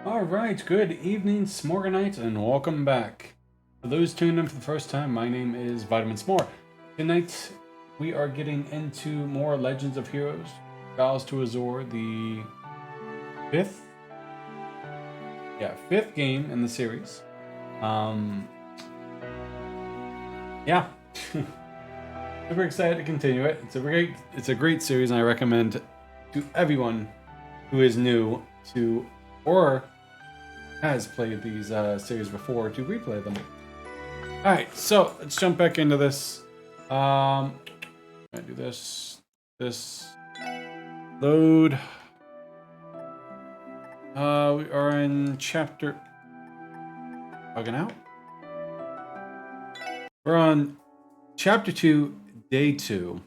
Alright, good evening, Smorganites, and welcome back. For those tuning in for the first time, my name is Vitamin S'more. Tonight, we are getting into more Legends of Heroes, Vows to Azure, the fifth game in the series. Yeah. Super excited to continue it. It's a great series, and I recommend to everyone who is new to or has played these series before to replay them. Alright, so let's jump back into this. I do this. Load. We are in chapter. Bugging out. We're on chapter 2, day 2.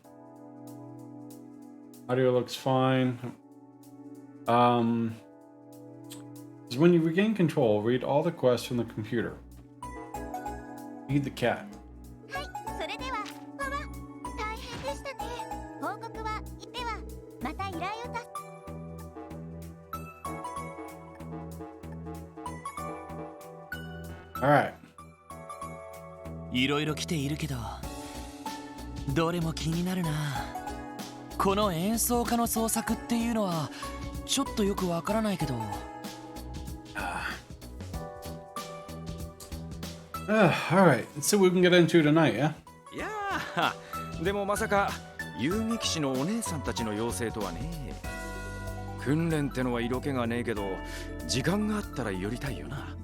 Audio looks fine. When you regain control, read all the quests from the computer. Feed the cat. Alright. いろいろ来ているけど、どれも気になるな。この演奏家の創作っていうのはちょっとよくわからないけど。Alright, let's see what we can get into tonight, yeah? いやー、でもまさか遊撃士のお姉さんたちの要請とはね。訓練ってのは色気がねえけど、時間があったら寄りたいよな。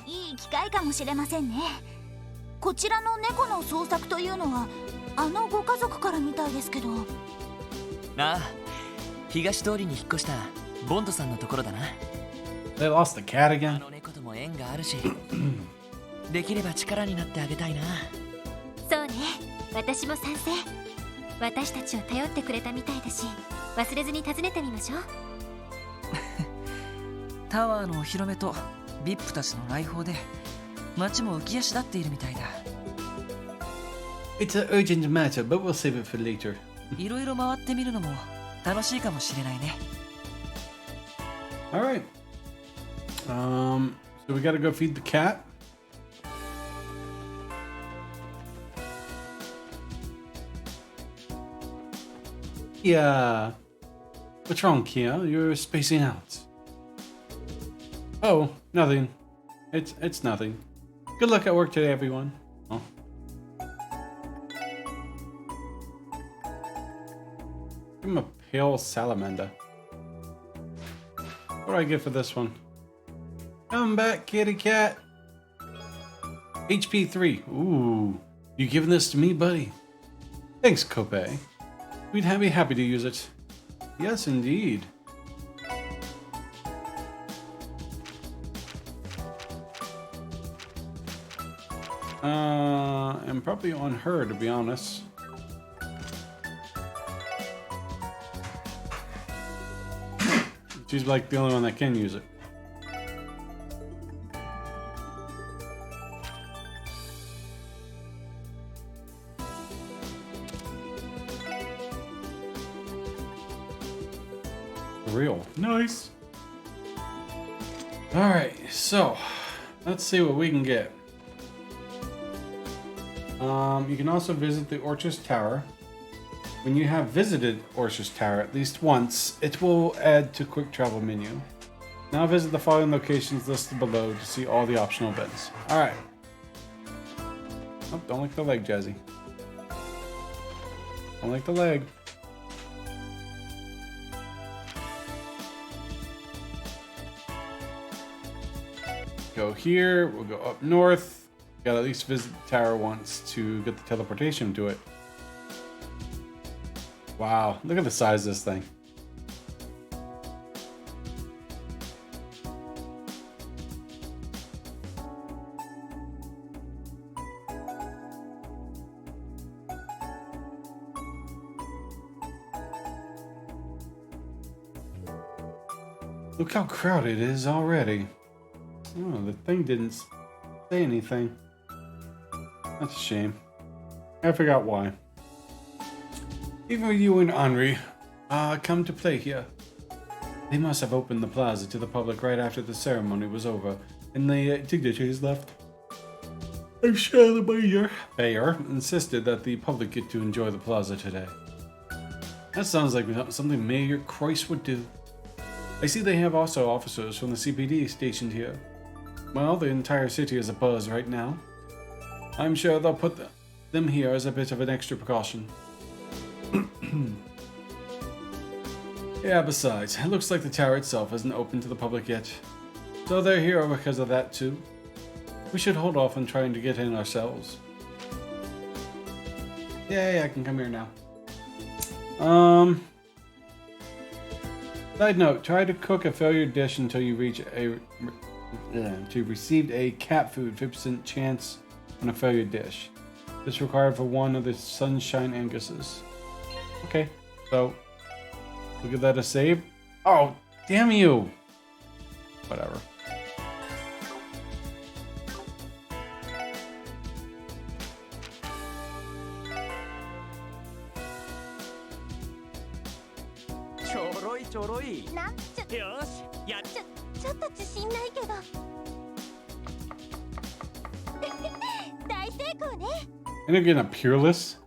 いい機会かもしれませんね。こちらの猫の捜索というのはあのご家族からみたいですけど。ああ、東通りに引っ越したボンドさんのところだな。They lost the cat again. あの猫とも縁があるし、できれば力になってあげたいな。そうね、私も賛成。私たちを頼ってくれたみたいだし、忘れずに訪ねてみましょう。タワーのお披露目とビップたちの来訪で街も浮き足立っているみたいだ。It's an urgent matter, but we'll save it for later. いろいろ回ってみるのも楽しいかもしれないね。Alright. So we gotta go feed the cat. Yeah. What's wrong, Kia? You're spacing out. Oh, nothing. It's nothing. Good luck at work today, everyone. Oh. Give him a pale salamander. What do I get for this one? Come back, kitty cat. HP 3. Ooh. You giving this to me, buddy? Thanks, Kope. We'd be happy to use it. Yes, indeed. I'm probably on her, to be honest. She's like the only one that can use it. Real. Nice. Alright, so let's see what we can get. You can also visit the Orchis Tower. When you have visited Orchis Tower at least once, it will add to quick travel menu. Now visit the following locations listed below to see all the optional events. Alright. Oh, don't like the leg, Jazzy. Don't like the leg. Go here, we'll go up north. Gotta at least visit the tower once to get the teleportation to it. Wow, look at the size of this thing. Look how crowded it is already. Oh, the thing didn't say anything. That's a shame. I forgot why. Even with you and Henri, come to play here. They must have opened the plaza to the public right after the ceremony was over, and the dignitaries left. I'm sure the mayor insisted that the public get to enjoy the plaza today. That sounds like something Mayor Croyce would do. I see they have also officers from the CPD stationed here. Well, the entire city is abuzz right now. I'm sure they'll put them here as a bit of an extra precaution. Yeah, besides, it looks like the tower itself isn't open to the public yet. So they're here because of that too. We should hold off on trying to get in ourselves. Yay, I can come here now. Side note, try to cook a failure dish until you reach received a cat food 50% chance on a failure dish. This required for one of the Sunshine Anguses. Okay, so we'll give that a save. Oh, damn you! Whatever.なんちょよしやっちょっと自信ないけど大成功ね And again, a Peerless?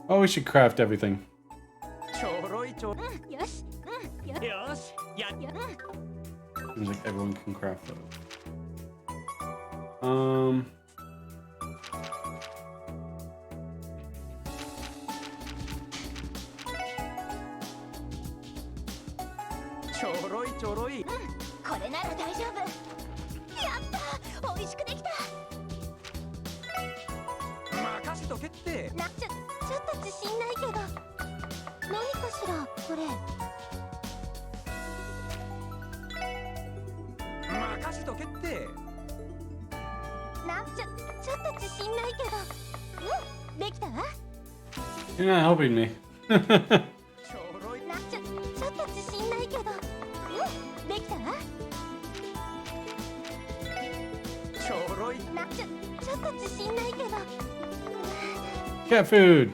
Oh, we should craft everything. うんよしうんよよしやっ Seems like everyone can craft those.これなら大丈夫やった美味しくできた任せとけってちょっと自信ないけど何かしらこれ任せとけってちょっと自信ないけどうんできたわ You're not helping me. ちょっと自信ないけどうんできたわちょっと自信ないけど Cat food!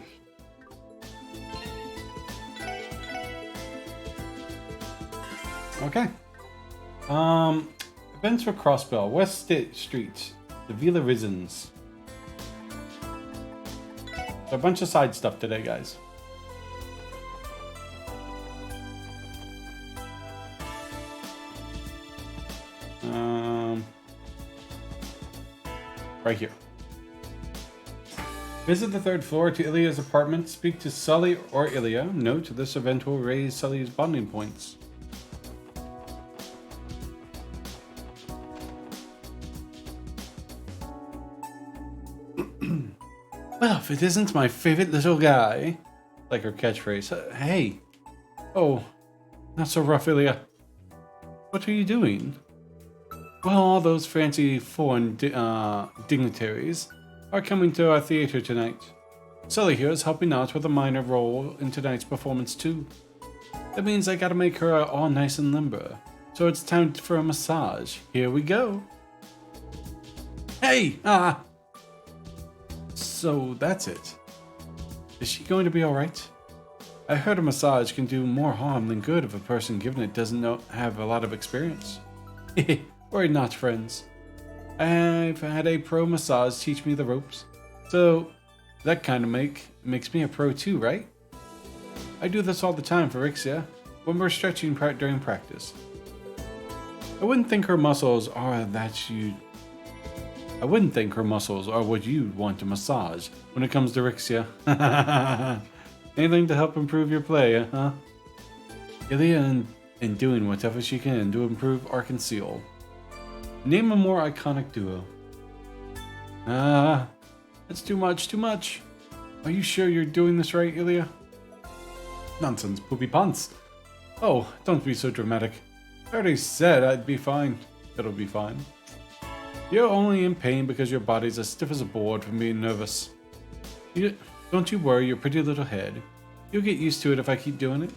Okay. Events for Crossbell, West Street, the Villa Risens. So a bunch of side stuff today, guys. Right here. Visit the third floor to Ilya's apartment. Speak to Sully or Ilya. Note, this event will raise Sully's bonding points. Well, if it isn't my favorite little guy. Like her catchphrase. Hey. Oh, not so rough, Ilya. What are you doing? Well, all those fancy foreign dignitaries are coming to our theater tonight. Sully here is helping out with a minor role in tonight's performance too. That means I gotta make her all nice and limber. So it's time for a massage. Here we go. Hey! So that's it. Is she going to be alright? I heard a massage can do more harm than good if a person given it doesn't have a lot of experience. Worry not, friends. I've had a pro massage teach me the ropes. So that kind of makes me a pro too, right? I do this all the time for Rixia when we're stretching during practice. I wouldn't think her muscles are what you'd want to massage when it comes to Rixia. Anything to help improve your play, huh? Ilya in doing whatever she can to improve or conceal. Name a more iconic duo. That's too much. Are you sure you're doing this right, Ilya? Nonsense, poopy pants. Oh, don't be so dramatic. I already said I'd be fine. It'll be fine. You're only in pain because your body's as stiff as a board from being nervous. Don't you worry your pretty little head. You'll get used to it if I keep doing it.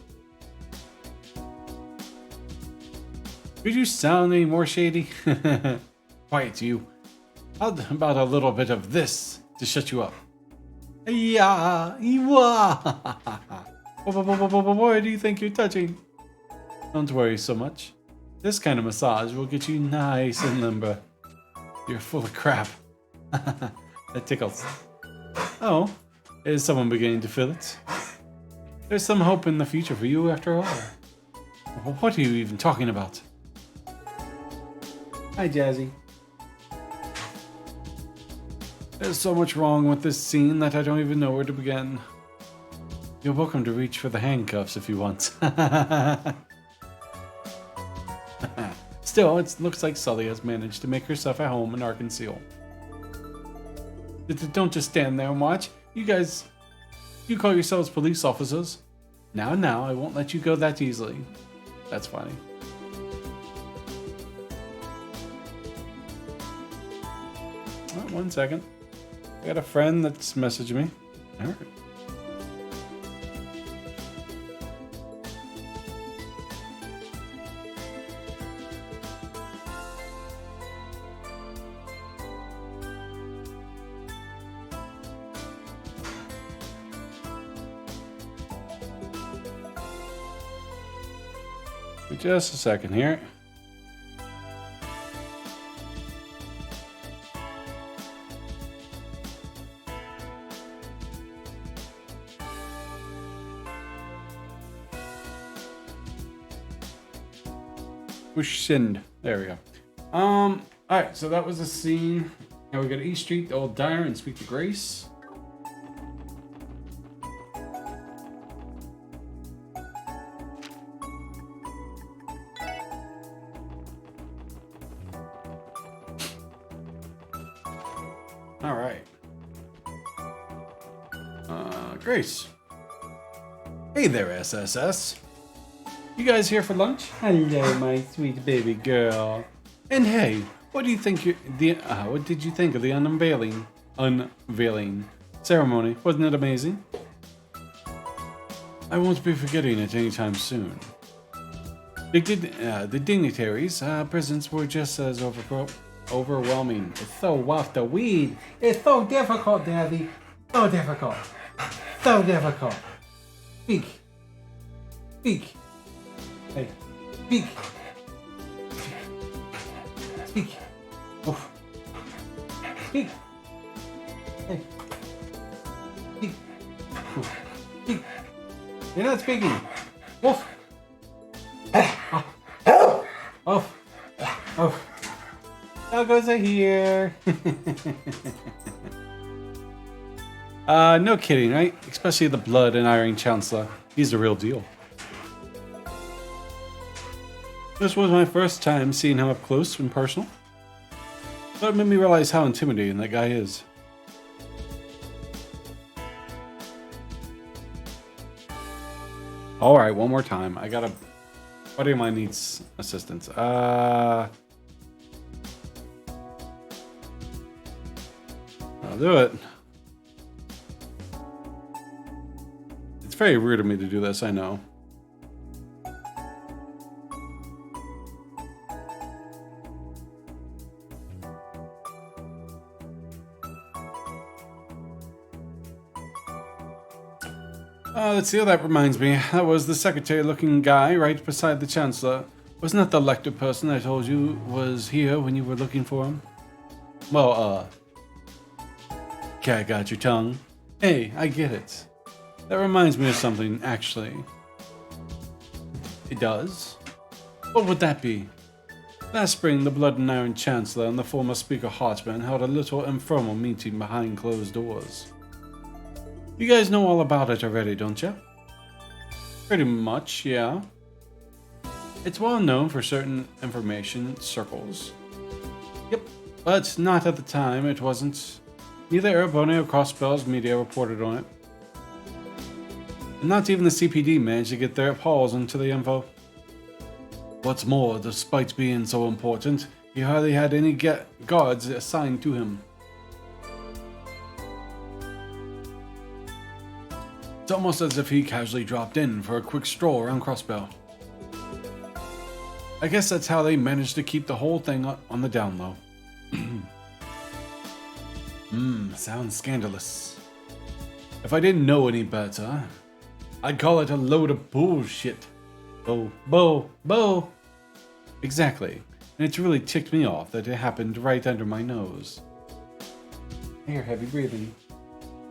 Could you sound any more shady? Quiet, you. How about a little bit of this to shut you up? Yeah, what do you think you're touching? Don't worry so much. This kind of massage will get you nice and limber. You're full of crap. That tickles. Oh, is someone beginning to feel it? There's some hope in the future for you after all. What are you even talking about? Hi, Jazzy. There's so much wrong with this scene that I don't even know where to begin. You're welcome to reach for the handcuffs if you want. Still, it looks like Sully has managed to make herself at home in Arkansas. Don't just stand there and watch. You guys, you call yourselves police officers. Now, I won't let you go that easily. That's funny. Oh, 1 second. I got a friend that's messaged me. All right. Just a second here. Push send. There we go. Alright, so that was the scene. Now we go to East Street, the old diner, and speak to Grace. Alright. Grace. Hey there, SSS. You guys here for lunch? Hello, my sweet baby girl. And hey, what do you think what did you think of the unveiling ceremony? Wasn't it amazing? I won't be forgetting it anytime soon. The dignitaries' presence were just as overwhelming. It's so worth the weed. It's so difficult, Daddy. So difficult. So difficult. Speak. Speak. Hey. Speak. Speak. Oof. Speak. Hey. Speak. Oof. Speak. You're not speaking. Woof. Oof. Oof. Doggos are here. No kidding, right? Especially the blood and iron chancellor. He's the real deal. This was my first time seeing him up close and personal. So it made me realize how intimidating that guy is. Alright, one more time. I gotta... Buddy of mine needs assistance. I'll do it. It's very rude of me to do this, I know. Let's see, that reminds me. That was the secretary-looking guy right beside the chancellor. Wasn't that the elected person I told you was here when you were looking for him? Well, cat got your tongue. Hey, I get it. That reminds me of something, actually. It does? What would that be? Last spring, the Blood and Iron Chancellor and the former Speaker Hartman held a little informal meeting behind closed doors. You guys know all about it already, don't you? Pretty much, yeah. It's well known for certain information circles. Yep, but not at the time, it wasn't. Neither Erebone or Crossbell's media reported on it. And not even the CPD managed to get their paws into the info. What's more, despite being so important, he hardly had any guards assigned to him. It's almost as if he casually dropped in for a quick stroll around Crossbell. I guess that's how they managed to keep the whole thing on the down low. Sounds scandalous. If I didn't know any better, I'd call it a load of bullshit. Bo. Exactly. And it's really ticked me off that it happened right under my nose. Here, heavy breathing.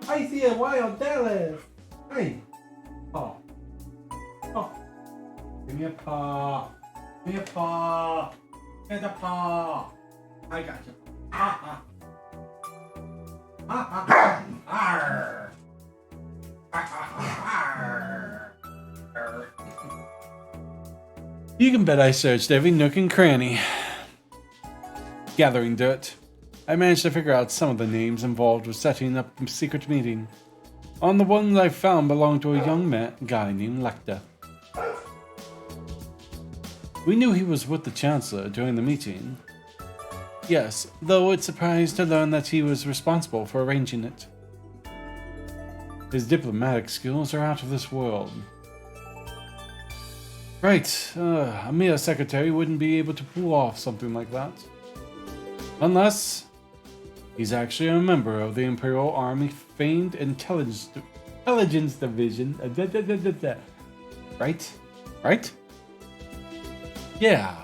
I see a wild Dallas. Hey. Oh. Give me a paw. Give me a paw. Here's a paw. I got you. Ha ha. Arr. Arr. You can bet I searched every nook and cranny. Gathering dirt, I managed to figure out some of the names involved with setting up a secret meeting. On the ones I found belonged to a young guy named Lecter. We knew he was with the Chancellor during the meeting. Yes, though it's surprised to learn that he was responsible for arranging it. His diplomatic skills are out of this world. Right, a mere secretary wouldn't be able to pull off something like that. Unless he's actually a member of the Imperial Army famed intelligence division. Right? Right? Yeah.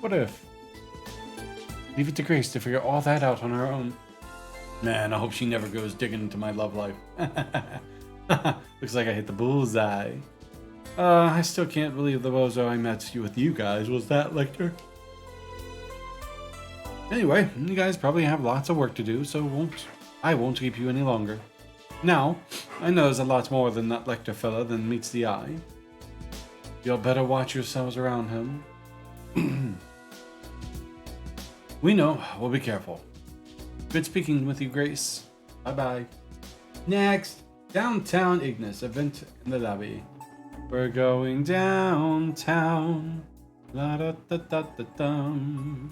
What if? Leave it to Grace to figure all that out on her own. Man, I hope she never goes digging into my love life. Looks like I hit the bullseye. I still can't believe the bozo I met with you guys was that Lecter. Anyway, you guys probably have lots of work to do, so I won't keep you any longer. Now, I know there's a lot more than that Lecter fella than meets the eye. You'll better watch yourselves around him. We know, we'll be careful. Good speaking with you, Grace. Bye-bye. Next, Downtown Ignis event in the lobby. We're going downtown. La da da da da dum.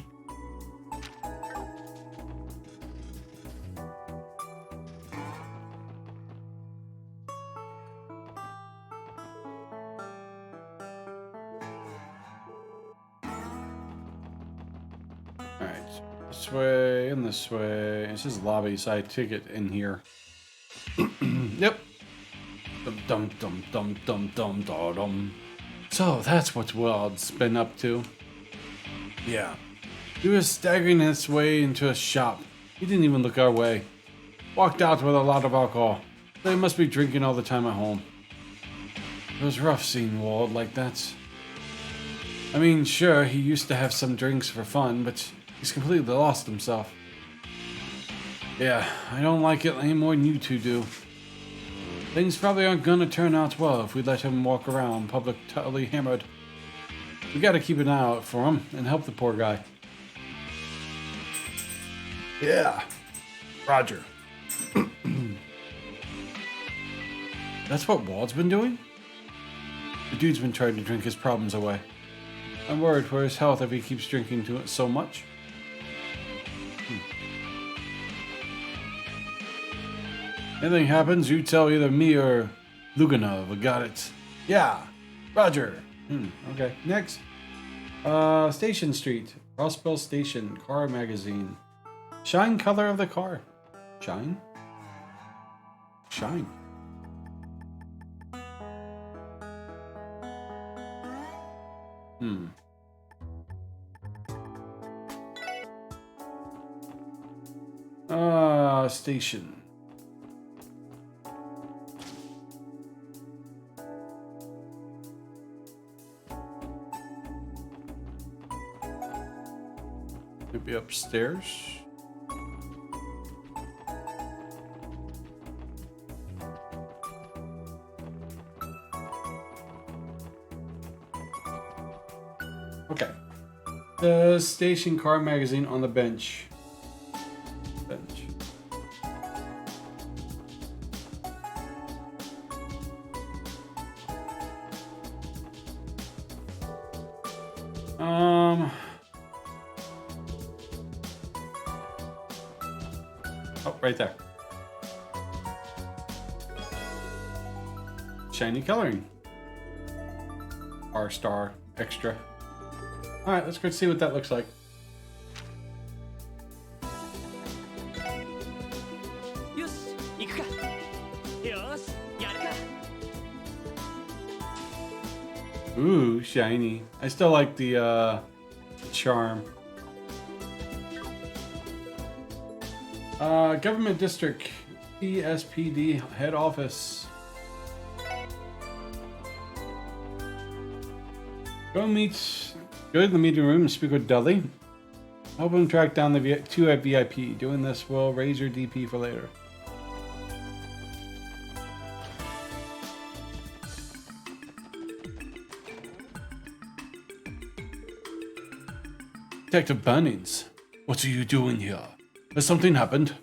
Alright. This way and this way. This is lobby, so I take it in here. Yep. Dum dum dum dum dum dum dum. So that's what Wild's been up to. Yeah. He was staggering his way into a shop. He didn't even look our way. Walked out with a lot of alcohol. They must be drinking all the time at home. It was rough seeing Wald like that. I mean, sure, he used to have some drinks for fun, but he's completely lost himself. Yeah, I don't like it any more than you two do. Things probably aren't gonna turn out well if we let him walk around public totally hammered. We gotta keep an eye out for him and help the poor guy. Yeah. Roger. That's what Wald's been doing? The dude's been trying to drink his problems away. I'm worried for his health if he keeps drinking to it so much. Anything happens, you tell either me or Luganov. Got it. Yeah. Roger. Okay. Next. Station Street. Crossbell Station. Car magazine. Shine color of the car. Shine? Shine. Station. Maybe upstairs. Okay. The station car magazine on the bench. Oh, right there. Shiny coloring. R-star extra. Alright, let's go see what that looks like. Ooh, shiny. I still like the charm. Government District, ESPD Head Office. Go to the meeting room and speak with Dudley. Help him track down the two at VIP. Doing this will raise your DP for later. Detective Bunnings, what are you doing here? Has something happened?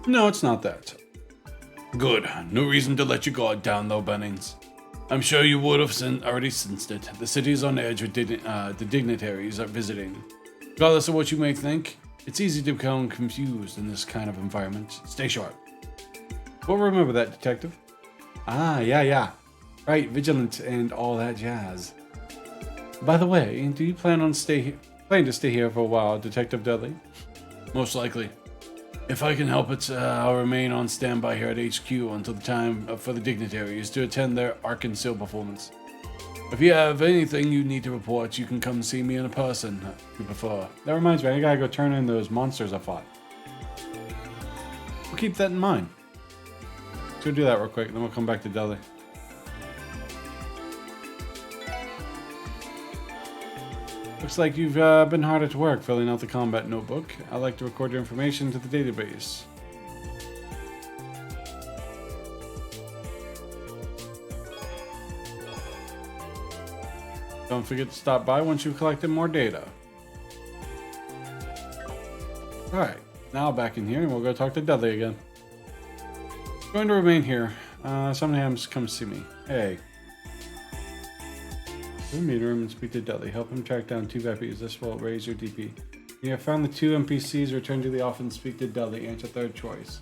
No, it's not that. Good. No reason to let your guard down, though, Bunnings. I'm sure you would have already sensed it. The city is on edge with the dignitaries are visiting. Regardless of what you may think, it's easy to become confused in this kind of environment. Stay sharp. We'll remember that, Detective. Ah, yeah. Right, vigilant and all that jazz. By the way, do you plan to stay here for a while, Detective Dudley? Most likely. If I can help it, I'll remain on standby here at HQ until the time for the dignitaries to attend their Arkansas performance. If you have anything you need to report, you can come see me in person, if you prefer. That reminds me, I gotta go turn in those monsters I fought. We'll keep that in mind. Let's go do that real quick, then we'll come back to Dudley. Looks like you've been hard at work filling out the combat notebook. I'd like to record your information to the database. Don't forget to stop by once you've collected more data. Alright, now back in here and we'll go talk to Dudley again. I'm going to remain here. Sometimes come see me. Hey. Go to the meeting room and speak to Dudley. Help him track down two VIPs. This will raise your DP. You have found the two NPCs. Return to the office and speak to Dudley. Answer third choice.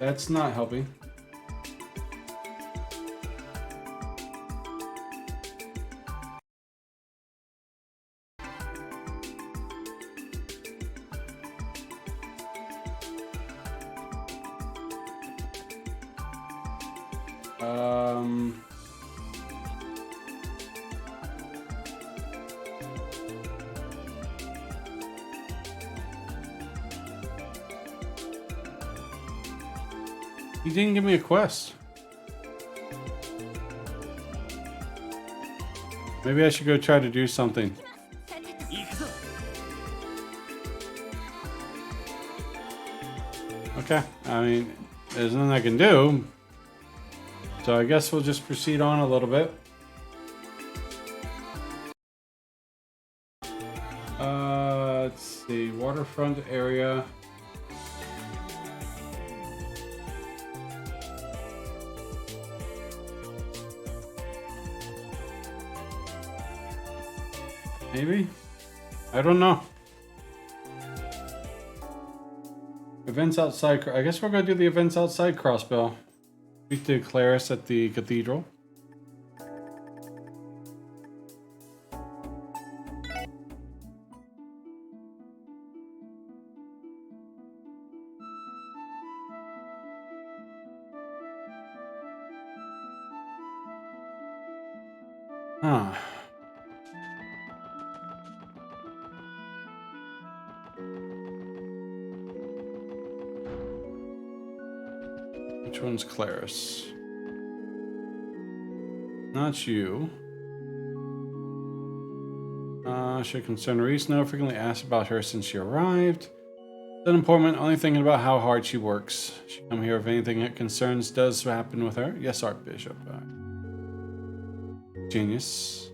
That's not helping. He didn't give me a quest. Maybe I should go try to do something. Okay, I mean, there's nothing I can do. So I guess we'll just proceed on a little bit. Let's see, waterfront area. Maybe? I don't know. Events outside. I guess we're going to do the events outside Crossbell. Speak to Claris at the cathedral. Huh. Which one's Claris? Not you. Should concern Reese. No, frequently asked about her since she arrived. Unemployment, only thinking about how hard she works. She come here if anything that concerns does happen with her. Yes, Archbishop. Genius.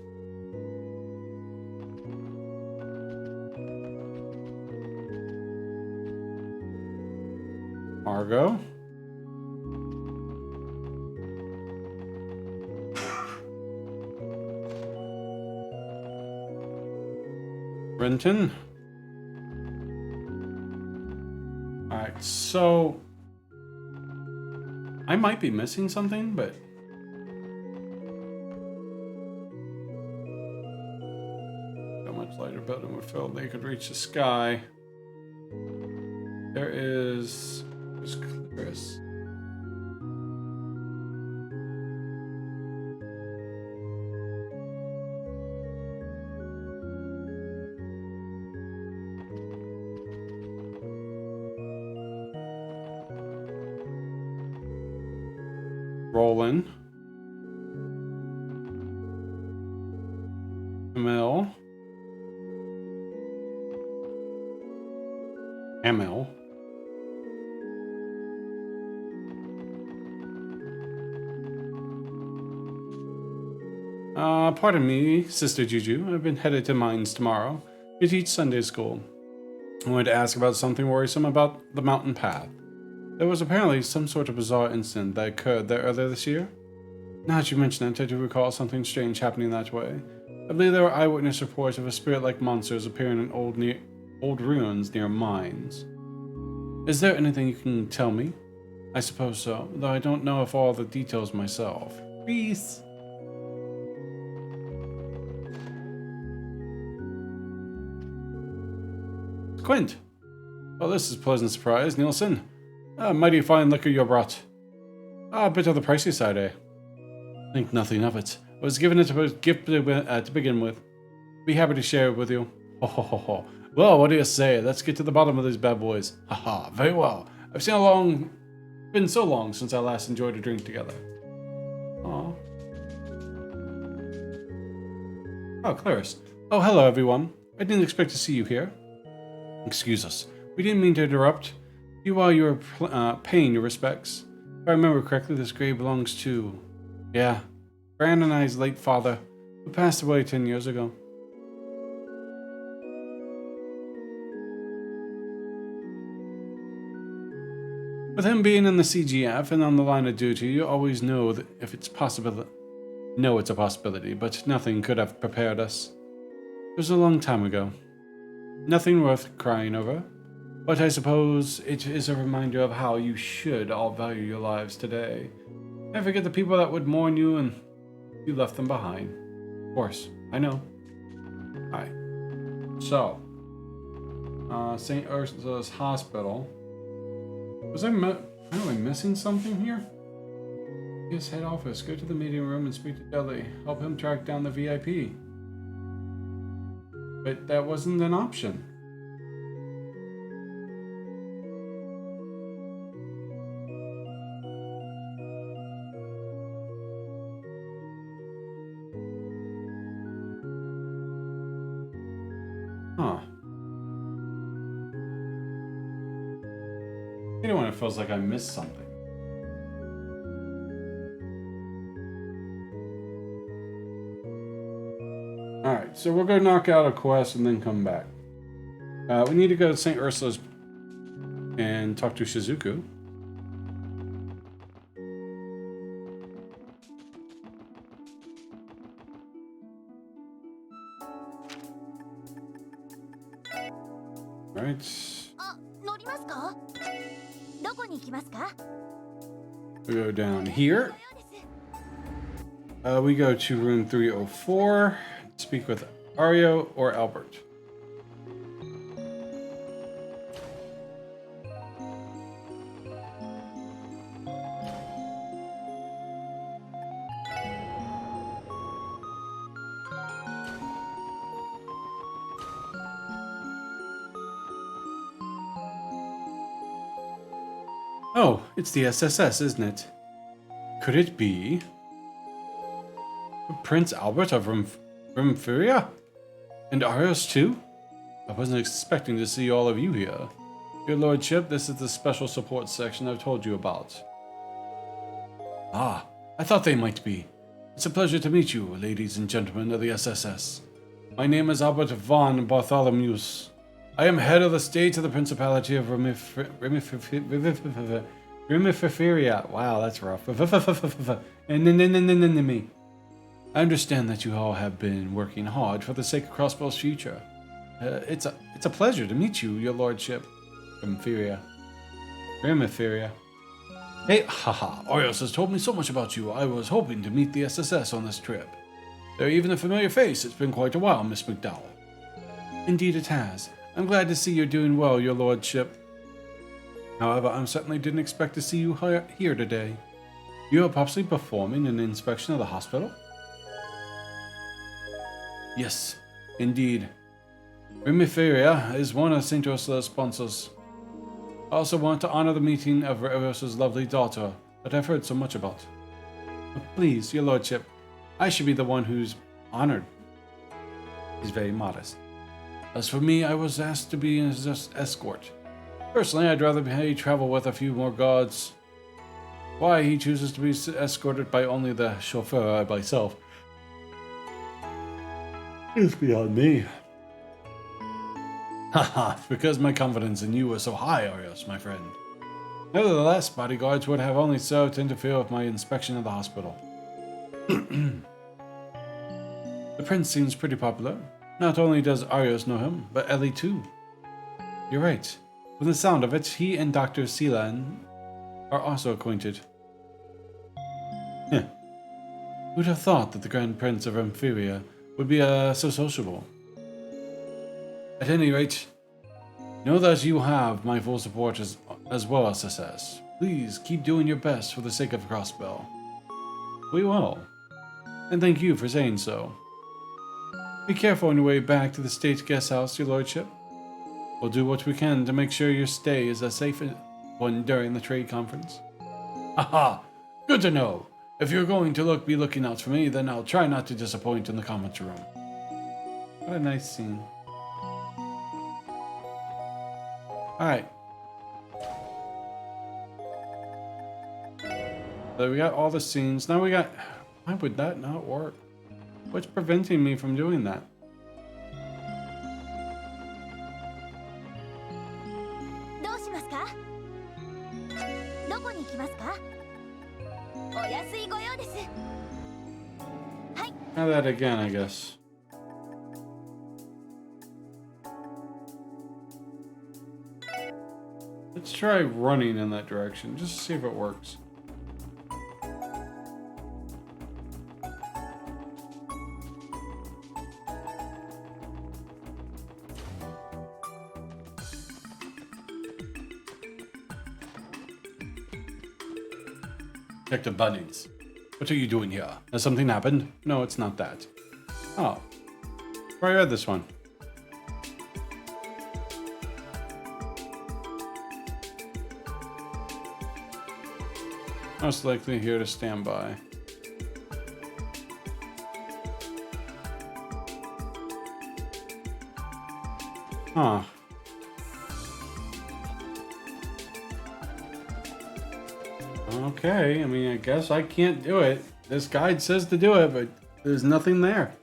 Margot. Renton. Alright, so I might be missing something, but building were filled, they could reach the sky. There's Chris. Roland. Emil. Pardon me, Sister Juju. I've been headed to Mines tomorrow to teach Sunday school. I wanted to ask about something worrisome about the mountain path. There was apparently some sort of bizarre incident that occurred there earlier this year. Now that you mention it, I do recall something strange happening that way. I believe there were eyewitness reports of a spirit-like monsters appearing in old ruins near mines. Is there anything you can tell me? I suppose so, though I don't know if all the details myself. Peace. Quint. Well, this is a pleasant surprise, Nielsen. Mighty fine liquor you brought. A bit of the pricey side, eh? Think nothing of it. I was given it as a gift to begin with. Be happy to share it with you. Ho ho ho ho. Well, what do you say? Let's get to the bottom of these bad boys. Haha, very well. Been so long since I last enjoyed a drink together. Aw. Oh, Clarice. Oh, hello everyone. I didn't expect to see you here. Excuse us. We didn't mean to interrupt you while you were paying your respects. If I remember correctly, this grave belongs to... Yeah, Fran and I's late father, who passed away 10 years ago. With him being in the CGF and on the line of duty, you always know that if it's possible, know it's a possibility, but nothing could have prepared us. It was a long time ago. Nothing worth crying over, but I suppose it is a reminder of how you should all value your lives today. And forget the people that would mourn you and you left them behind. Of course, I know. Alright. So, St. Ursula's Hospital. Was I apparently missing something here? Yes, head office. Go to the meeting room and speak to Dudley. Help him track down the VIP. But that wasn't an option. Huh. You know when it feels like I missed something. Alright, so we'll go knock out a quest and then come back. We need to go to St. Ursula's and talk to Shizuku. Alright. We go down here. We go to room 304. Speak with Ario or Albert. Oh, it's the SSS, isn't it? Could it be Prince Albert of Rumfuria? And Arios too? I wasn't expecting to see all of you here. Your lordship, this is the special support section I've told you about. Ah, I thought they might be. It's a pleasure to meet you, ladies and gentlemen of the SSS. My name is Albert von Bartholomeus. I am head of the state of the Principality of Rimififeria. Wow, that's rough. I understand that you all have been working hard for the sake of Crossbow's future. It's a pleasure to meet you, your lordship. Rimififeria. Hey, haha, Orios has told me so much about you. I was hoping to meet the SSS on this trip. They're even a familiar face. It's been quite a while, Miss McDowell. Indeed it has. I'm glad to see you're doing well, your lordship. However, I certainly didn't expect to see you here today. You are possibly performing an inspection of the hospital? Yes, indeed. Remiferia is one of St. Ursula's sponsors. I also want to honor the meeting of Ursula's lovely daughter that I've heard so much about. But please, your lordship, I should be the one who's honored. He's very modest. As for me, I was asked to be his escort. Personally, I'd rather travel with a few more guards. Why he chooses to be escorted by only the chauffeur myself is beyond me. Haha, because my confidence in you was so high, Arios, my friend. Nevertheless, bodyguards would have only served to interfere with my inspection of the hospital. The prince seems pretty popular. Not only does Arios know him, but Ellie too. You're right. From the sound of it, he and Dr. Seelan are also acquainted. Who'd have thought that the Grand Prince of Emphyria would be so sociable? At any rate, know that you have my full support as well as success. Please keep doing your best for the sake of Crossbell. We will. And thank you for saying so. Be careful on your way back to the state guest house, your lordship. We'll do what we can to make sure your stay is a safe one during the trade conference. Haha! Good to know. If you're going to be looking out for me, then I'll try not to disappoint in the conference room. What a nice scene. Alright. So we got all the scenes. Now we got... Why would that not work? What's preventing me from doing that? Try that again, I guess. Let's try running in that direction, just to see if it works. Detective Bunnies. What are you doing here? Has something happened? No, it's not that. Oh. I read this one. Most likely here to stand by. Huh. Okay, I mean, I guess I can't do it. This guide says to do it, but there's nothing there.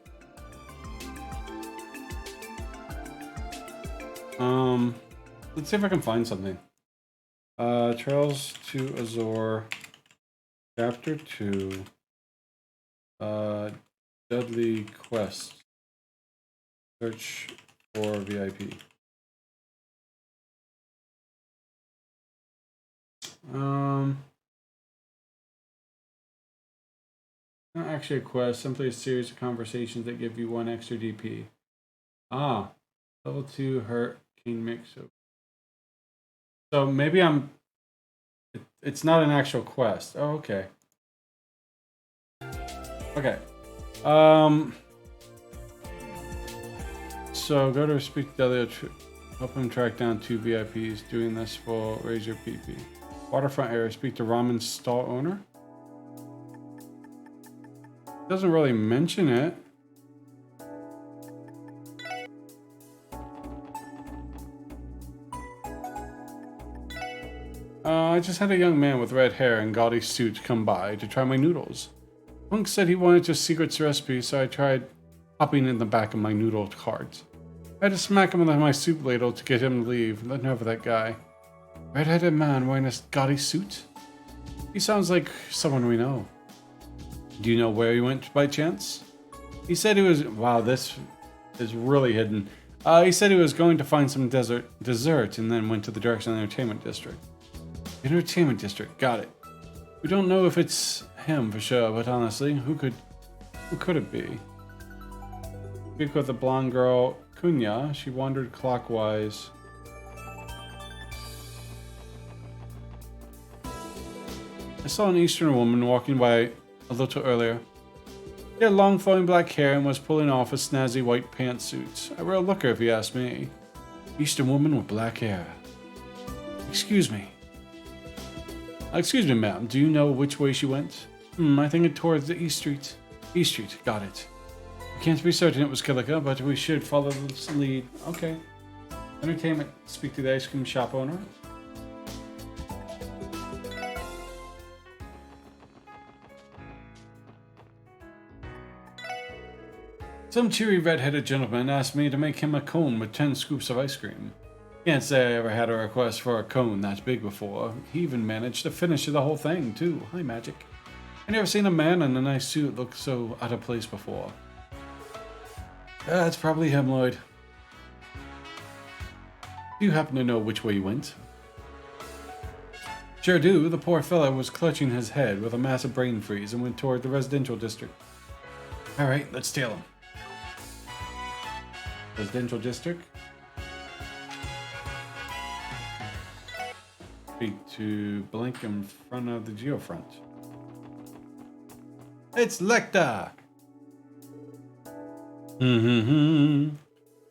Let's see if I can find something. Trails to Azure, Chapter 2, Deadly Quest. Search for VIP. Not actually a quest, simply a series of conversations that give you 1 extra DP. Ah, level 2 Hurricane Mix. So maybe it's not an actual quest. Oh, okay. Okay. So go to speak to Delio, help him track down 2 VIPs. Doing this will raise your PP. Waterfront area, speak to ramen stall owner. Doesn't really mention it. I just had a young man with red hair and gaudy suit come by to try my noodles. Monk said he wanted your secret recipe, so I tried hopping in the back of my noodle cart. I had to smack him with my soup ladle to get him to leave. Nothing over that guy. Red-headed man wearing a gaudy suit? He sounds like someone we know. Do you know where he went by chance? He said he was... Wow, this is really hidden. He said he was going to find some dessert and then went to the direction of the entertainment district. Entertainment district, got it. We don't know if it's him for sure, but honestly, who could it be? Speak with the blonde girl Kunya. She wandered clockwise. I saw an Eastern woman walking by a little earlier. She had long flowing black hair and was pulling off a snazzy white pantsuit. A real looker if you ask me. Eastern woman with black hair. Excuse me. Excuse me, ma'am. Do you know which way she went? I think it towards the East Street. East Street, got it. I can't be certain it was Kilika, but we should follow this lead. Okay. Entertainment. Speak to the ice cream shop owner. Some cheery red-headed gentleman asked me to make him a cone with 10 scoops of ice cream. Can't say I ever had a request for a cone that big before. He even managed to finish the whole thing, too. Hi, Magic. I never seen a man in a nice suit look so out of place before. That's probably him, Lloyd. Do you happen to know which way you went? Sure do. The poor fellow was clutching his head with a massive brain freeze and went toward the residential district. Alright, let's tail him. Residential district. Speak to blink in front of the geofront. It's Lecta!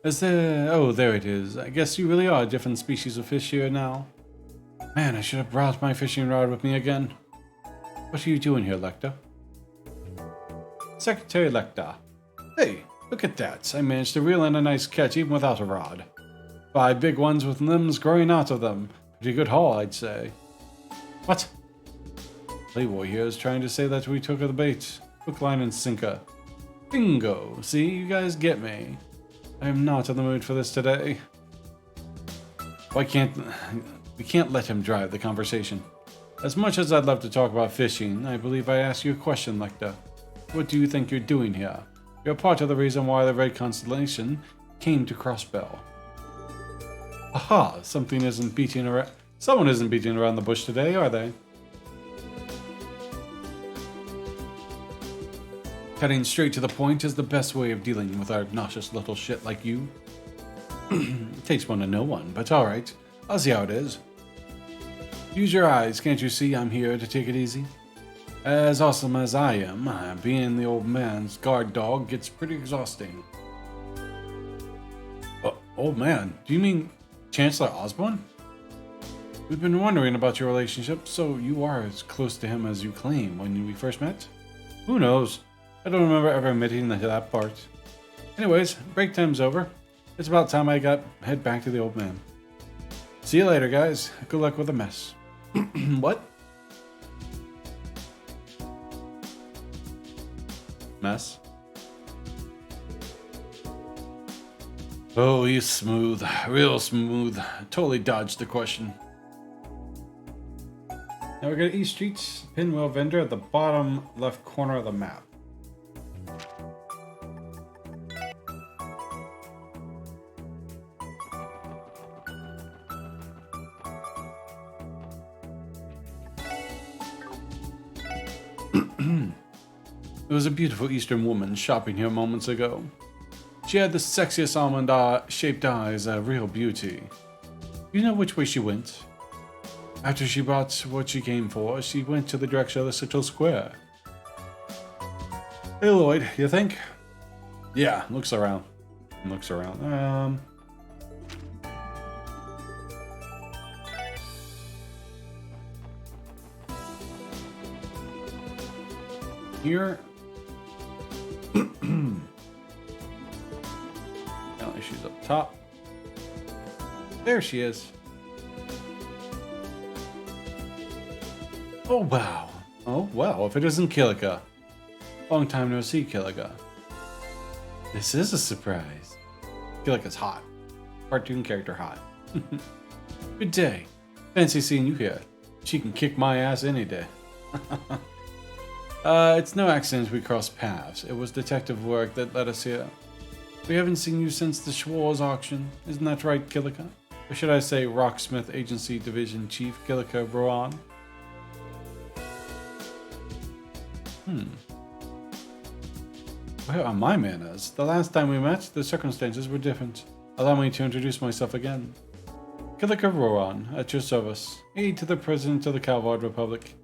Is there... Oh, there it is. I guess you really are a different species of fish here now. Man, I should have brought my fishing rod with me again. What are you doing here, Lecta? Secretary Lecta. Hey, look at that. I managed to reel in a nice catch even without a rod. 5 big ones with limbs growing out of them. Pretty good haul, I'd say. What? Playboy here is trying to say that we took the bait. Hook, line, and sinker. Bingo! See, you guys get me. I am not in the mood for this today. We can't let him drive the conversation. As much as I'd love to talk about fishing, I believe I asked you a question, Lecta. What do you think you're doing here? You're part of the reason why the Red Constellation came to Crossbell. Aha! Someone isn't beating around the bush today, are they? Cutting straight to the point is the best way of dealing with our obnoxious little shit like you. It takes one to know one, but alright. I'll see how it is. Use your eyes, can't you see I'm here to take it easy? As awesome as I am, being the old man's guard dog gets pretty exhausting. Old man? Do you mean Chancellor Osborne? We've been wondering about your relationship, so you are as close to him as you claim when we first met? Who knows? I don't remember ever admitting to that part. Anyways, break time's over. It's about time I head back to the old man. See you later, guys. Good luck with the mess. What? Mess? Oh, he's smooth. Real smooth. Totally dodged the question. Now we're going to East Street, pinwheel vendor at the bottom left corner of the map. There was a beautiful Eastern woman shopping here moments ago. She had the sexiest almond-shaped eyes, a real beauty. You know which way she went? After she bought what she came for, she went to the direction of the Central Square. Hey Lloyd, you think? Yeah, looks around. Here. Apparently she's up top. There she is. Oh wow. Oh wow, if it isn't Kilika. Long time no see, Kilika. This is a surprise. Kilika's hot. Cartoon character hot. Good day. Fancy seeing you here. She can kick my ass any day. It's no accident we crossed paths. It was detective work that led us here. We haven't seen you since the Schwarz auction. Isn't that right, Kilika? Or should I say Rocksmith Agency Division Chief Kilika Rowan? Where are my manners? The last time we met, the circumstances were different. Allow me to introduce myself again. Kiseki Roran, at your service, aide to the President of the Calvard Republic.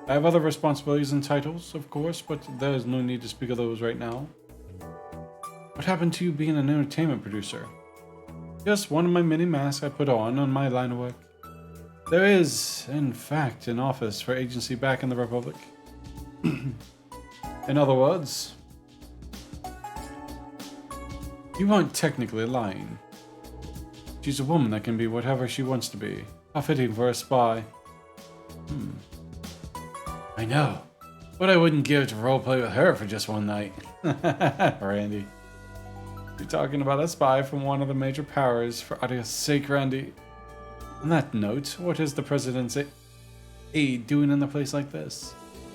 I have other responsibilities and titles, of course, but there is no need to speak of those right now. What happened to you being an entertainment producer? Just one of my many masks I put on my line of work. There is, in fact, an office for agency back in the Republic. In other words, you aren't technically lying. She's a woman that can be whatever she wants to be. How fitting for a spy. I know, but I wouldn't give it to roleplay with her for just one night. Randy. You're talking about a spy from one of the major powers, for Adia's sake, Randy. On that note, what is the President's aide doing in a place like this?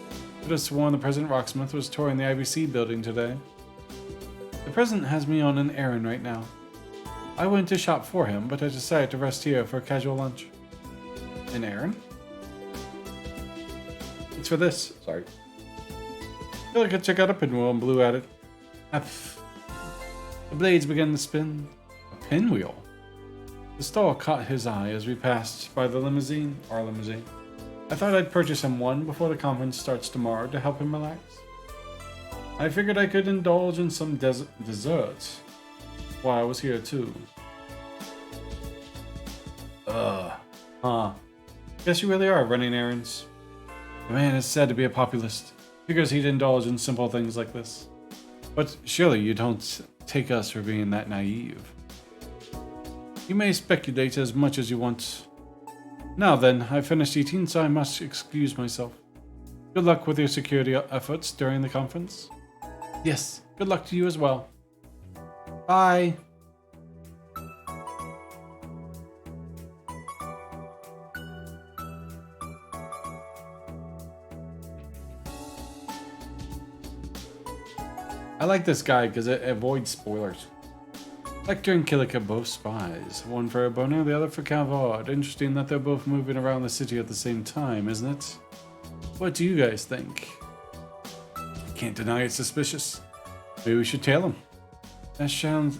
I could have sworn the President Rocksmith was touring the IBC building today. The President has me on an errand right now. I went to shop for him, but I decided to rest here for a casual lunch. An errand? It's for this. Sorry. I feel like I took out a pinwheel and blew at it. The blades began to spin. A pinwheel? The stall caught his eye as we passed by the limousine, our limousine. I thought I'd purchase him one before the conference starts tomorrow to help him relax. I figured I could indulge in some desserts while I was here too. Guess you really are running errands. The man is said to be a populist. Figures he'd indulge in simple things like this. But surely you don't take us for being that naive. You may speculate as much as you want. Now then, I've finished eating, so I must excuse myself. Good luck with your security efforts during the conference. Yes, good luck to you as well. Bye. I like this guy because it avoids spoilers. Lecter and Killick are both spies. One for Ebono, the other for Calvard. Interesting that they're both moving around the city at the same time, isn't it? What do you guys think? Can't deny it's suspicious. Maybe we should tail them. That sounds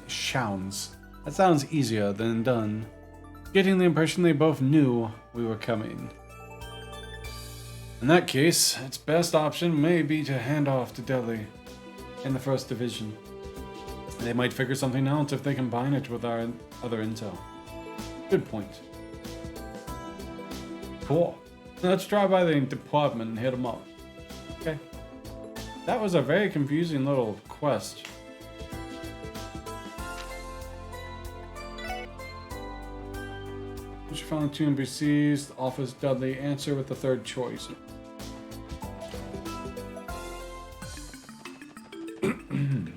easier than done. Getting the impression they both knew we were coming. In that case, its best option may be to hand off to Delhi in the 1st Division. They might figure something out if they combine it with our other intel. Good point. Cool. Let's drive by the department and hit them up. Okay. That was a very confusing little quest. You should find 2 NPCs, the office Dudley, answer with the 3rd choice.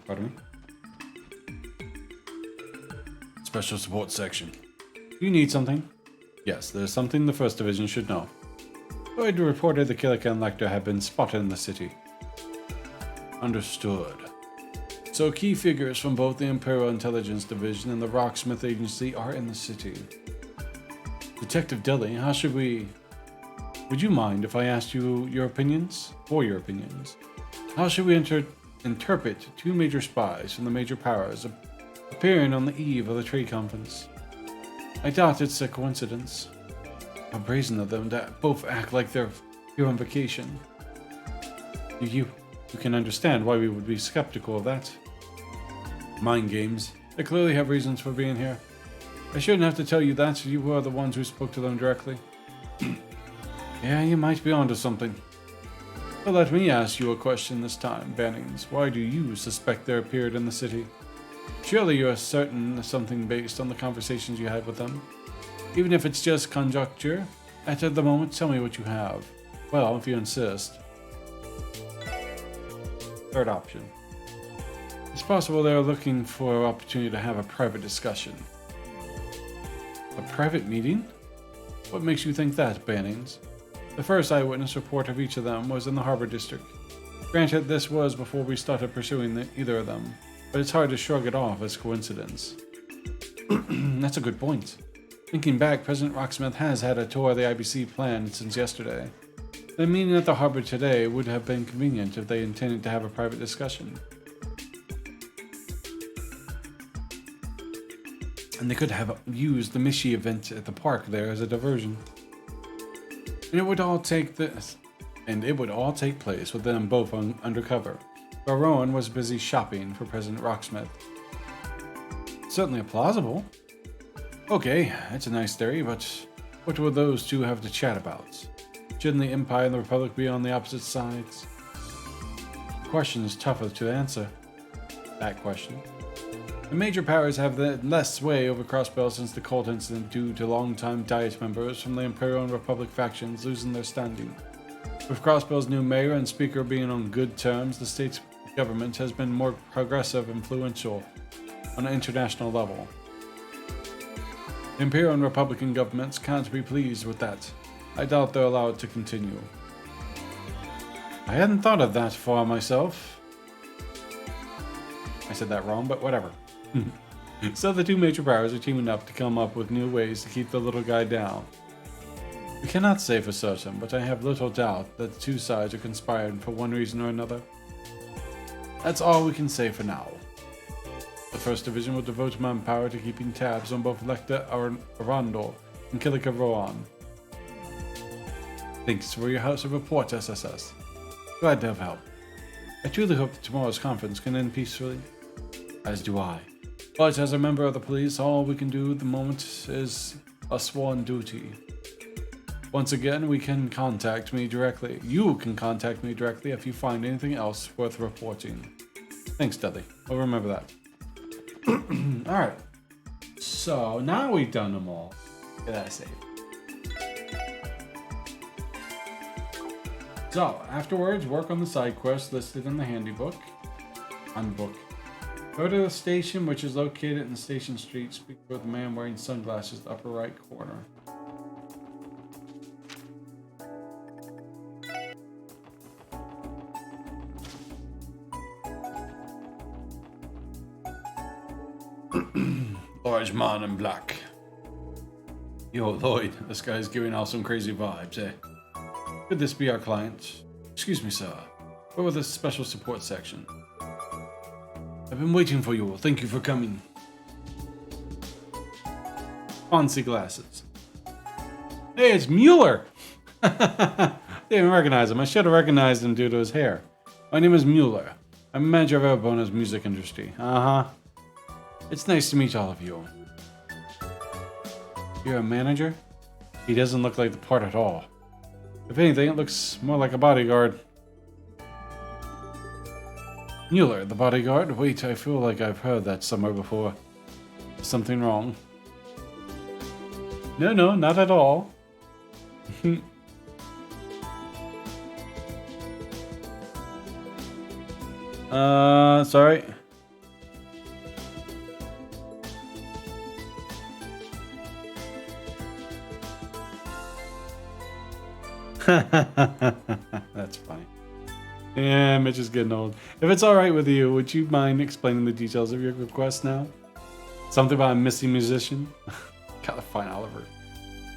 Pardon me. Special support section. You need something? Yes, there's something the 1st Division should know. Lloyd reported the Killick and Lecter had been spotted in the city. Understood. So key figures from both the Imperial Intelligence Division and the Rocksmith Agency are in the city. Detective Delhi, how should we... Would you mind if I asked you your opinions? For your opinions. How should we interpret 2 major spies from the major powers appearing on the eve of the trade conference? I doubt it's a coincidence. How brazen of them to both act like they're here on vacation. You can understand why we would be skeptical of that. Mind games. They clearly have reasons for being here. I shouldn't have to tell you that, you were the ones who spoke to them directly. Yeah, you might be onto something. But let me ask you a question this time, Bannings. Why do you suspect they appeared in the city? Surely you are certain of something based on the conversations you had with them. Even if it's just conjecture, at the moment, tell me what you have. Well, if you insist. 3rd option. It's possible they are looking for an opportunity to have a private discussion. A private meeting? What makes you think that, Bannings? The first eyewitness report of each of them was in the Harbor District. Granted, this was before we started pursuing either of them, but it's hard to shrug it off as coincidence. That's a good point. Thinking back, President Rocksmith has had a tour of the IBC planned since yesterday. The meeting at the harbor today would have been convenient if they intended to have a private discussion. And they could have used the Mishi event at the park there as a diversion. And it would all take place with them both undercover, while Rowan was busy shopping for President Rocksmith. Certainly plausible. Okay, it's a nice theory, but what will those two have to chat about? Shouldn't the Empire and the Republic be on the opposite sides? The question is tougher to answer. That question. The major powers have the less sway over Crossbell since the cult incident due to long-time Diet members from the Imperial and Republic factions losing their standing. With Crossbell's new mayor and speaker being on good terms, the state's government has been more progressive and influential on an international level. The Imperial and Republican governments can't be pleased with that. I doubt they'll allow it to continue. I hadn't thought of that far myself. I said that wrong, but whatever. So the two major powers are teaming up to come up with new ways to keep the little guy down. We cannot say for certain, but I have little doubt that the two sides are conspiring for one reason or another. That's all we can say for now. The 1st Division will devote manpower to keeping tabs on both Lecter Arundel and Kilika Rohan. Thanks for your House of Report, SSS. Glad to have helped. I truly hope that tomorrow's conference can end peacefully. As do I. But as a member of the police, all we can do at the moment is a sworn duty. Once again, you can contact me directly if you find anything else worth reporting. Thanks, Dudley. I'll remember that. Alright. So, now we've done them all. Get that saved. So, afterwards, work on the side quests listed in the handybook. Go to the station, which is located in Station Street. Speak with the man wearing sunglasses in the upper right corner. Large man in black. Yo, Lloyd, this guy's giving off some crazy vibes, eh? Could this be our client? Excuse me, sir. Where was this special support section? I've been waiting for you. Thank you for coming. Fancy glasses. Hey, it's Mueller! Didn't even recognize him. I should have recognized him due to his hair. My name is Mueller. I'm a manager of Airbona's music industry. It's nice to meet all of you. You're a manager? He doesn't look like the part at all. If anything, it looks more like a bodyguard. Mueller, the bodyguard? Wait, I feel like I've heard that somewhere before. Something wrong? No, not at all. Sorry. That's funny. Yeah, Mitch is getting old. If it's alright with you, would you mind explaining the details of your request now? Something about a missing musician? Gotta find Oliver.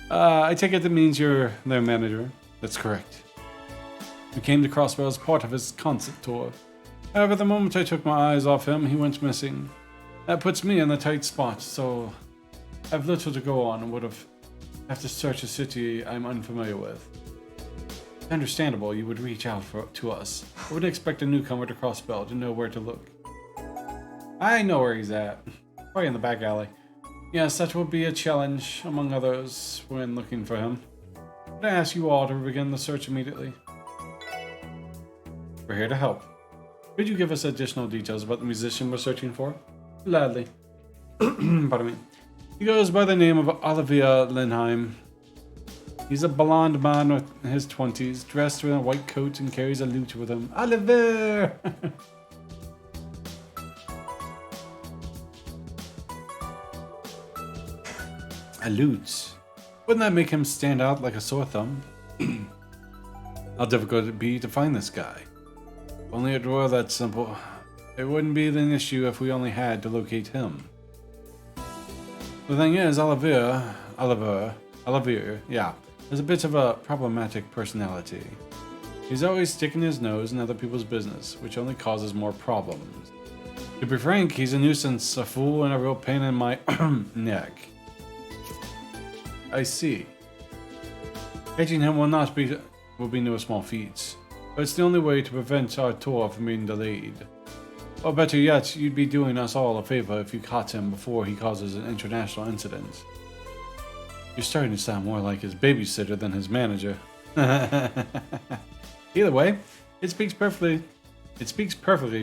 I take it that means you're their manager. That's correct. We came to Crossbell as part of his concert tour. However, the moment I took my eyes off him, he went missing. That puts me in a tight spot, so I've little to go on and would have to search a city I'm unfamiliar with. Understandable you would reach out to us. I wouldn't expect a newcomer to Crossbell to know where to look. I know where he's at. Probably in the back alley. Yes, that will be a challenge, among others, when looking for him. But I ask you all to begin the search immediately. We're here to help. Could you give us additional details about the musician we're searching for? Gladly. Pardon me. He goes by the name of Olivia Lindheim. He's a blonde man in his 20s, dressed in a white coat and carries a lute with him. Oliver! A lute? Wouldn't that make him stand out like a sore thumb? How difficult it'd be to find this guy. If only it were that simple. It wouldn't be an issue if we only had to locate him. The thing is, Oliver, yeah, has a bit of a problematic personality. He's always sticking his nose in other people's business, which only causes more problems. To be frank, he's a nuisance, a fool, and a real pain in my neck. I see. Catching him will be no small feat, but it's the only way to prevent our tour from being delayed. Or better yet, you'd be doing us all a favor if you caught him before he causes an international incident. You're starting to sound more like his babysitter than his manager. Either way, it speaks perfectly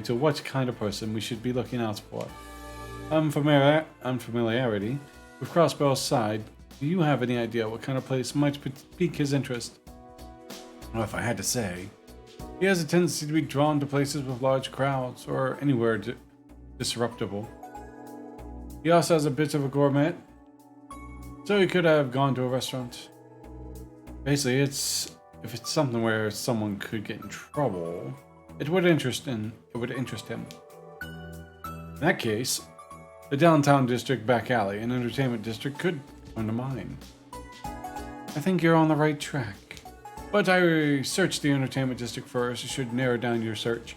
to what kind of person we should be looking out for. Unfamiliarity with Crossbow's side, do you have any idea what kind of place might pique his interest? Well, if I had to say, he has a tendency to be drawn to places with large crowds, or anywhere disruptible. He also has a bit of a gourmet, so he could have gone to a restaurant. Basically, if it's something where someone could get in trouble, it would interest him. In that case, the downtown district back alley and entertainment district could come to mind. I think you're on the right track. But I searched the entertainment district first. It should narrow down your search.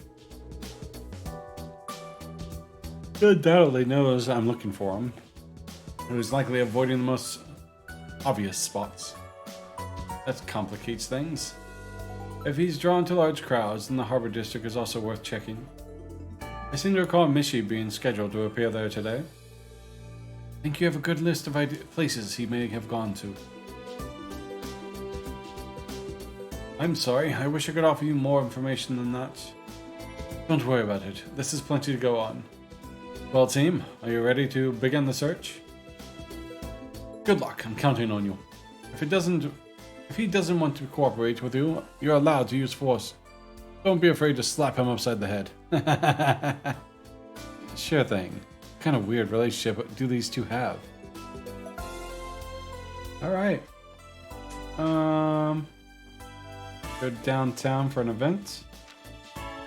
He undoubtedly knows I'm looking for him. He was likely avoiding the most obvious spots. That complicates things. If he's drawn to large crowds, then the harbor district is also worth checking. I seem to recall Mishi being scheduled to appear there today. I think you have a good list of places he may have gone to. I'm sorry, I wish I could offer you more information than that. Don't worry about it, this is plenty to go on. Well, team, are you ready to begin the search? Good luck, I'm counting on you. If he doesn't want to cooperate with you, you're allowed to use force. Don't be afraid to slap him upside the head. Sure thing. What kind of weird relationship do these two have? Alright. Go downtown for an event.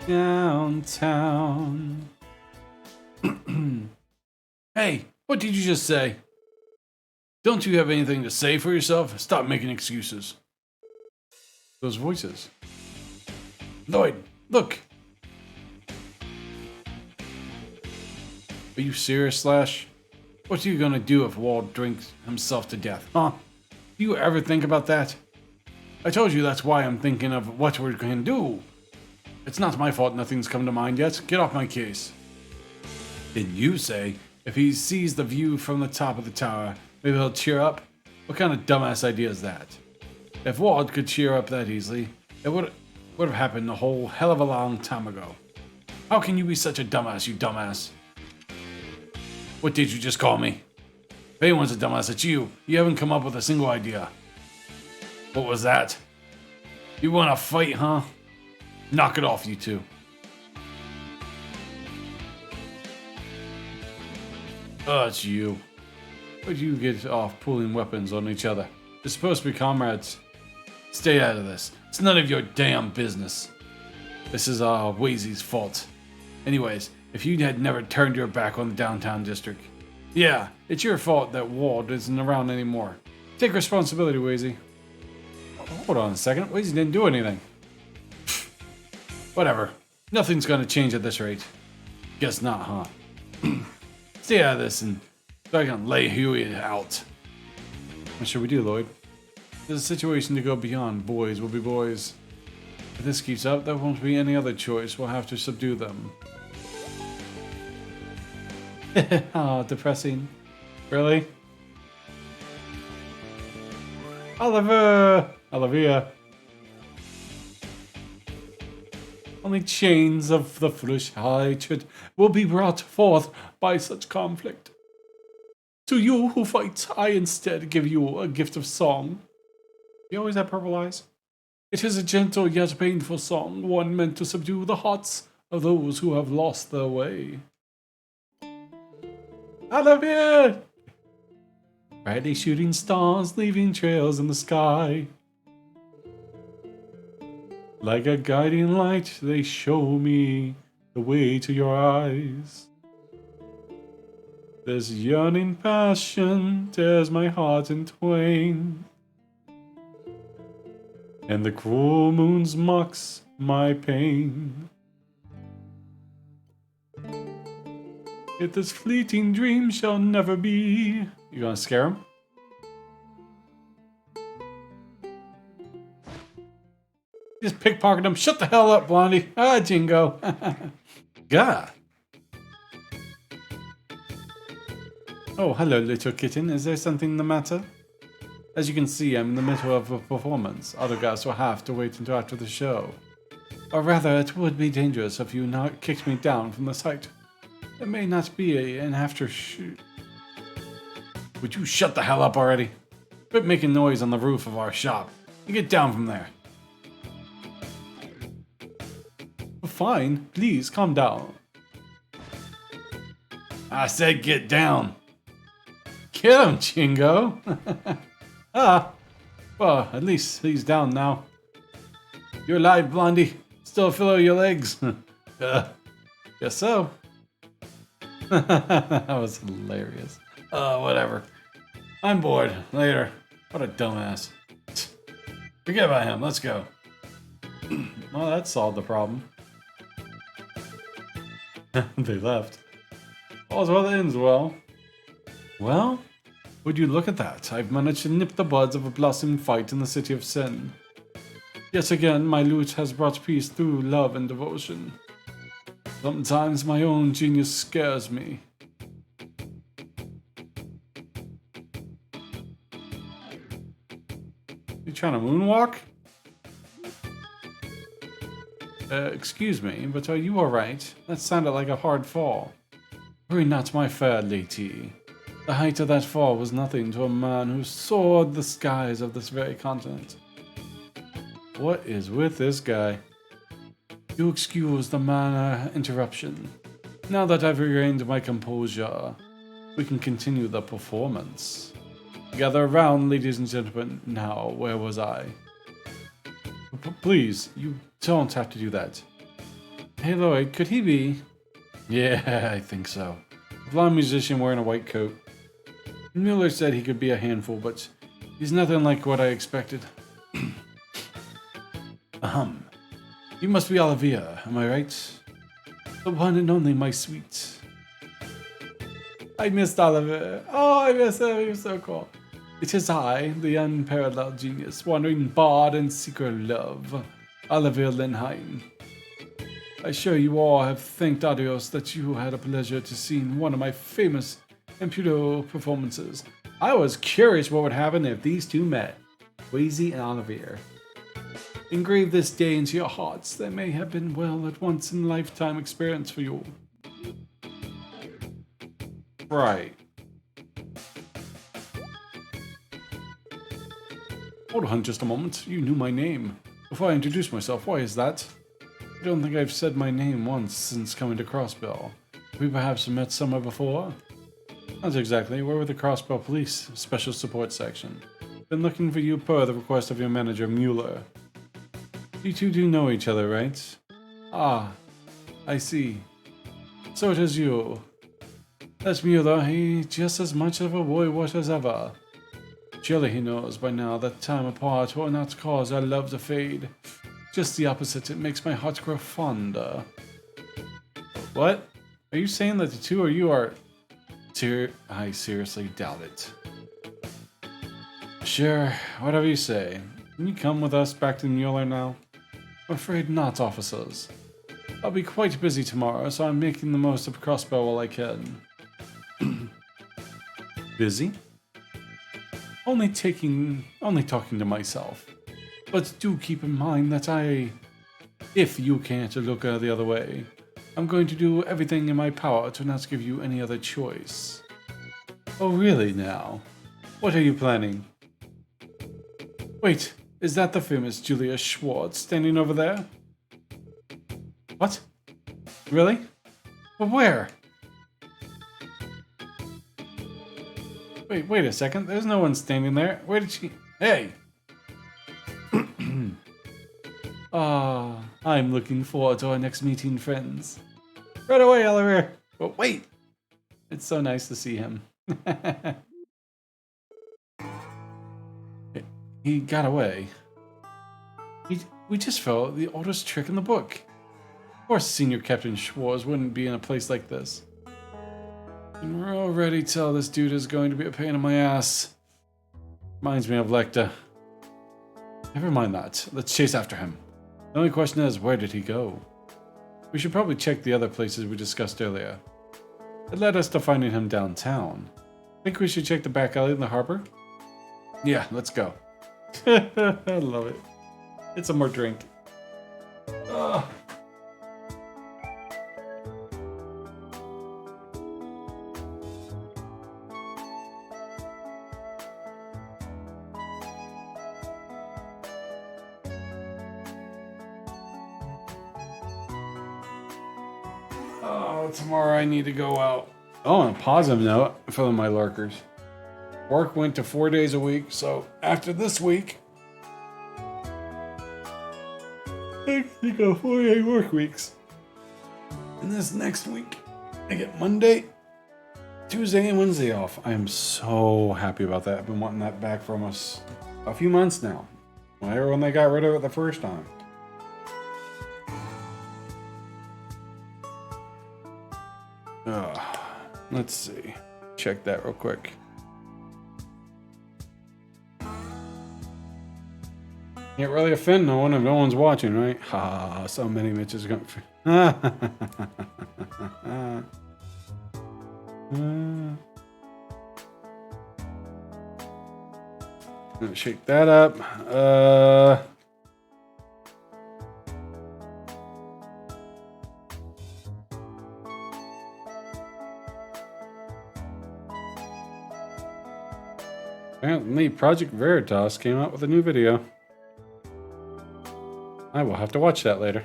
Downtown. Hey, what did you just say? Don't you have anything to say for yourself? Stop making excuses. Those voices. Lloyd, look. Are you serious, Slash? What are you gonna do if Wald drinks himself to death, huh? Do you ever think about that? I told you that's why I'm thinking of what we're going to do. It's not my fault nothing's come to mind yet. Get off my case. Didn't you say if he sees the view from the top of the tower, maybe he'll cheer up? What kind of dumbass idea is that? If Ward could cheer up that easily, it would have happened a whole hell of a long time ago. How can you be such a dumbass, you dumbass? What did you just call me? If anyone's a dumbass, it's you. You haven't come up with a single idea. What was that? You want to fight, huh? Knock it off, you two. Oh, it's you. Where'd you get off pulling weapons on each other? You're supposed to be comrades. Stay out of this. It's none of your damn business. This is Wazy's fault. Anyways, if you had never turned your back on the downtown district. Yeah, it's your fault that Ward isn't around anymore. Take responsibility, Wazy. Hold on a second. Wazy didn't do anything. Whatever. Nothing's gonna change at this rate. Guess not, huh? Stay out of this and so I can lay Huey out. What should we do, Lloyd? There's a situation to go beyond. Boys will be boys. If this keeps up, there won't be any other choice. We'll have to subdue them. Oh, depressing. Really? Olivia. Only chains of the foolish hatred will be brought forth by such conflict. To you who fight, I instead give you a gift of song. You always have purple eyes? It is a gentle yet painful song, one meant to subdue the hearts of those who have lost their way. Olivia! Brightly shooting stars, leaving trails in the sky. Like a guiding light, they show me the way to your eyes. This yearning passion tears my heart in twain, and the cruel moon mocks my pain. If this fleeting dream shall never be. You gonna scare him? Just pickpocket him. Shut the hell up, Blondie. Ah, Jingo. God. Oh, hello, little kitten. Is there something the matter? As you can see, I'm in the middle of a performance. Other guys will have to wait until after the show. Or rather, it would be dangerous if you not kicked me down from the site. It may not be an after shoot. Would you shut the hell up already? Quit making noise on the roof of our shop. You get down from there. Fine, please calm down. I said get down. Get him, Chingo. Well, at least he's down now. You're alive, Blondie. Still feel your legs. Guess so. That was hilarious. Whatever. I'm bored. Later. What a dumbass. Forget about him. Let's go. Well, that solved the problem. They left. All's well that ends well. Well, would you look at that? I've managed to nip the buds of a blossoming fight in the city of Sin. Yet again, my loot has brought peace through love and devotion. Sometimes my own genius scares me. You trying to moonwalk? Excuse me, but are you alright? That sounded like a hard fall. Worry not, my fair lady. The height of that fall was nothing to a man who soared the skies of this very continent. What is with this guy? You excuse the minor interruption. Now that I've regained my composure, we can continue the performance. Gather around, ladies and gentlemen. Now, where was I? Please, you don't have to do that. Hey Lloyd, could he be? Yeah, I think so. A blonde musician wearing a white coat. Mueller said he could be a handful, but he's nothing like what I expected. You must be Olivia, am I right? The one and only, my sweet. I missed Olivia. Oh, I miss him, he was so cool. It is I, the unparalleled genius, wandering bard and seeker of love, Olivia Lindheim. I assure you all have thanked Adios that you had a pleasure to see one of my famous Imputo performances. I was curious what would happen if these two met, Wheezy and Olivia. Engrave this day into your hearts. That may have been well at once in a lifetime experience for you. Right. Hold on just a moment. You knew my name. Before I introduce myself, why is that? I don't think I've said my name once since coming to Crossbell. Have we perhaps met somewhere before? Not exactly. We're with the Crossbell Police Special Support Section. Been looking for you per the request of your manager, Mueller. You two do know each other, right? Ah, I see. So it is you. That's Mueller. He just as much of a boy-what as ever. Surely he knows by now that time apart will not cause our love to fade. Just the opposite, it makes my heart grow fonder. What? Are you saying that the two of you are... I seriously doubt it. Sure, whatever you say. Can you come with us back to Mueller now? I'm afraid not, officers. I'll be quite busy tomorrow, so I'm making the most of Crossbow while I can. Busy? Only talking to myself. But do keep in mind that if you can't look the other way, I'm going to do everything in my power to not give you any other choice. Oh really now? What are you planning? Wait, is that the famous Julia Schwartz standing over there? What? Really? But where? Wait a second. There's no one standing there. Where did she... Hey! I'm looking forward to our next meeting, friends. Right away, Oliver. But wait! It's so nice to see him. He got away. We just fell the oldest trick in the book. Of course, Senior Captain Schwartz wouldn't be in a place like this. And we're already tell this dude is going to be a pain in my ass. Reminds me of Lecta. Never mind that. Let's chase after him. The only question is, where did he go? We should probably check the other places we discussed earlier. It led us to finding him downtown. Think we should check the back alley in the harbor? Yeah, let's go. I love it. Get some more drink. Ugh. Oh, tomorrow I need to go out. Oh, on a positive note for my lurkers. Work went to 4 days a week, so after this week, I go 4-day work weeks. And this next week, I get Monday, Tuesday, and Wednesday off. I am so happy about that. I've been wanting that back for almost a few months now. When they got rid of it the first time. Let's see. Check that real quick. Can't really offend no one if no one's watching, right? Ha, so many Mitches are gonna shake that up. Apparently, Project Veritas came out with a new video. I will have to watch that later.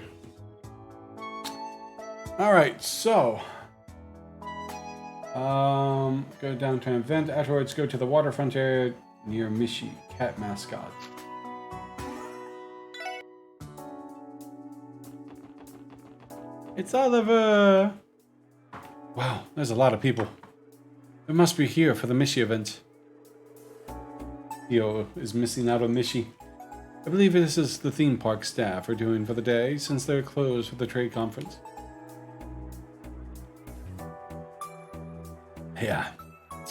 Alright, so. Go to downtown event. Afterwards, go to the waterfront area near Mishi, cat mascot. It's Oliver! Wow, there's a lot of people. They must be here for the Mishi event. Theo is missing out on Mishi. I believe this is the theme park staff are doing for the day since they're closed for the trade conference. Yeah,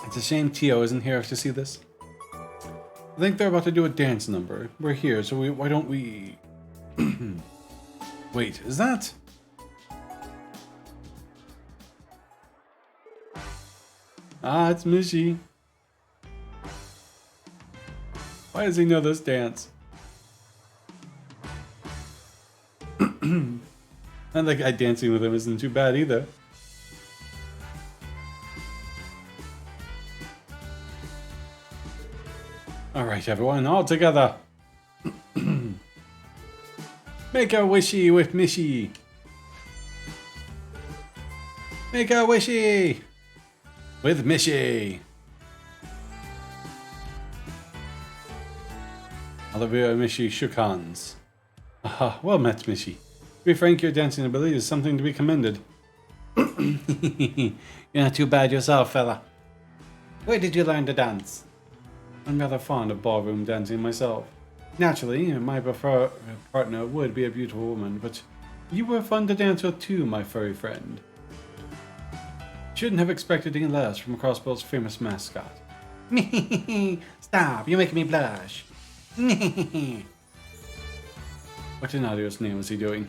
it's a shame Tio isn't here to see this. I think they're about to do a dance number. We're here, so why don't we... Wait, is that... Ah, it's Mishi. Why does he know this dance? And the guy dancing with him isn't too bad either. Alright, everyone, all together. Make a wishy with Mishi. Make a wishy with Mishi. Olivia and Mishi shook hands. Aha, well met, Mishi. To be frank, your dancing ability is something to be commended. You're not too bad yourself, fella. Where did you learn to dance? I'm rather fond of ballroom dancing myself. Naturally, my preferred partner would be a beautiful woman, but you were fun to dance with too, my furry friend. Shouldn't have expected any less from Crossbow's famous mascot. Stop, you're making me blush. What in Adio's name was he doing?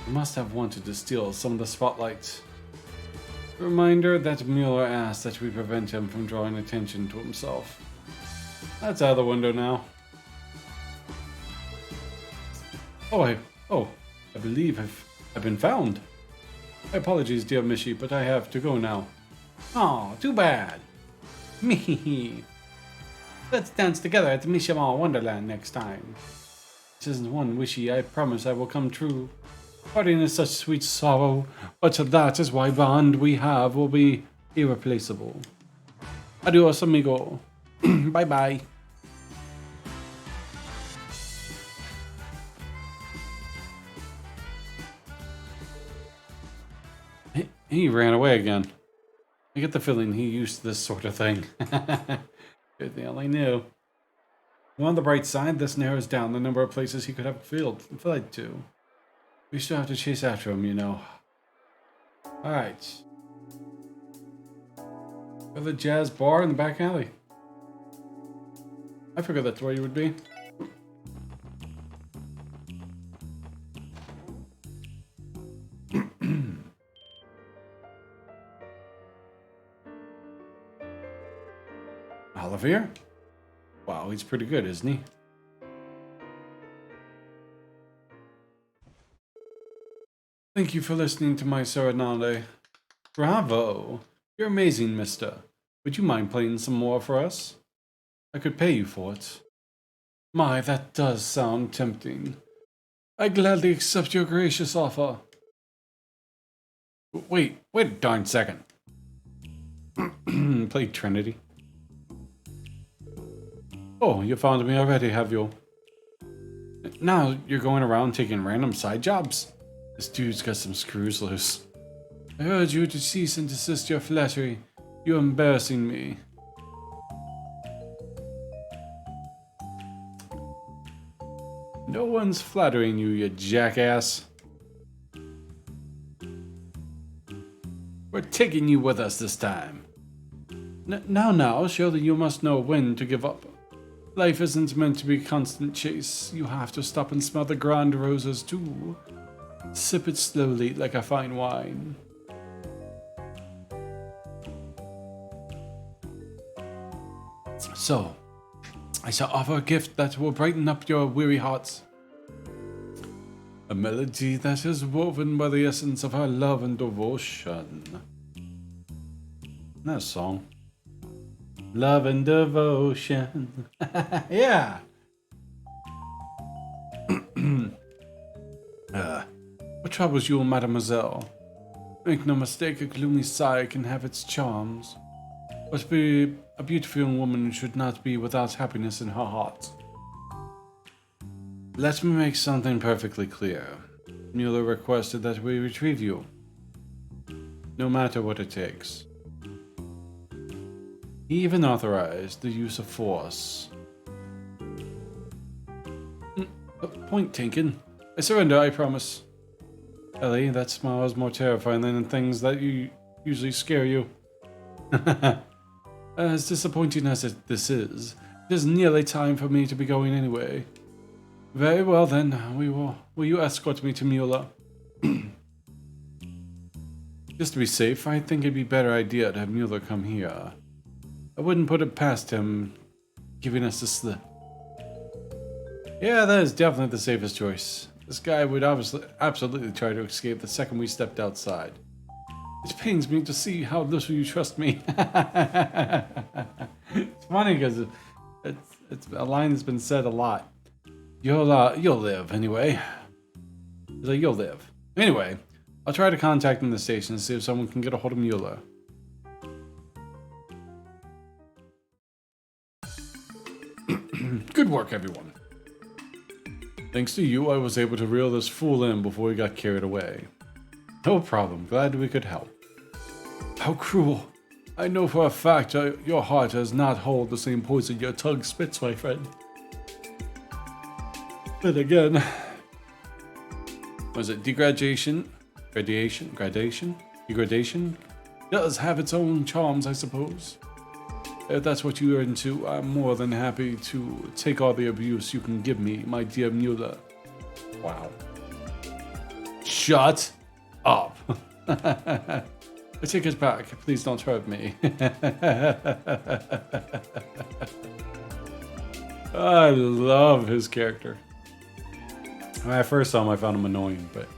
He must have wanted to steal some of the spotlights. A reminder that Mueller asked that we prevent him from drawing attention to himself. That's out of the window now. I believe I've been found. My apologies, dear Mishi, but I have to go now. Oh, too bad. Me. Let's dance together at the Mishima Wonderland next time. This isn't one wishy I promise I will come true. Parting is such sweet sorrow, but that is why bond we have will be irreplaceable. Adios, amigo. Bye bye. He ran away again. I get the feeling he used to this sort of thing. If they only knew. On the bright side, this narrows down the number of places he could have fled to. We still have to chase after him, you know. Alright. Or the jazz bar in the back alley. I figured that's where you would be. Olivier? Wow, he's pretty good, isn't he? Thank you for listening to my serenade. Bravo! You're amazing, mister. Would you mind playing some more for us? I could pay you for it. My, that does sound tempting. I gladly accept your gracious offer. Wait a darn second. Play Trinity. Oh, you found me already, have you? Now you're going around taking random side jobs? This dude's got some screws loose. I urge you to cease and desist your flattery. You're embarrassing me. No one's flattering you, you jackass. We're taking you with us this time. Now, surely you must know when to give up. Life isn't meant to be a constant chase. You have to stop and smell the grand roses too. Sip it slowly like a fine wine. So, I shall offer a gift that will brighten up your weary hearts. A melody that is woven by the essence of our love and devotion. That song. Love and devotion. Yeah. What troubles you, mademoiselle? Make no mistake, a gloomy sigh can have its charms. But a beautiful young woman should not be without happiness in her heart. Let me make something perfectly clear. Mueller requested that we retrieve you. No matter what it takes. He even authorized the use of force. Point taken. I surrender, I promise. Ellie, that smile is more terrifying than things that usually scare you. As disappointing as this is, it is nearly time for me to be going anyway. Very well then, will you escort me to Mueller? Just to be safe, I think it'd be a better idea to have Mueller come here. I wouldn't put it past him giving us the slip. Yeah, that is definitely the safest choice. This guy would absolutely try to escape the second we stepped outside. It pains me to see how little you trust me. It's funny because it's a line that's been said a lot. You'll live anyway. He's like, you'll live. Anyway, I'll try to contact him in the station and see if someone can get a hold of Mueller. Good work, everyone. Thanks to you, I was able to reel this fool in before he got carried away. No problem. Glad we could help. How cruel. I know for a fact your heart does not hold the same poison your tongue spits, my friend. But again, was it degradation? Gradation? Does have its own charms, I suppose. If that's what you're into, I'm more than happy to take all the abuse you can give me, my dear Mueller. Wow. Shut up. I take it back. Please don't hurt me. I love his character. When I first saw him, I found him annoying, but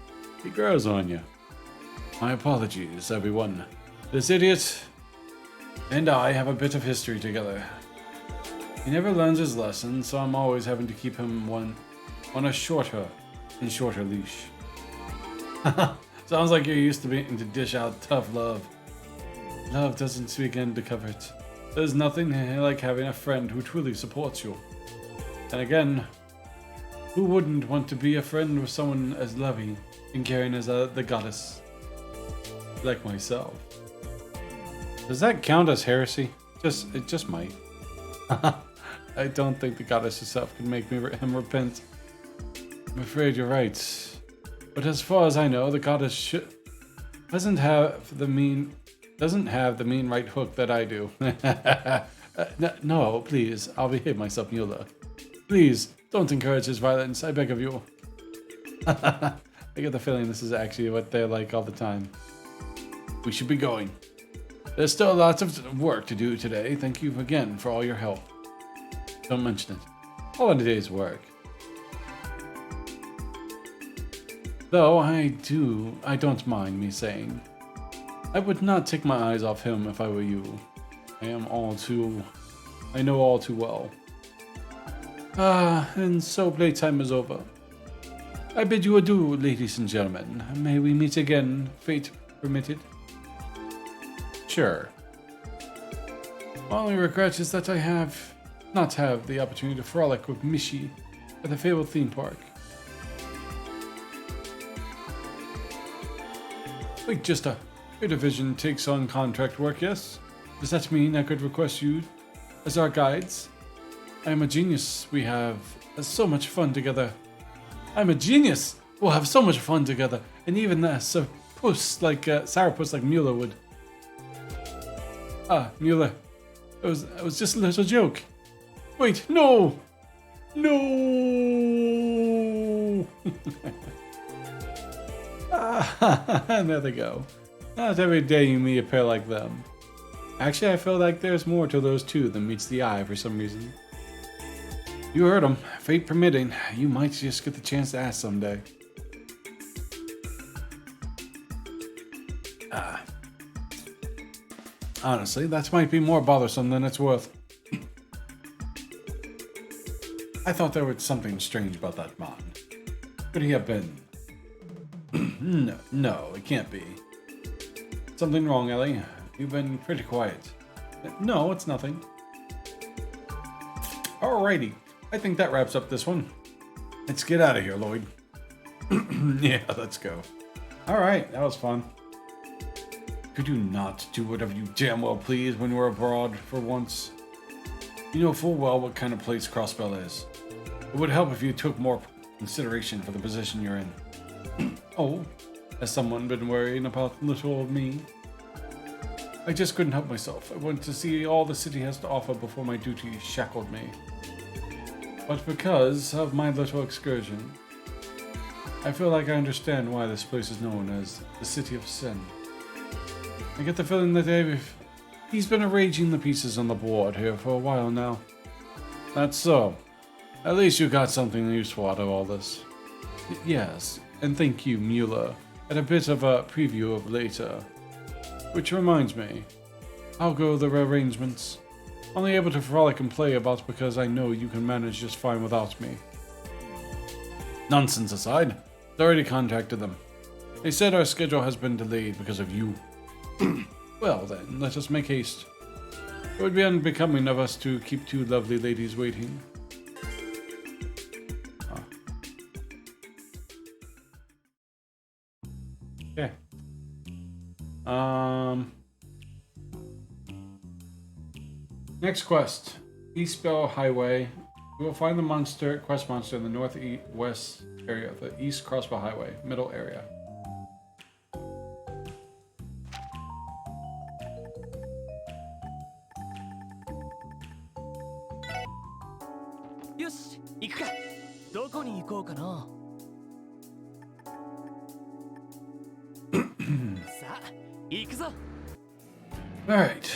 he grows on you. My apologies, everyone. This idiot and I have a bit of history together. He never learns his lesson, so I'm always having to keep him on a shorter leash. Sounds like you're used to being to dish out tough love. Love doesn't begin to cover it. There's nothing like having a friend who truly supports you. And again, who wouldn't want to be a friend with someone as loving and caring as the goddess? Like myself. Does that count as heresy? It just might. I don't think the goddess herself can make him repent. I'm afraid you're right. But as far as I know, the goddess doesn't have the mean doesn't have the mean right hook that I do. No, please, I'll behave myself, Mula. Please, don't encourage his violence, I beg of you. I get the feeling this is actually what they're like all the time. We should be going. There's still lots of work to do today. Thank you again for all your help. Don't mention it. All in a day's work. Though I don't mind me saying, I would not take my eyes off him if I were you. I know all too well. And so playtime is over. I bid you adieu, ladies and gentlemen. May we meet again, fate permitted. Sure. My only regret is that I not have the opportunity to frolic with Mishi at the fabled theme park. Wait, just a division takes on contract work, yes? Does that mean I could request you as our guides? I am a genius. We have so much fun together. I'm a genius. We'll have so much fun together, and even sourpuss like Mueller would. Mueller. It was just a little joke. Wait, no! No! And there they go. Not every day you meet a pair like them. Actually, I feel like there's more to those two than meets the eye for some reason. You heard him. Fate permitting, you might just get the chance to ask someday. Honestly, that might be more bothersome than it's worth. I thought there was something strange about that man. Could he have been? No, it can't be. Something wrong, Ellie? You've been pretty quiet. No, it's nothing. Alrighty, I think that wraps up this one. Let's get out of here, Lloyd. Yeah, let's go. Alright, that was fun. Could you not do whatever you damn well please when we're abroad for once? You know full well what kind of place Crossbell is. It would help if you took more consideration for the position you're in. Oh, has someone been worrying about little old me? I just couldn't help myself. I wanted to see all the city has to offer before my duty shackled me. But because of my little excursion, I feel like I understand why this place is known as the City of Sin. I get the feeling that he's been arranging the pieces on the board here for a while now. That's so. At least you got something useful out of all this. Yes, and thank you, Mueller, and a bit of a preview of later. Which reminds me, how go the arrangements? Only able to frolic and play about because I know you can manage just fine without me. Nonsense aside, I already contacted them. They said our schedule has been delayed because of you. Well then, let us make haste. It would be unbecoming of us to keep two lovely ladies waiting. Okay. Next quest. East Bell Highway. We will find the quest monster in the northwest area of the East Crossbow Highway, middle area. Yoshi, 行くか。どこに行こうかな。さあ、行くぞ。All right.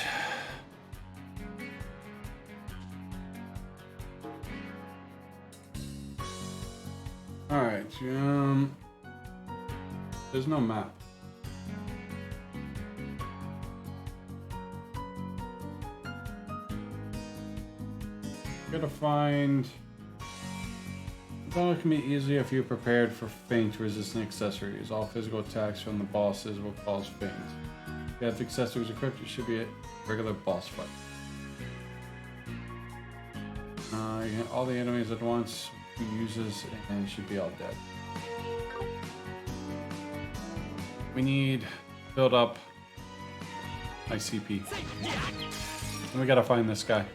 All right. There's no map. Gotta find. It can be easy if you're prepared for feint resistant accessories. All physical attacks from the bosses will cause feint. If you have the accessories equipped, it should be a regular boss fight. You hit all the enemies at once, he uses, and he should be all dead. We need to build up ICP. And we gotta find this guy.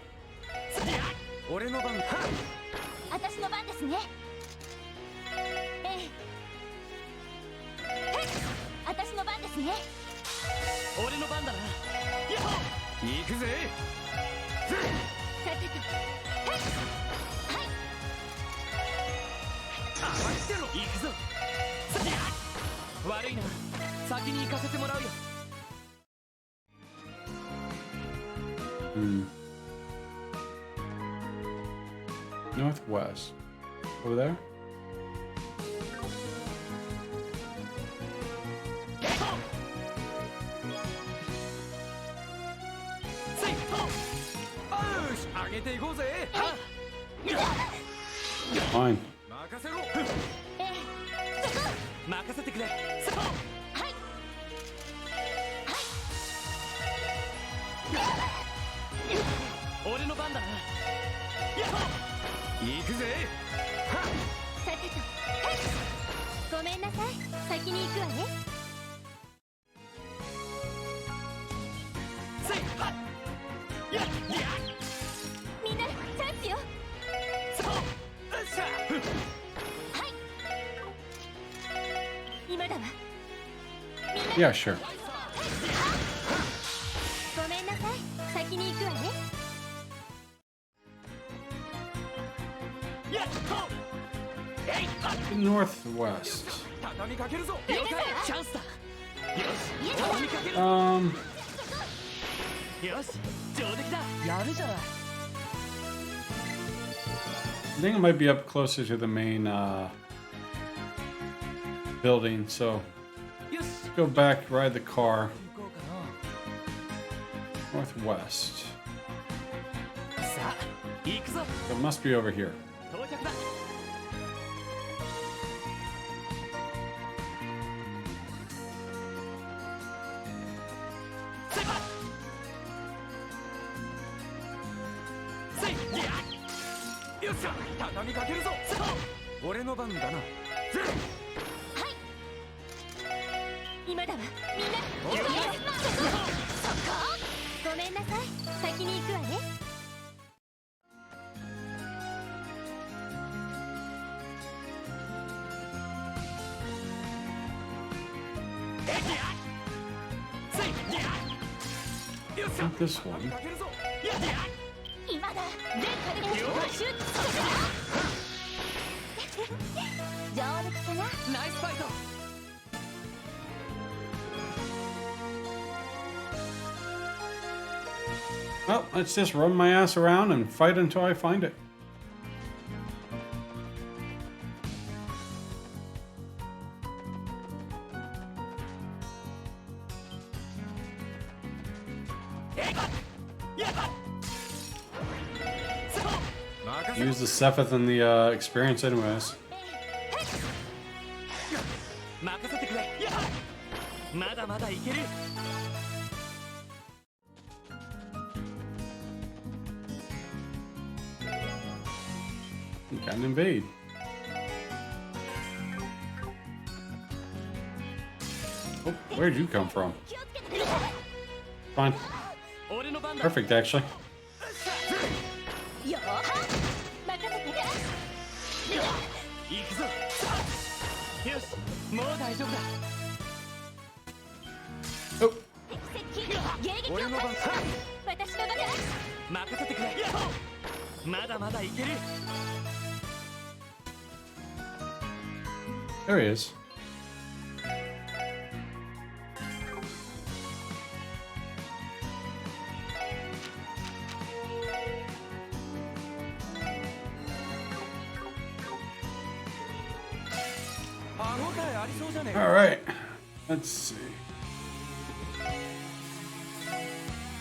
俺の番。私の番ですね。私の番ですね。俺の番だな。くぜ。さてと甘くてろ。行くぞ。悪いな、先に行かせてもらうよ。Northwest. Over there? Fine. 任せろ。任せてくれ。俺の番だな。行くぜ。さてとごめんなさい、先に行くわね。みんなチャンスよ。今だわ。 Yeah, sure. ごめんなさい、先に行くわね。 Northwest. 畳みかけるぞ。チャンスだ。よし、上出来だ。やるじゃない。 I think it might be up closer to the main building, so よし、 let's go back, ride the car 行こうかな。 northwest. さあ行くぞ。 It must be over here. 到着だ。よっしゃ、畳みかけるぞ。俺の番だな。今だわ。みんなごめんなさい、先に行くわね。 Not this one. 今だ。全火力を集中させ上陸かな。ナイスファイト。 Well, let's just run my ass around and fight until I find it. Use the Sephiroth and the experience anyways. 任せてくれ。まだまだいける。 You can invade. Oh, where'd you come from? 気をつけてください。 Fine. 俺の番だ。 Perfect, actually. よーは任せて。行くぞ。よし、もう大丈夫だ。 Oh, 敵接近迎撃を俺の番開始。私の番だ。任せてくれ。まだまだいける。 there he is. All right. Let's see.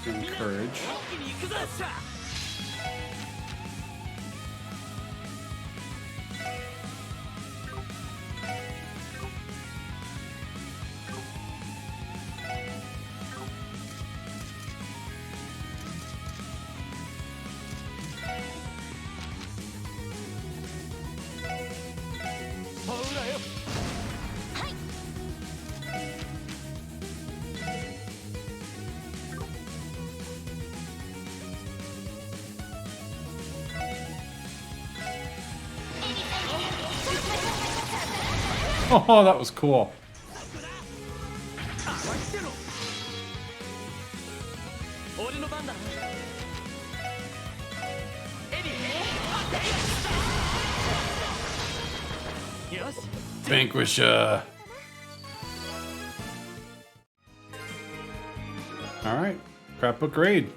Encourage. 一気に行くぞ。ほらよ。 Oh, that was cool. 俺俺の番だ。エリー。よし。 Vanquisher. All right, craft book raid.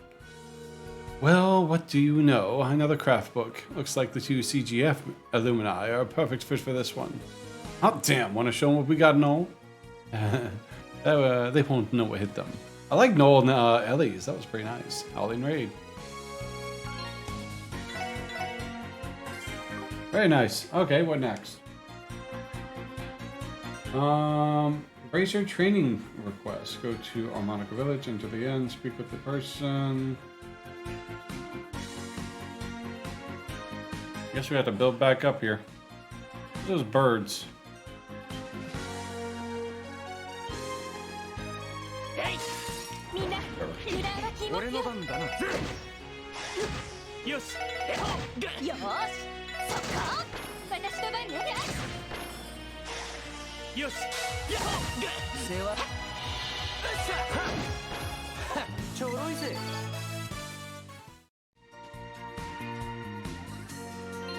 Well, what do you know? Another craft book. Looks like the two CGF alumni are a perfect fit for this one. Oh, damn. Want to show them what we got, Noel? They won't know what hit them. I like Noel and Ellie's. That was pretty nice. Howling Raid. Very nice. Okay, what next? Raise your training request. Go to Harmonica Village, enter the inn, speak with the person. Guess we have to build back up here. Those birds.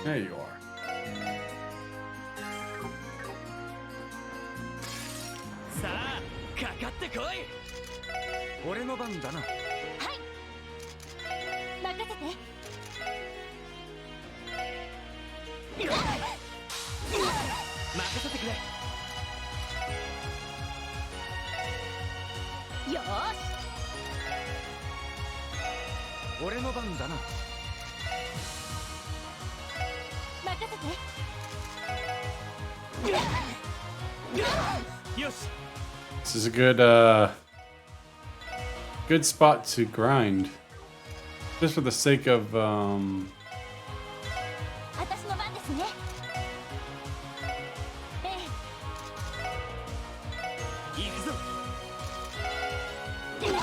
There you are. さあ、かかってこい。俺の番だな。はい、任せて。任せてくれ。よーし。俺の番だな。任せて。よし。 This is a good, good spot to grind. Just for the sake of, 私の番ですね。ええ。行くぞ。無駄です。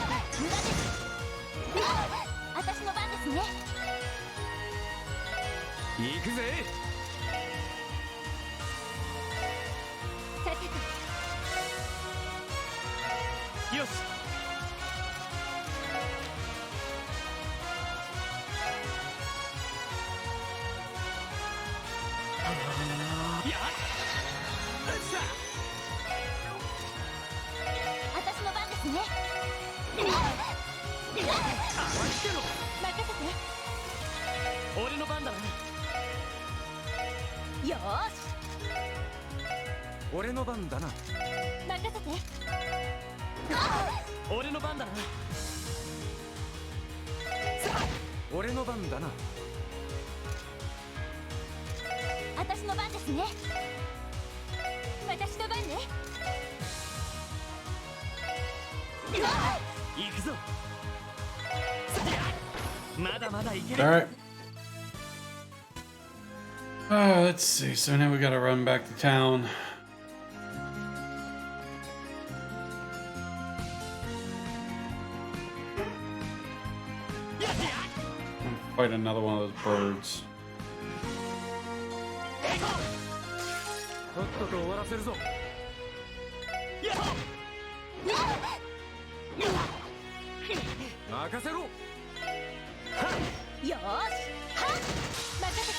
私の番ですね。行くぜ。さてと。よし。私の番ですね。任せて。俺の番だな。よーし。俺の番だな。任せて。俺の番だな。俺の番だな。私の番ですね。私の番ね。行くぞ。まだまだいける。 alright. Let's see. So now we gotta run back to town. Fight another one of those birds. とっとと終わらせるぞ。任せろ。よーし。はっ。任せて。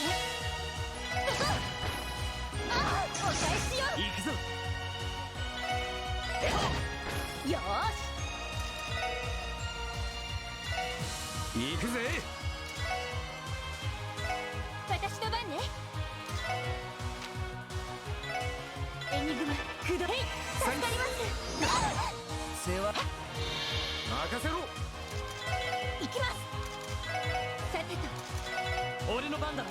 お返しよ。行くぞ。よーし。行くぜ。私の番ね。エニグマ、くどい。助かります。世話。任せろ。行きます。さてと。俺の番だな。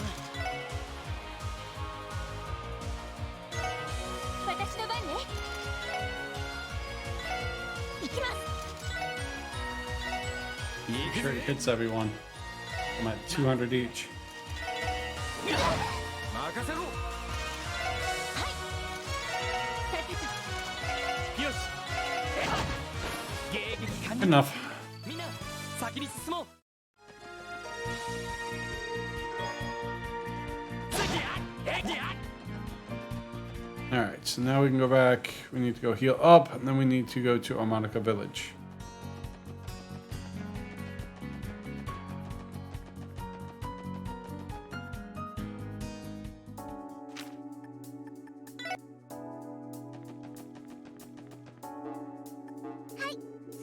私の番ね。行きます。 Sure it hits everyone. I'm at 200 each. 任せろ。さてと。よし。迎撃完了。 Enough. みんな先に進もう。 Alright, so now we can go back. We need to go heal up, and then we need to go to Harmonica Village.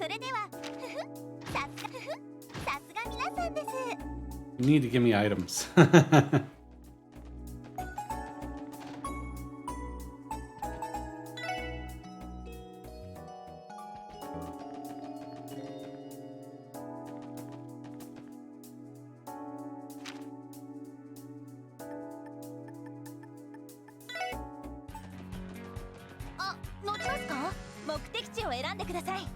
それではさすが皆さんです。 You need to give me items. あ、乗りますか？目的地を選んでください。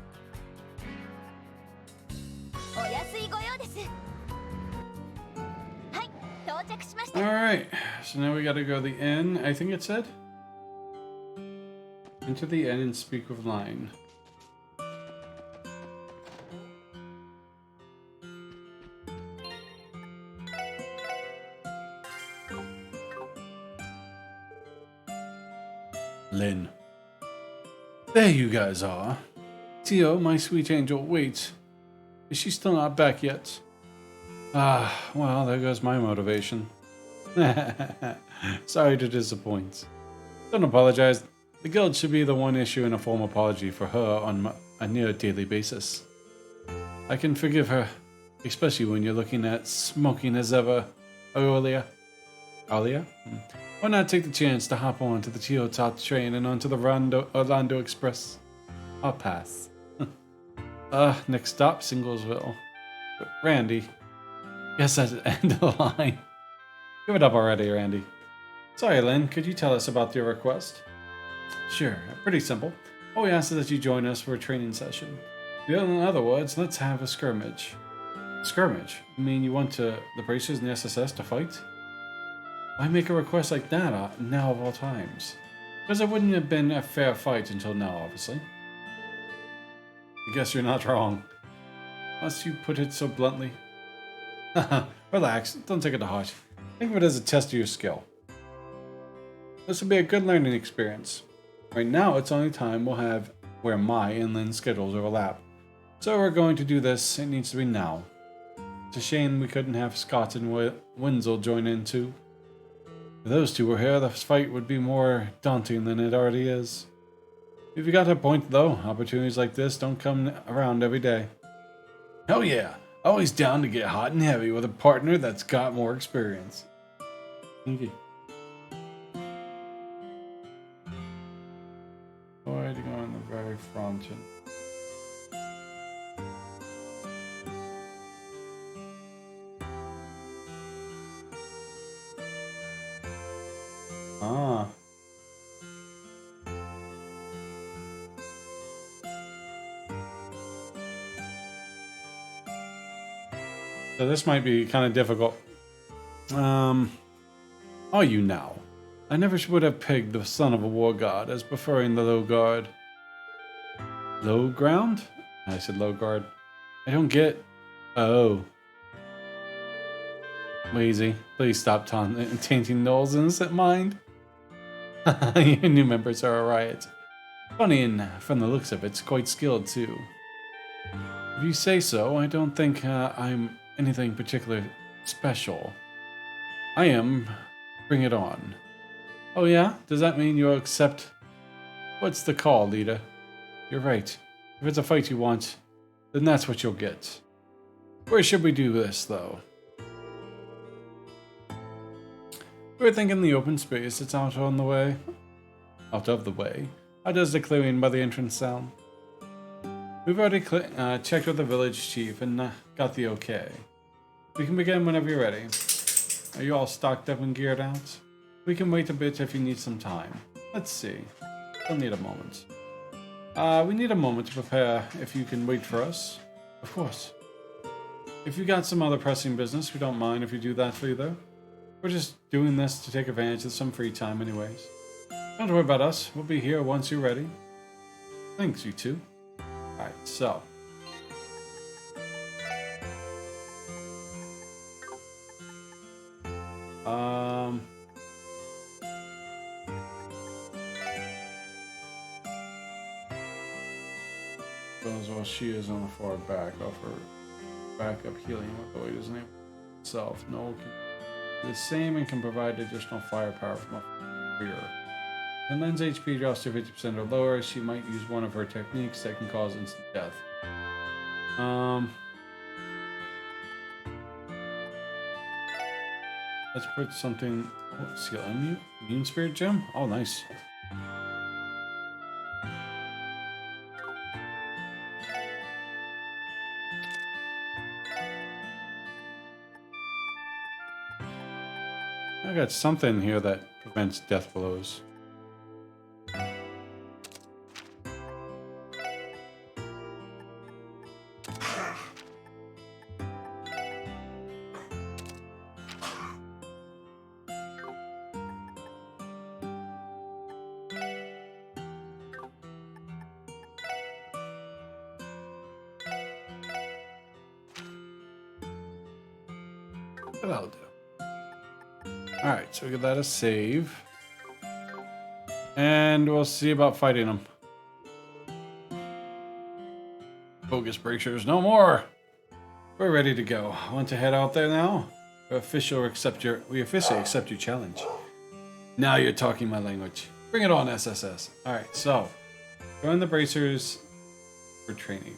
お安いご用です。はい、到着しました。 Alright, so now we gotta go to the inn, I think it said. Enter the inn and speak with Line. Lynn. There you guys are. Tio, my sweet angel, wait. Is she still not back yet? Ah, well, there goes my motivation. Sorry to disappoint. Don't apologize. The guild should be the one issuing a formal apology for her on a near daily basis. I can forgive her, especially when you're looking at smoking as ever, Aurelia. Alia? Why not take the chance to hop on to the Tio Top train and onto the Orlando Express? I'll pass. Next stop, Singlesville. Randy. Guess that's the end of the line. Give it up already, Randy. Sorry, Lynn, could you tell us about your request? Sure, pretty simple. All we ask is that you join us for a training session. In other words, let's have a skirmish. Skirmish? You mean you want the bracers and the SSS to fight? Why make a request like that now of all times? Because it wouldn't have been a fair fight until now, obviously. I guess you're not wrong. Unless you put it so bluntly. Relax, don't take it to heart. Think of it as a test of your skill. This will be a good learning experience. Right now, it's only time we'll have where my and Lynn's schedules overlap. So we're going to do this, it needs to be now. It's a shame we couldn't have Scott and Wenzel join in too. If those two were here, the fight would be more daunting than it already is. If you got a point though, opportunities like this don't come around every day. Hell yeah, always down to get hot and heavy with a partner that's got more experience. Thank you. Alright, go on the very front. Ah. So this might be kind of difficult. Are you now? I never would have pegged the son of a war god as preferring the low guard. Low ground? I said low guard. I don't get... Oh. Lazy. Please stop tainting Noel's innocent mind. Your new members are a riot. Funny, and from the looks of it, it's quite skilled too. If you say so, I don't think I'm anything particularly special. I am. Bring it on. Oh yeah? Does that mean you'll accept... What's the call, leader? You're right. If it's a fight you want, then that's what you'll get. Where should we do this, though? We were thinking the open space that's out on the way. Out of the way. How does the clearing by the entrance sound? We've already checked with the village chief and got the okay. We can begin whenever you're ready. Are you all stocked up and geared out? We can wait a bit if you need some time. Let's see. We'll need a moment. We need a moment to prepare if you can wait for us. Of course. If you got some other pressing business, we don't mind if you do that for you though. We're just doing this to take advantage of some free time anyways. Don't worry about us. We'll be here once you're ready. Thanks, you two. Alright, so. Well, she is on the far back of her backup healing with the weight isn't itself. No can do the same and can provide additional firepower from a rear. When Lynn's HP drops to 50% or lower, she might use one of her techniques that can cause instant death. Let's put something. Oh, seal immune spirit gem. Oh, nice. I got something here that prevents death blows. That'll do. Alright, so we can let us save. And we'll see about fighting them. Focus bracers, no more! We're ready to go. Want to head out there now? We officially accept your challenge. Now you're talking my language. Bring it on, SSS. Alright, so join the bracers for training.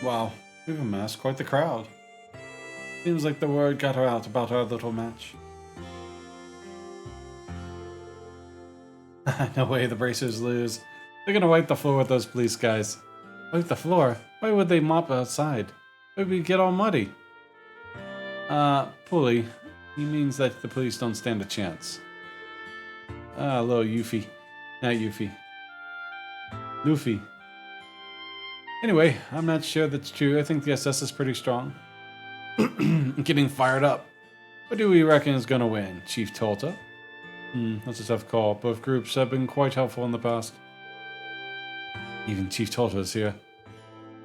Wow, we've amassed quite the crowd. Seems like the word got out about our little match. No way the bracers lose. They're gonna wipe the floor with those police guys. Wipe the floor? Why would they mop outside? Why would we get all muddy? Pulley. He means that the police don't stand a chance. Little Yuffie. Not Yuffie. Luffy. Anyway, I'm not sure that's true. I think the SS is pretty strong. Getting fired up. What do we reckon is gonna win? Chief Tolta? That's a tough call. Both groups have been quite helpful in the past. Even Chief Tolta is here.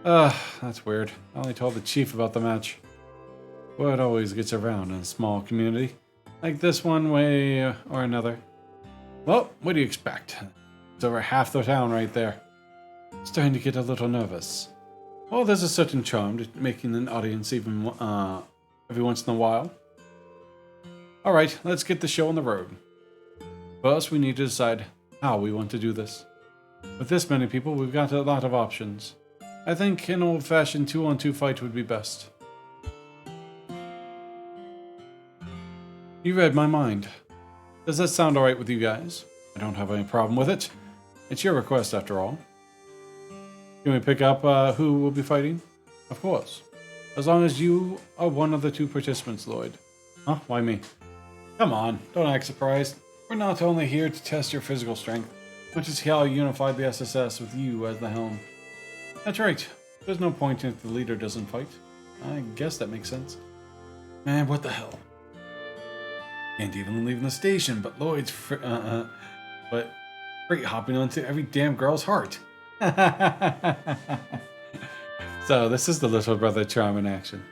That's weird. I only told the chief about the match. Word always gets around in a small community. Like this one way or another. Well, what do you expect? It's over half the town right there. Starting to get a little nervous. Well, there's a certain charm to making an audience even every once in a while. Alright, let's get the show on the road. First, we need to decide how we want to do this. With this many people, we've got a lot of options. I think an old-fashioned 2-on-2 fight would be best. You read my mind. Does that sound alright with you guys? I don't have any problem with it. It's your request, after all. Can we pick up who will be fighting? Of course. As long as you are one of the two participants, Lloyd. Huh? Why me? Come on, don't act surprised. We're not only here to test your physical strength, but to see how you unified the SSS with you as the helm. That's right. There's no point if the leader doesn't fight. I guess that makes sense. Man, what the hell? Can't even leave the station, but Lloyd's but freight hopping onto every damn girl's heart. So this is the little brother charm in action.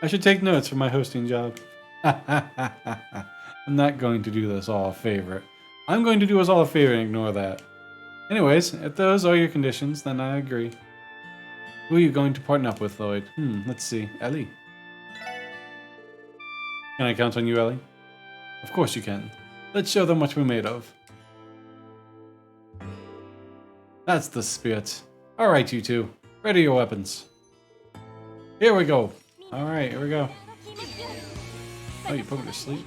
I should take notes for my hosting job. I'm not going to do this all a favor. I'm going to do us all a favor and ignore that. Anyways, if those are your conditions, then I agree. Who are you going to partner up with, Lloyd? Let's see. Ellie. Can I count on you, Ellie? Of course you can. Let's show them what we're made of. That's the spirit. Alright, you two. Ready your weapons. Here we go. Alright, here we go. Oh, you put me to sleep?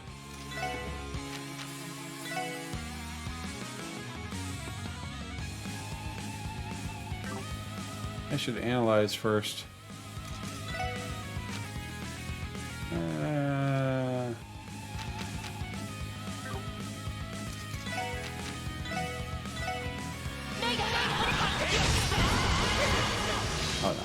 I should analyze first. Oh no.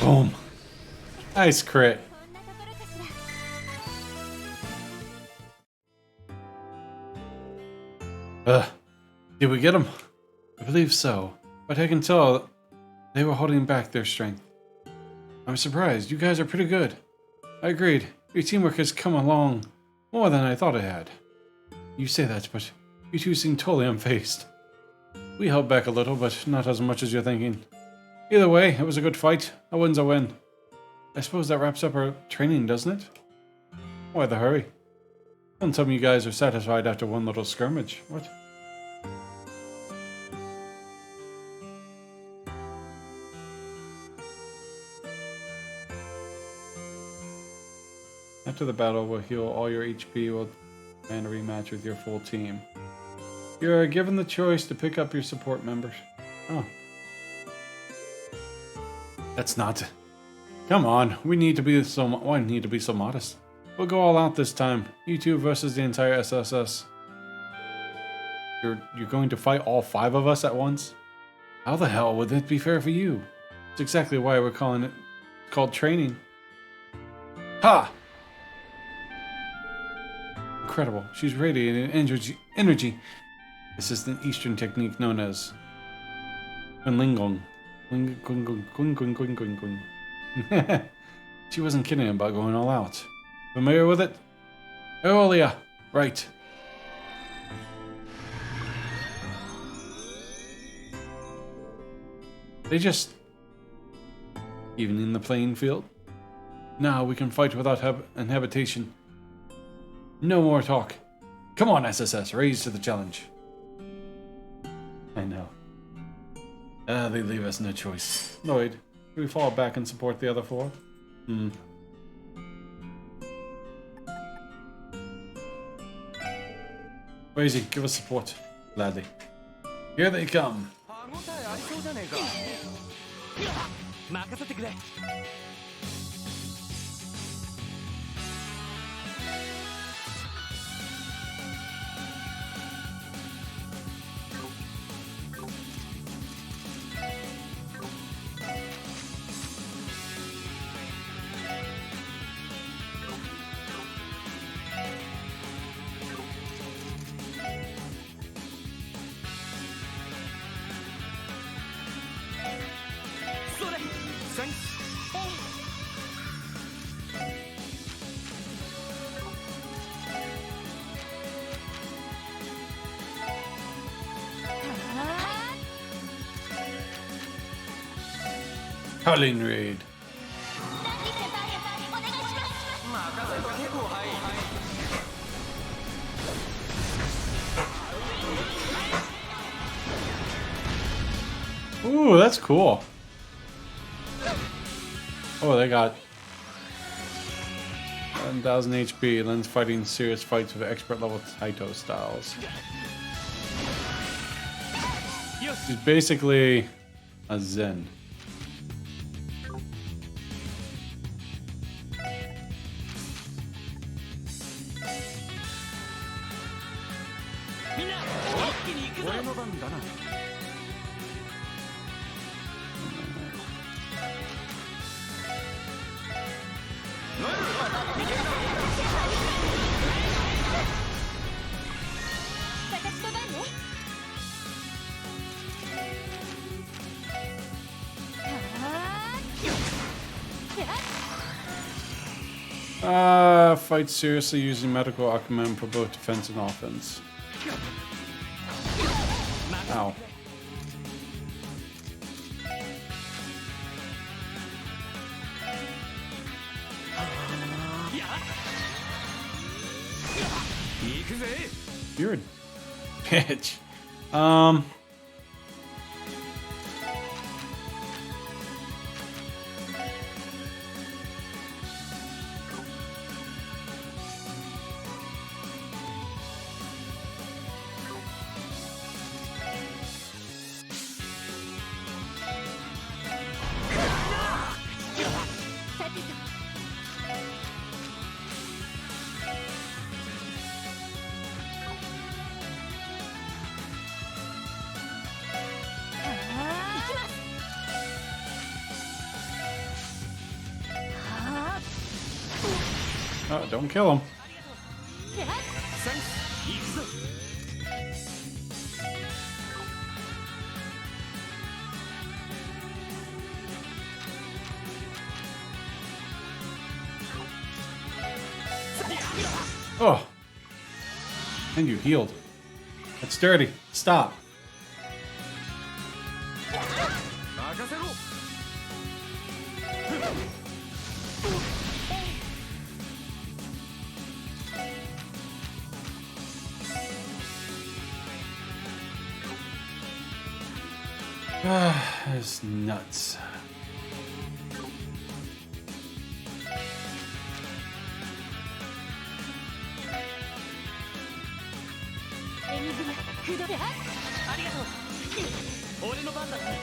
Boom. Nice crit. Did we get him? I believe so, but I can tell they were holding back their strength. I'm surprised. You guys are pretty good. I agreed. Your teamwork has come along more than I thought it had. You say that, but you two seem totally unfazed. We held back a little, but not as much as you're thinking. Either way, it was a good fight. A win's a win. I suppose that wraps up our training, doesn't it? Why the hurry? Don't tell me you guys are satisfied after one little skirmish. What? After the battle, we'll heal all your HP while plan a rematch with your full team. You're given the choice to pick up your support members. Oh. That's not... Come on, we need to be so... Why need to be so modest? We'll go all out this time. You two versus the entire SSS. You're going to fight all 5 of us at once? How the hell would that be fair for you? It's exactly why we're calling it... called training. Ha! Incredible. She's radiating energy. This is an Eastern technique known as Kunlingong. She wasn't kidding about going all out. Familiar with it? Eolia. Right. They just... evening the playing field? Now we can fight without inhabitation. No more talk. Come on, SSS, raise to the challenge. I know. They leave us no choice. Lloyd, do we fall back and support the other 4? Crazy, give us support. Gladly. Here they come. Howling Raid. Ooh, that's cool. Oh, they got 10,000 HP. Len's fighting serious fights with expert level Taito styles. He's basically a Zen. Fight seriously using medical acumen for both defense and offense. Ow. You're a bitch. Oh, don't kill him. Oh. And you healed. That's dirty. Stop. That's nuts.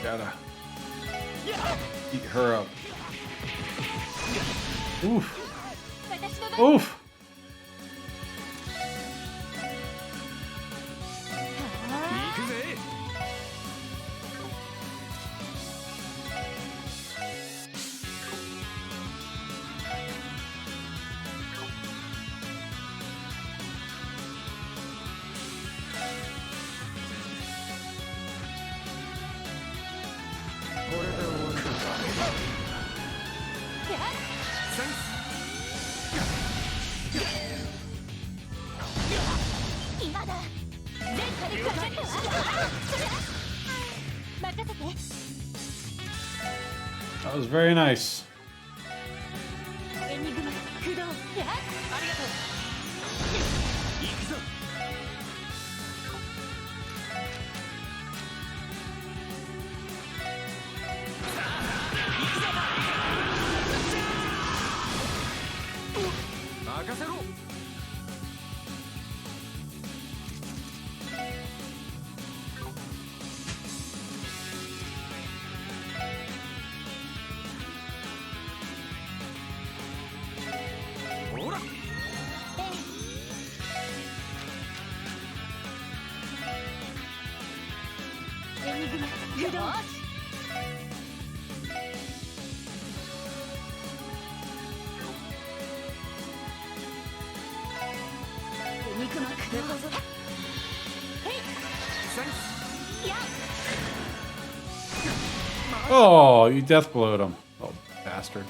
Gotta eat her up. Oof. Oof. That was very nice. Oh, you death blowed him. Oh, bastard.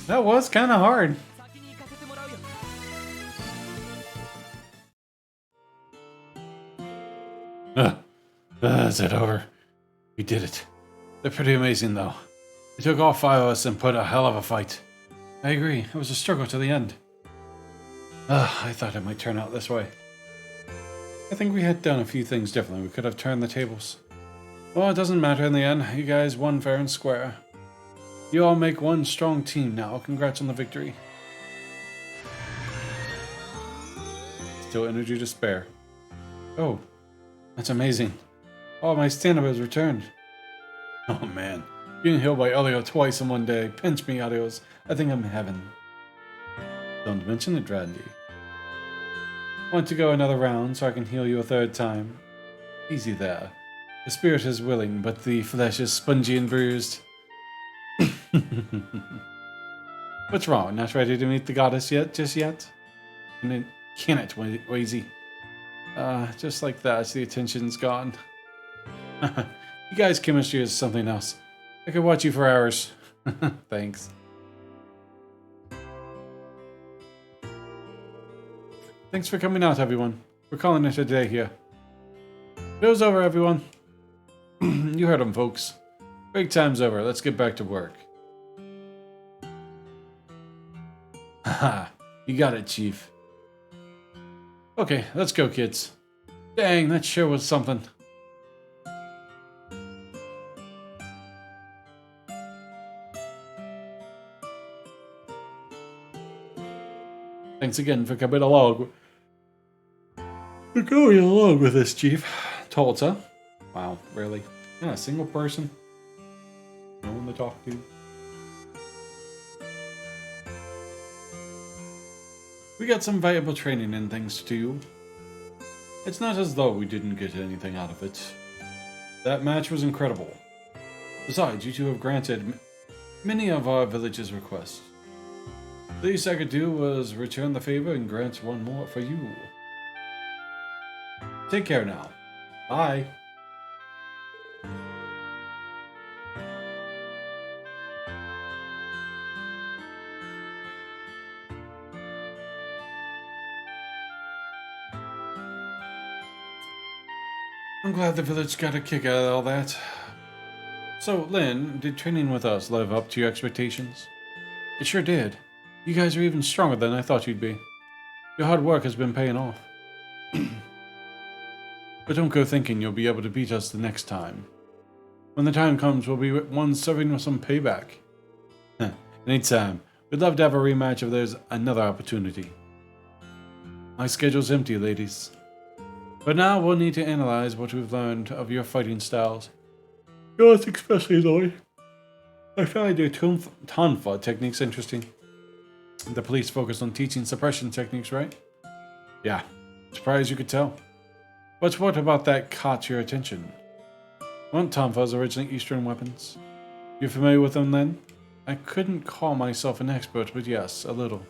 That was kind of hard. Is it over? We did it. They're pretty amazing, though. They took all 5 of us and put a hell of a fight. I agree. It was a struggle to the end. I thought it might turn out this way. I think we had done a few things differently. We could have turned the tables. Well, it doesn't matter in the end. You guys won fair and square. You all make one strong team now. Congrats on the victory. Still energy to spare. Oh, that's amazing. All my stamina has returned. Oh man, being healed by Elio twice in one day. Pinch me, Adios. I think I'm in heaven. Don't mention it, Randy. Want to go another round so I can heal you a 3rd time? Easy there. The spirit is willing, but the flesh is spongy and bruised. What's wrong? Not ready to meet the goddess yet? Just yet? Can it, Wazy? Just like that, the attention's gone. You guys' chemistry is something else. I could watch you for hours. Thanks. Thanks for coming out, everyone. We're calling it a day here. Show's over, everyone. You heard them, folks. Break time's over. Let's get back to work. Haha, you got it, Chief. Okay, let's go, kids. Dang, that sure was something. Thanks again for coming along We're going along with this, Chief. Tulsa. Wow, really? Not a single person? No one to talk to? We got some valuable training and things to do. It's not as though we didn't get anything out of it. That match was incredible. Besides, you two have granted many of our village's requests. The least I could do was return the favor and grant one more for you. Take care now. Bye. I'm glad the village got a kick out of all that. So, Lynn, did training with us live up to your expectations? It sure did. You guys are even stronger than I thought you'd be. Your hard work has been paying off. But don't go thinking you'll be able to beat us the next time. When the time comes, we'll be one serving with some payback. Anytime. We'd love to have a rematch if there's another opportunity. My schedule's empty, ladies. But now we'll need to analyze what we've learned of your fighting styles. Yours especially, Lloyd. I find your Tonfa techniques interesting. The police focus on teaching suppression techniques, right? Yeah, surprised you could tell. But what about that caught your attention? Weren't Tonfa's originally Eastern weapons? You familiar with them then? I couldn't call myself an expert, but yes, a little.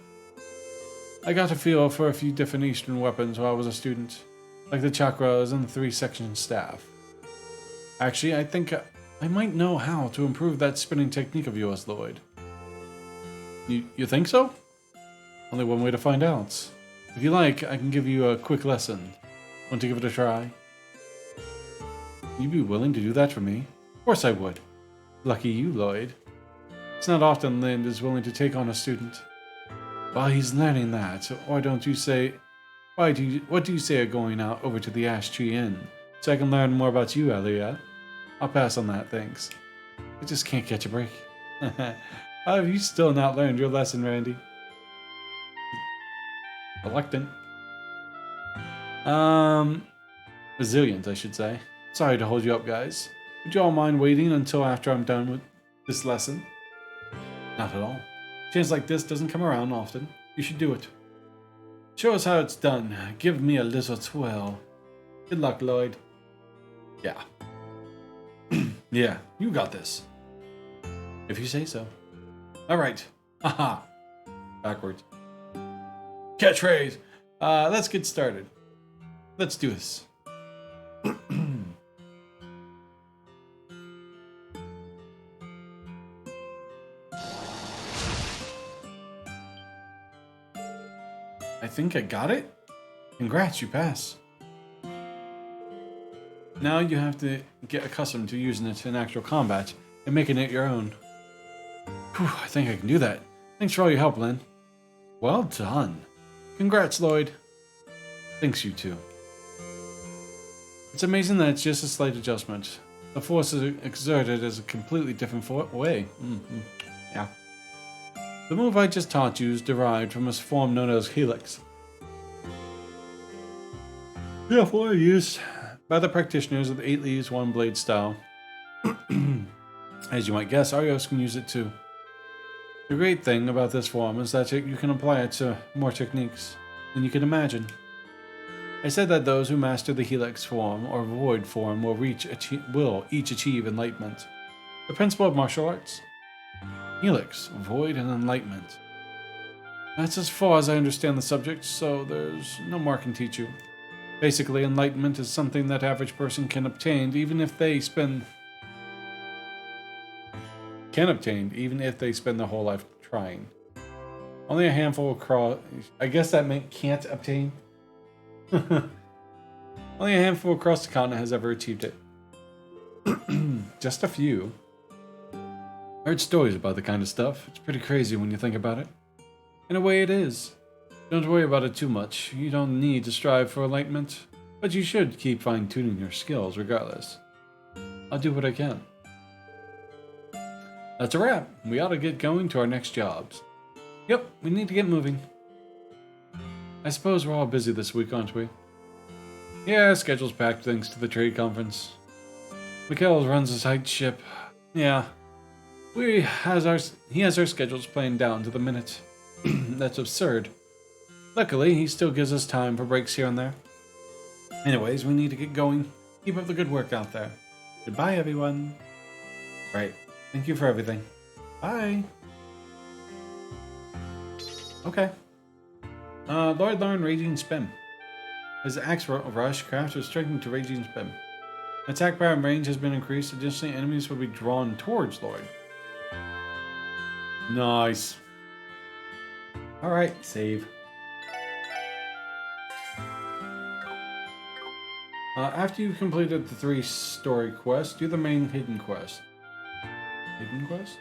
I got a feel for a few different Eastern weapons while I was a student, like the chakras and the 3-section staff. Actually, I think I might know how to improve that spinning technique of yours, Lloyd. You think so? Only one way to find out. If you like, I can give you a quick lesson. Want to give it a try? You'd be willing to do that for me? Of course I would. Lucky you, Lloyd. It's not often Lind is willing to take on a student. While he's learning that, what do you say of going out over to the Ash Tree Inn, so I can learn more about you, Elia? I'll pass on that, thanks. I just can't catch a break. How have you still not learned your lesson, Randy? Reluctant. Resilient, I should say. Sorry to hold you up, guys. Would you all mind waiting until after I'm done with this lesson? Not at all. A chance like this doesn't come around often. You should do it. Show us how it's done. Give me a little twirl. Good luck, Lloyd. Yeah. Yeah, you got this. If you say so. Alright. Haha. Backwards. Catchphrase. Let's get started. Let's do this. I think I got it. Congrats, you pass. Now you have to get accustomed to using it in actual combat and making it your own. Whew, I think I can do that. Thanks for all your help, Lynn. Well done. Congrats, Lloyd. Thanks, you too. It's amazing that it's just a slight adjustment. The force is exerted as a completely different way. Yeah. The move I just taught you is derived from a form known as Helix. Therefore used by the practitioners of the 8 leaves, 1 blade style. As you might guess, Arios can use it too. The great thing about this form is that you can apply it to more techniques than you can imagine. I said that those who master the Helix form or Void form will each achieve enlightenment. The principle of martial arts. Helix, Void, and Enlightenment. That's as far as I understand the subject, so there's no more I can teach you. Basically, enlightenment is something that average person can obtain even if they spend their whole life trying. Only a handful across... I guess that meant can't obtain? Only a handful across the continent has ever achieved it. Just a few. I heard stories about the kind of stuff. It's pretty crazy when you think about it. In a way it is. Don't worry about it too much. You don't need to strive for enlightenment, but you should keep fine-tuning your skills regardless. I'll do what I can. That's a wrap. We ought to get going to our next jobs. Yep, we need to get moving. I suppose we're all busy this week, aren't we? Yeah, schedule's packed thanks to the trade conference. Mikhail runs a side ship. Yeah. He has our schedules planned down to the minute. That's absurd. Luckily, he still gives us time for breaks here and there. Anyways, we need to get going. Keep up the good work out there. Goodbye, everyone. Right. Thank you for everything. Bye. Okay. Lord learn Raging Spin. His axe rush crafts is strengthened to Raging Spin. Attack power and range has been increased. Additionally, enemies will be drawn towards Lord. Nice. Alright, save. After you've completed the 3 story quests, do the main hidden quest. Hidden quest?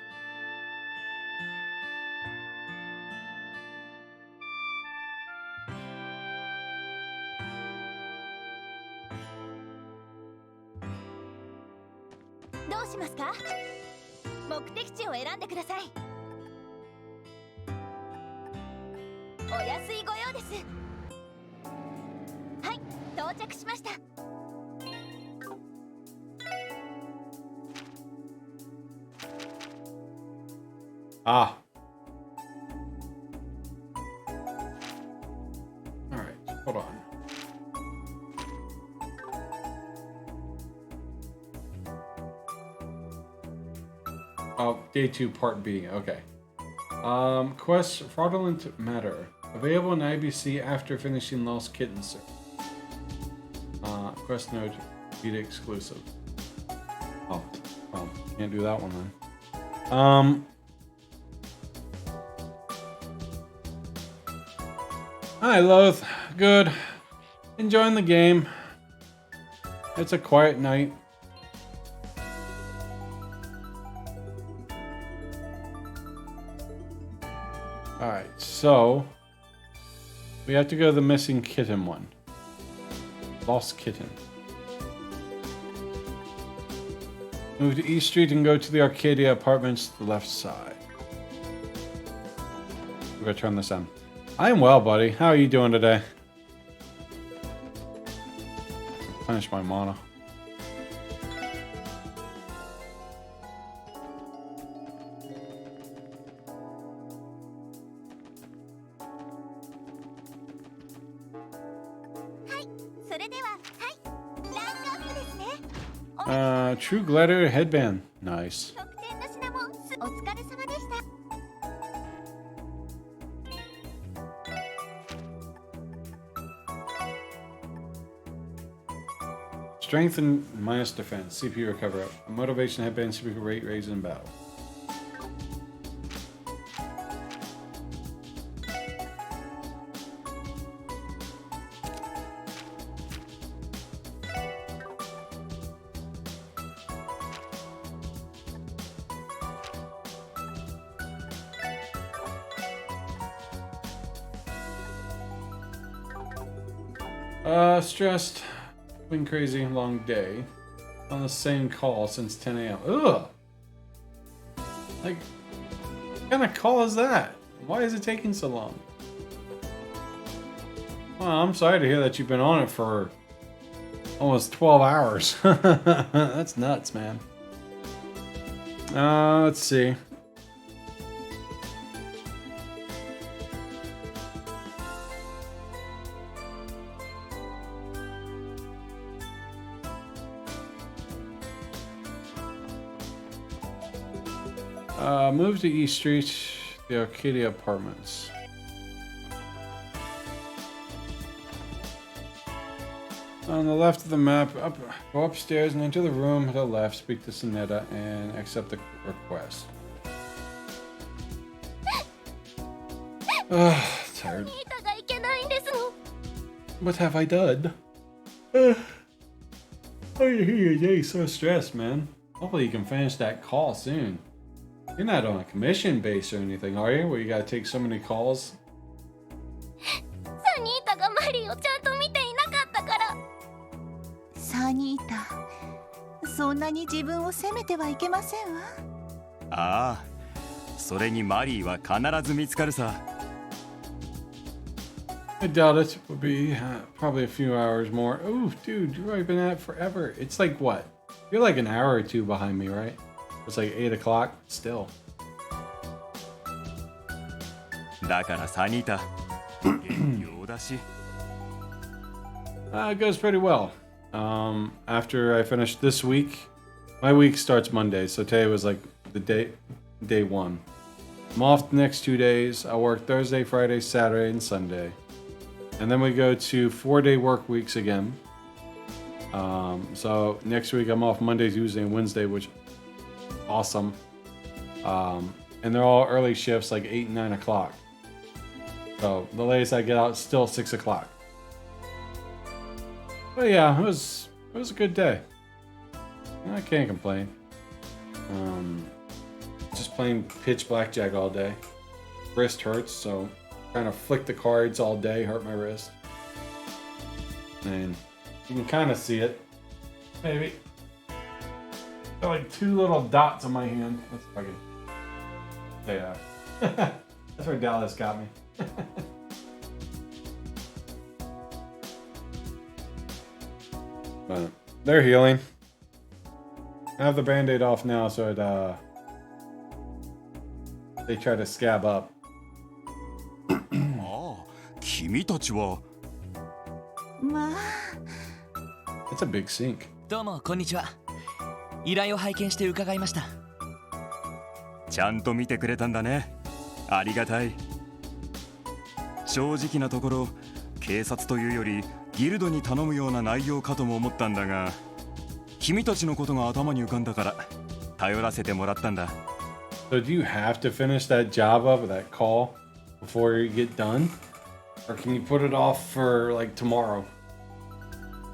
Ah. Alright, hold on. Oh, day 2, part B. Okay. Quest Fraudulent Matter. Available in IBC after finishing Lost Kittens. Quest note, beta exclusive. Oh, well, can't do that one then. Hi, Loth. Good. Enjoying the game. It's a quiet night. Alright, so we have to go to the missing kitten one. Lost kitten. Move to East Street and go to the Arcadia apartments to the left side. We're gonna turn this on. I'm well, buddy. How are you doing today? Finish my mana. True Glitter Headband. Nice. Strength and minus defense. CP recover up. A motivation headband, CP rate raise in battle. Stressed. Been crazy long day. On the same call since 10 a.m. Ugh! Like, what kind of call is that? Why is it taking so long? Well, I'm sorry to hear that you've been on it for almost 12 hours. That's nuts, man. Let's see. Move to East Street, the Arcadia apartments. On the left of the map, go upstairs and enter the room to the left, speak to Sonetta, and accept the request. Tired. What have I done? Oh, you're so stressed, man. Hopefully you can finish that call soon. You're not on a commission base or anything, are you? Where you gotta take so many calls? Ah, それにマリーは必ず見つかるさ。I doubt it. Would be probably a few hours more. Oh, dude, you've already been at it forever. It's like what? You're like an hour or two behind me, right? It's like 8 o'clock. Still. だからサニータ元気だし It goes pretty well. After I finish this week, my week starts Monday, so today was like the day one. I'm off the next 2 days. I work Thursday, Friday, Saturday, and Sunday. And then we go to 4-day work weeks again. So next week I'm off Monday, Tuesday, and Wednesday, which is awesome. And they're all early shifts, like 8 and 9 o'clock. So the latest I get out is still 6 o'clock. But yeah, it was a good day. I can't complain. Just playing pitch blackjack all day. Wrist hurts, so trying to flick the cards all day hurt my wrist. And you can kind of see it. Maybe. Got like 2 little dots on my hand. Let's fucking. Yeah. That's where Dallas got me. But they're healing. I have the band-aid off now, so it they try to scab up. ああ君たちはまあ It's a big sink. どうもこんにちは。依頼を拝見して伺いました。ちゃんと見てくれたんだねありがたい正直なところ警察というよりギルドに頼むような内容かとも思ったんだが君たちのことが頭に浮かんだから頼らせてもらったんだ So do you have to finish that job up, that call, before you get done? Or can you put it off for, like, tomorrow?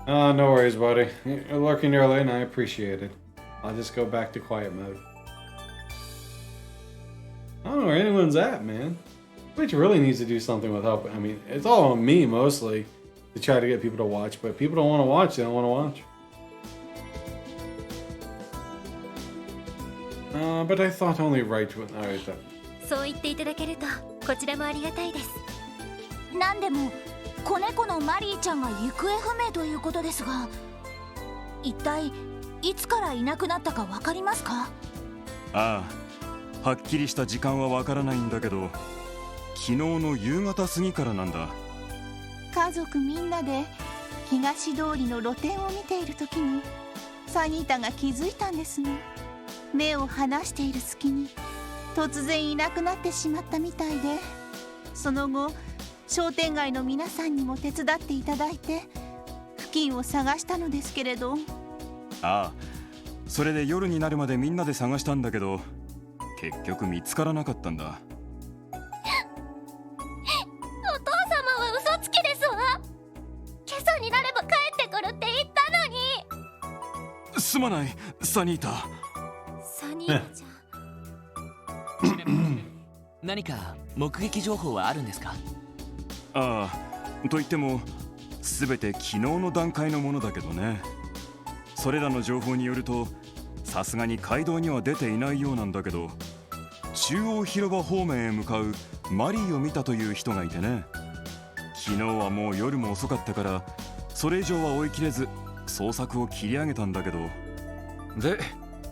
No worries, buddy. You're lurking early, and I appreciate it. I'll just go back to quiet mode. I don't know where anyone's at, man. Twitch really needs to do something with help. I mean, it's all on me, mostly, to try to get people to watch. But people don't want to watch, they don't want to watch. But I thought only right to it. Alright, then. そう言っていただけるとこちらもありがたいです。なんでも子猫のマリーちゃんが行方不明ということですが、一体いつからいなくなったかわかりますか？ああはっきりした時間はわからないんだけど昨日の夕方過ぎからなんだ家族みんなで東通りの露店を見ている時にサニータが気づいたんですの。目を離している隙に突然いなくなってしまったみたいで、その後商店街の皆さんにも手伝っていただいて付近を探したのですけれど、ああそれで夜になるまでみんなで探したんだけど結局見つからなかったんだお父様は嘘つきですわ。今朝になれば帰ってくるって言ったのに。すまないサニータサニーちゃん何か目撃情報はあるんですか？ああと言っても全て昨日の段階のものだけどね。それらの情報によるとさすがに街道には出ていないようなんだけど中央広場方面へ向かうマリーを見たという人がいてね。昨日はもう夜も遅かったからそれ以上は追い切れず捜索を切り上げたんだけどで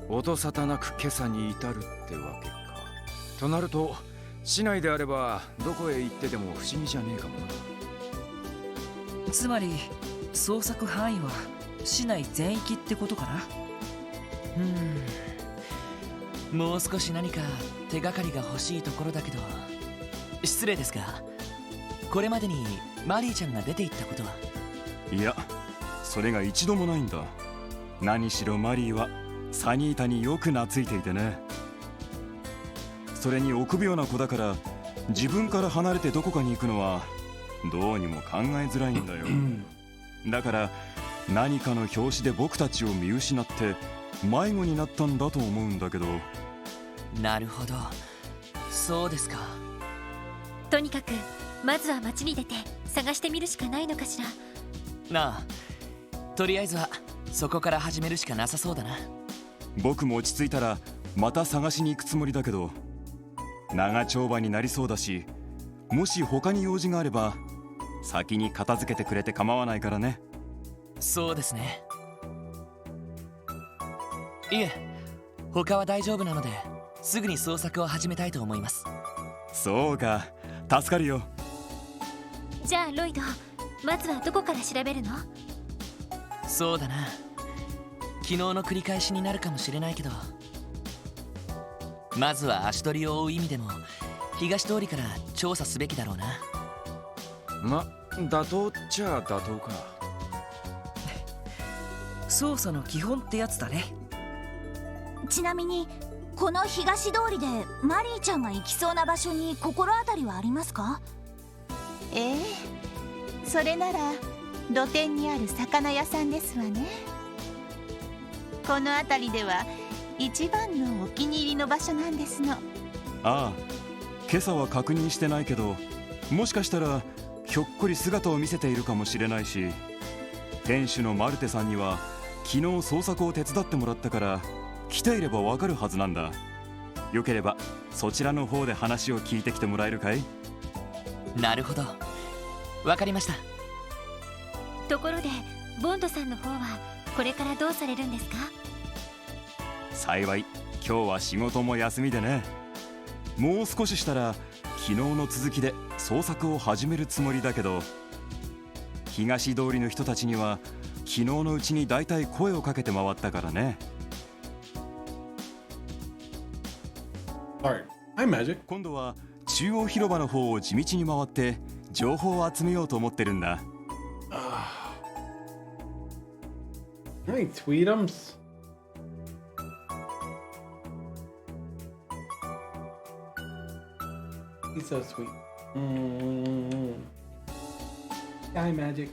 音沙汰なく今朝に至るってわけか。となると市内であればどこへ行ってでも不思議じゃねえかもな。つまり捜索範囲は市内全域ってことかな。もう少し何か手がかりが欲しいところだけど、失礼ですがこれまでにマリーちゃんが出て行ったことは？いやそれが一度もないんだ。何しろマリーはサニータによく懐いていてね。それに臆病な子だから自分から離れてどこかに行くのはどうにも考えづらいんだよだから何かの拍子で僕たちを見失って迷子になったんだと思うんだけど。なるほど、そうですか。とにかくまずは街に出て探してみるしかないのかしら。なあ、とりあえずはそこから始めるしかなさそうだな。僕も落ち着いたらまた探しに行くつもりだけど長丁場になりそうだし、もし他に用事があれば先に片付けてくれて構わないからね。そうですね。いえ、他は大丈夫なので、すぐに捜索を始めたいと思います。そうか、助かるよ。じゃあロイド、まずはどこから調べるの？そうだな。昨日の繰り返しになるかもしれないけど、まずは足取りを追う意味でも東通りから調査すべきだろうな。ま、妥当っちゃ妥当か。捜査の基本ってやつだね。ちなみにこの東通りでマリーちゃんが行きそうな場所に心当たりはありますか？それなら露店にある魚屋さんですわね。この辺りでは一番のお気に入りの場所なんですの。ああ、今朝は確認してないけど、もしかしたらひょっこり姿を見せているかもしれないし、店主のマルテさんには昨日捜索を手伝ってもらったから来ていればわかるはずなんだ。よければそちらの方で話を聞いてきてもらえるかい？なるほど、わかりました。ところでボンドさんの方はこれからどうされるんですか？幸い今日は仕事も休みでね。もう少ししたら昨日の続きで捜索を始めるつもりだけど、東通りの人たちには昨日のうちにだいたい声をかけて回ったからね。Alright, hi Magic. 今度は中央広場の方を地道に回って情報を集めようと思ってるんだ。Hi, Tweetums. He's so sweet. Hi, Magic.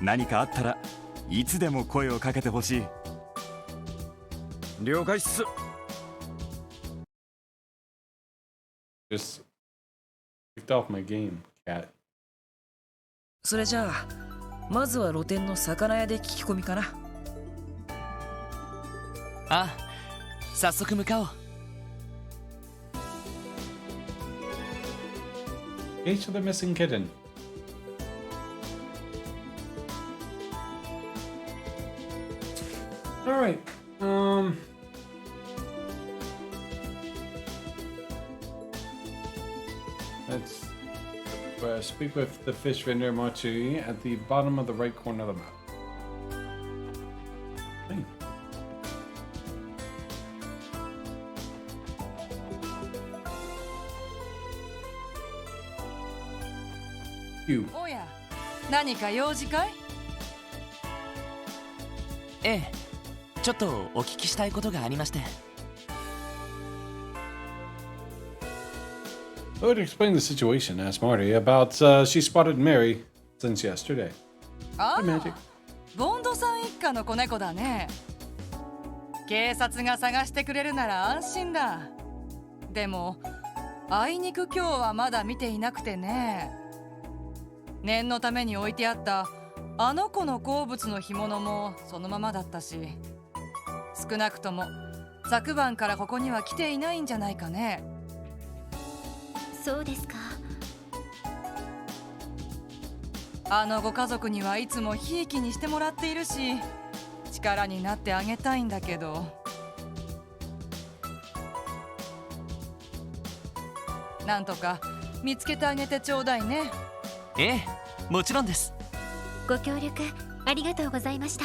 何かあったらいつでも声をかけてほしい。了解っす。Just kicked off my game, cat. それじゃあまずは露店の魚屋で聞き込みかな。ああ、早速向かおう。Case of the missing kitten. Alright, let's speak with the fish vendor Matsui at the bottom of the right corner of the map. Hey. You. おや、何か用事かい？ええ、ちょっとお聞きしたいことがありまして。I would explain the situation, asked Marty, about she spotted Mary since yesterday. あ Hey, Magic. あ、ボンドさん一家の子猫だね。警察が探してくれるなら安心だ。でもあいにく今日はまだ見ていなくてね。念のために置いてあったあの子の好物の干物もそのままだったし、少なくとも昨晩からここには来ていないんじゃないかね。そうですか。あのご家族にはいつもひいきにしてもらっているし、力になってあげたいんだけど。なんとか見つけてあげてちょうだいね。ええ、もちろんです。ご協力ありがとうございました。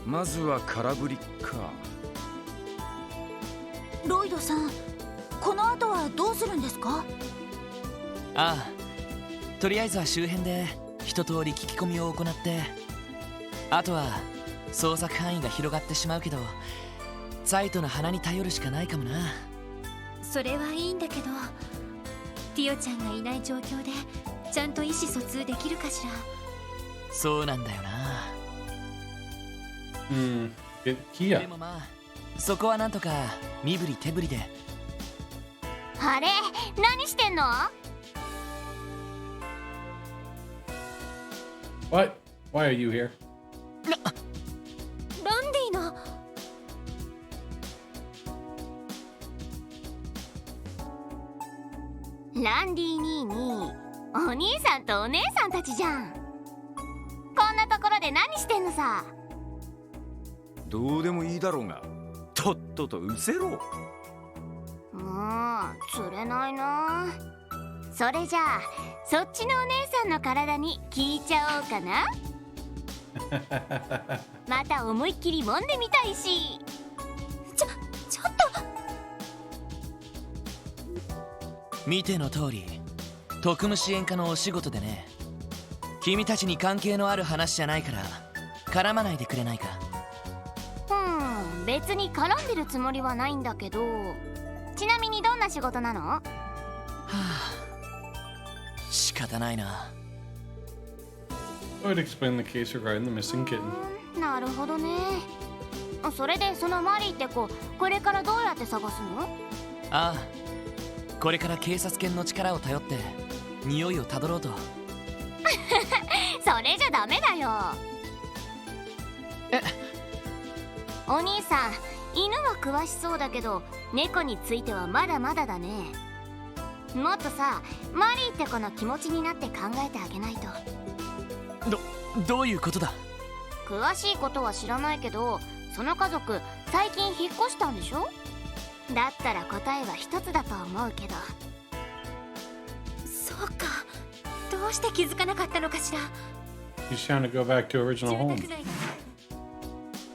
まずは空振りか。ロイドさん、この後はどうするんですか？ああ、とりあえずは周辺で一通り聞き込みを行って、あとは捜索範囲が広がってしまうけど、サイトの花に頼るしかないかもな。それはいいんだけど、ティオちゃんがいない状況でちゃんと意思疎通できるかしら。そうなんだよな。Get Kia. でもまあ、そこはなんとか身振り手振りで。あれ、何してんの？ What? Why are you here? ランディのランディ兄にお兄さんとお姉さんたちじゃん。こんなところで何してんのさ。どうでもいいだろうが、とっととうせろ。もう釣れないな。それじゃあそっちのお姉さんの体に聞いちゃおうかな。また思いっきり揉んでみたいし。ちょっと。見ての通り特務支援課のお仕事でね。君たちに関係のある話じゃないから絡まないでくれないか。別に絡んでるつもりはないんだけど。ちなみにどんな仕事なの？はあ、仕方ないな。I would explain the case regarding the missing kitten. なるほどね。それでそのマリーって子、これからどうやって探すの？ああ、これから警察犬の力を頼って匂いをたどろうと。それじゃダメだよ。お兄さん、犬は詳しそうだけど猫についてはまだまだだね。もっとさ、マリーって子の気持ちになって考えてあげないと。どういうことだ？詳しいことは知らないけど、その家族最近引っ越したんでしょ？だったら答えは一つだと思うけど。そうか、どうして気づかなかったのかしら。 He's trying to go back to original 住 home. 宅街が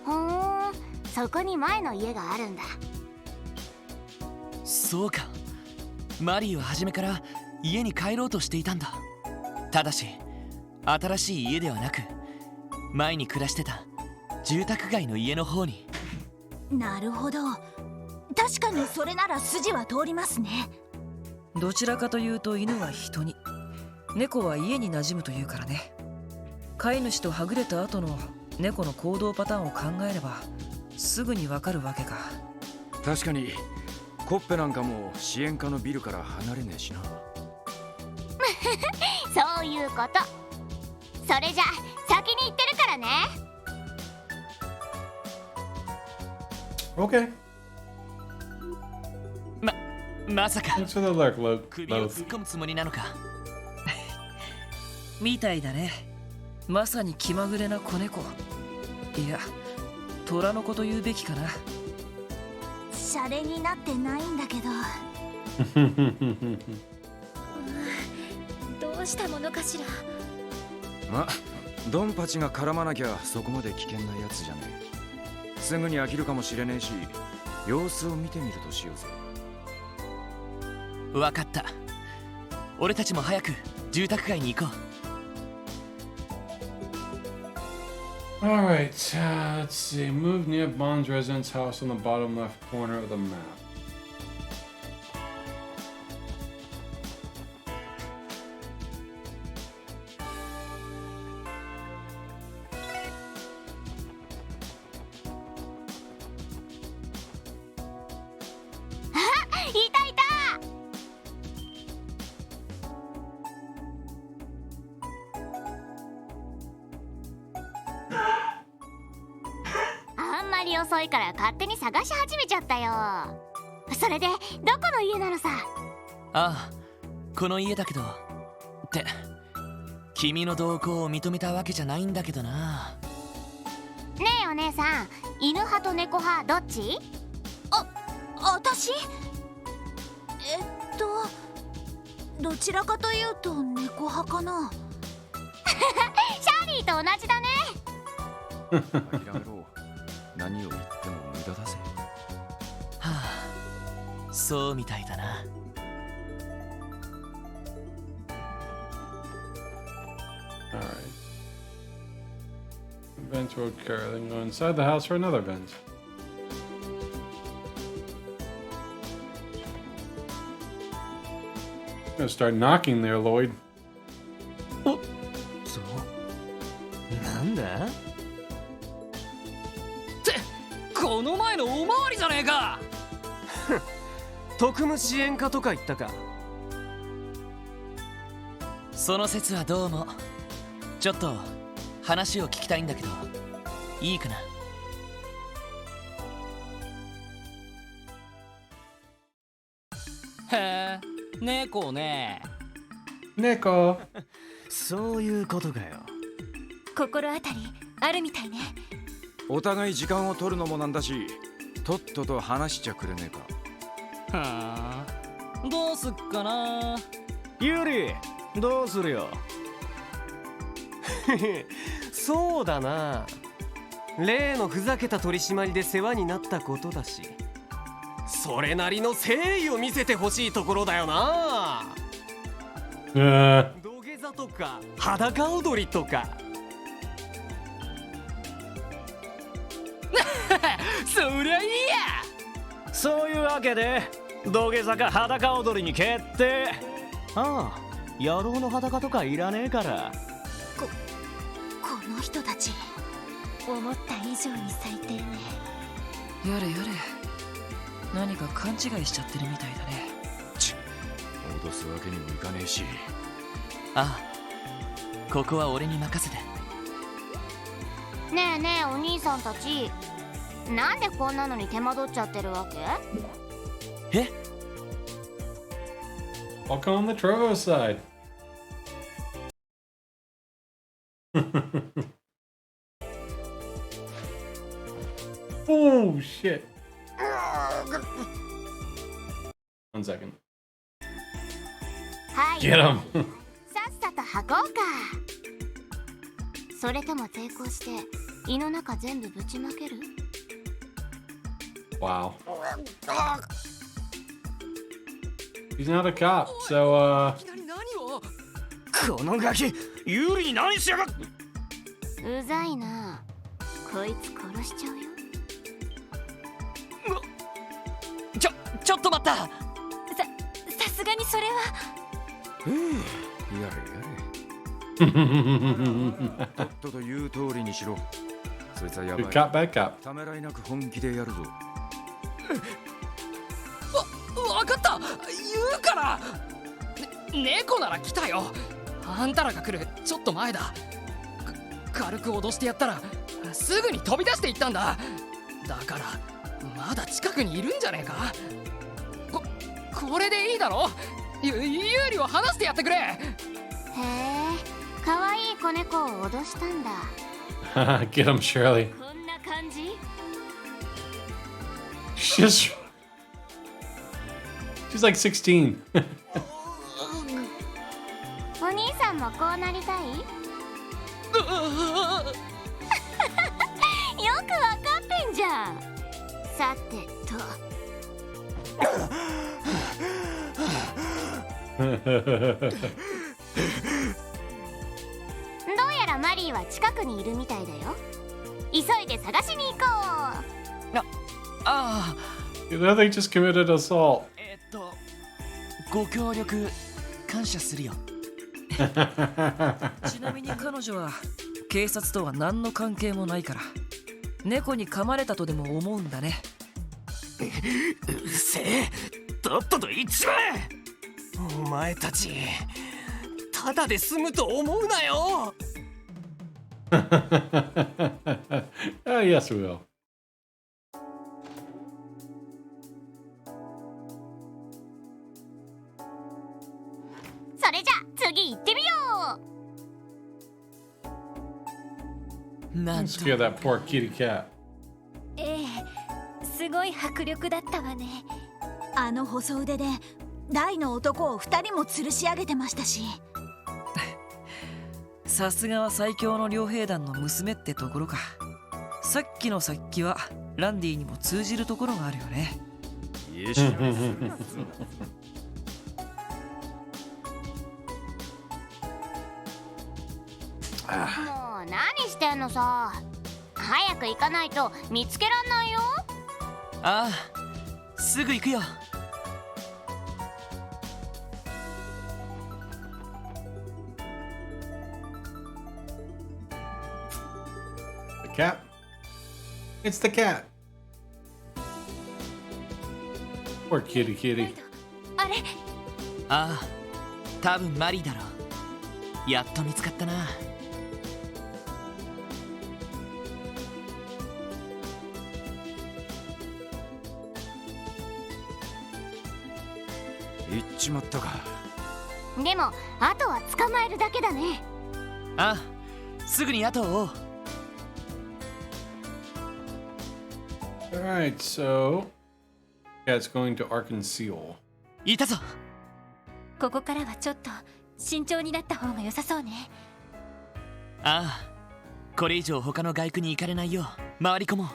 ほーん、そこに前の家があるんだ。そうか、マリーは初めから家に帰ろうとしていたんだ。ただし新しい家ではなく前に暮らしてた住宅街の家の方に。なるほど、確かにそれなら筋は通りますね。どちらかというと犬は人に、猫は家に馴染むというからね。飼い主とはぐれた後の猫の行動パターンを考えればすぐにわかるわけか。確かにコッペなんかも支援課のビルから離れねえしな。そういうこと。それじゃ先に行ってるからね。Okay. まさか Thanks for the alert, 首を突っ Loth. 込むつもりなのか。みたいだね。まさに気まぐれな子猫。いや、虎の子と言うべきかな。シャレになってないんだけど。どうしたものかしら。ま、ドンパチが絡まなきゃそこまで危険なやつじゃねえ。すぐに飽きるかもしれねえし、様子を見てみるとしようぜ。わかった。俺たちも早く住宅街に行こう。Alright, let's see. Move near Bond's residence house on the bottom left corner of the map. Ah, いたいた。あんまり遅いから勝手に探し始めちゃったよ。それでどこの家なのさ。ああ、この家だけど。って君の同行を認めたわけじゃないんだけどな。ねえお姉さん、犬派と猫派どっち？私？どちらかというと猫派かな。シャーリーと同じだね。諦めろ。何を言っても無駄だぜ。はあ、そうみたいだな。Alright. Bench road car, then go inside the house for another bench. I'm gonna start knocking there, Lloyd. そうなんだってこの前のおまわりじゃねえか。特務支援課とか言ったか。その説はどうも。ちょっと話を聞きたいんだけどいいかな。へえ、猫ね。猫。そういうことかよ。心当たりあるみたいね。お互い時間を取るのもなんだし、とっとと話しちゃくれねえか。はあ、どうすっかな。ユリ、どうするよ。そうだな。例のふざけた取り締まりで世話になったことだし、それなりの誠意を見せてほしいところだよな。土下座とか裸踊りとか。そりゃいいや。そういうわけで土下座か裸踊りに決定。ああ、野郎の裸とかいらねえから。この人たち思った以上に最低ね。やれやれ、何か勘違いしちゃってるみたいだね。脅すわけにもいかねえし。ああ、ここは俺に任せて。ねえねえお兄さんたち、なんでこんなのに手間取っちゃってるわけ？え？ Welcome on the Trovo side. Oh shit. 1 second. はい。 Get him. さっさと履こうか。それとも抵抗して胃の中全部ぶちまける？ Wow. He's not a cop, so このガキ、ユリに何しやがっ。うざいな。こいつ殺しちゃうよ。ちょっと待った。さすがにそれは。やれやれ。とっとと言う通りにしろ。そいつはやば good い。 cop, bad cop. ためらいなく本気でやるぞ。わかった、言うから。猫なら来たよ。あんたらが来るちょっと前だ。軽く脅してやったらすぐに飛び出していったんだ。だからまだ近くにいるんじゃねえか。これでいいだろ。有利を話してやってくれ。へえ、かわいい子猫を脅したんだ。Get him, Shirley. こんな感じ？ She's like 16. お兄さんもこうなりたい？よくわかってんじゃん。さてと。どうやらマリーは近くにいるみたいだよ。急いで探しに行こう。ああ、 You know they just committed assault. ご協力感謝するよ。ちなみに彼女は警察とは何の関係もないから、猫に噛まれたとでも思うんだね。うるせえ、とっとと行っちまえ。お前たちただで済むと思うなよ。Yes, we will. それじゃ次行ってみよう。なん Scare that poor kitty cat. ええ、すごい迫力だったわね。あの細腕で大の男を2人も吊るし上げてましたし。さすがは最強の両兵団の娘ってところか。さっきの殺気はランディにも通じるところがあるよね。いえしろ。もう何してんのさ。早く行かないと見つけらんないよ。ああ、すぐ行くよ。The cat? It's the cat. Poor kitty kitty. あれ、ああ、多分マリーだろう。やっと見つかったな。行っちまったか。でもあとは捕まえるだけだね。ああ、すぐに後を追う。 Alright, so yeah, it's going to Arkansas. いたぞ。ここからはちょっと慎重になった方が良さそうね。ああ、これ以上他の外区に行かれないよう回り込もう。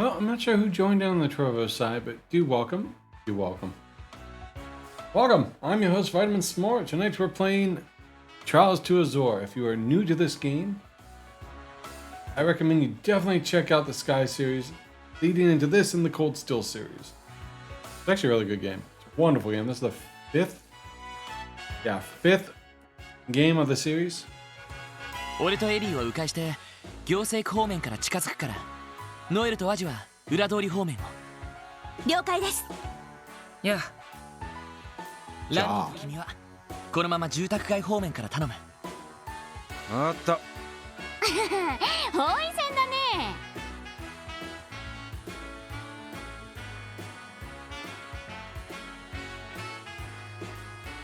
Well, I'm not sure who joined in on the Trovo side, but do welcome. Do welcome. Welcome! I'm your host, Vitamin Smart. Tonight we're playing Trials to Azure. If you are new to this game, I recommend you definitely check out the Sky series leading into this and the Cold Steel series. It's actually a really good game. It's a wonderful game. This is the fifth game of the series. 俺とエリーを迂回して行政区方面から近づくから、ノエルとアジは裏通り方面を。了解です。いや、ランニーと君はこのまま住宅街方面から頼む。あった。包囲戦だね。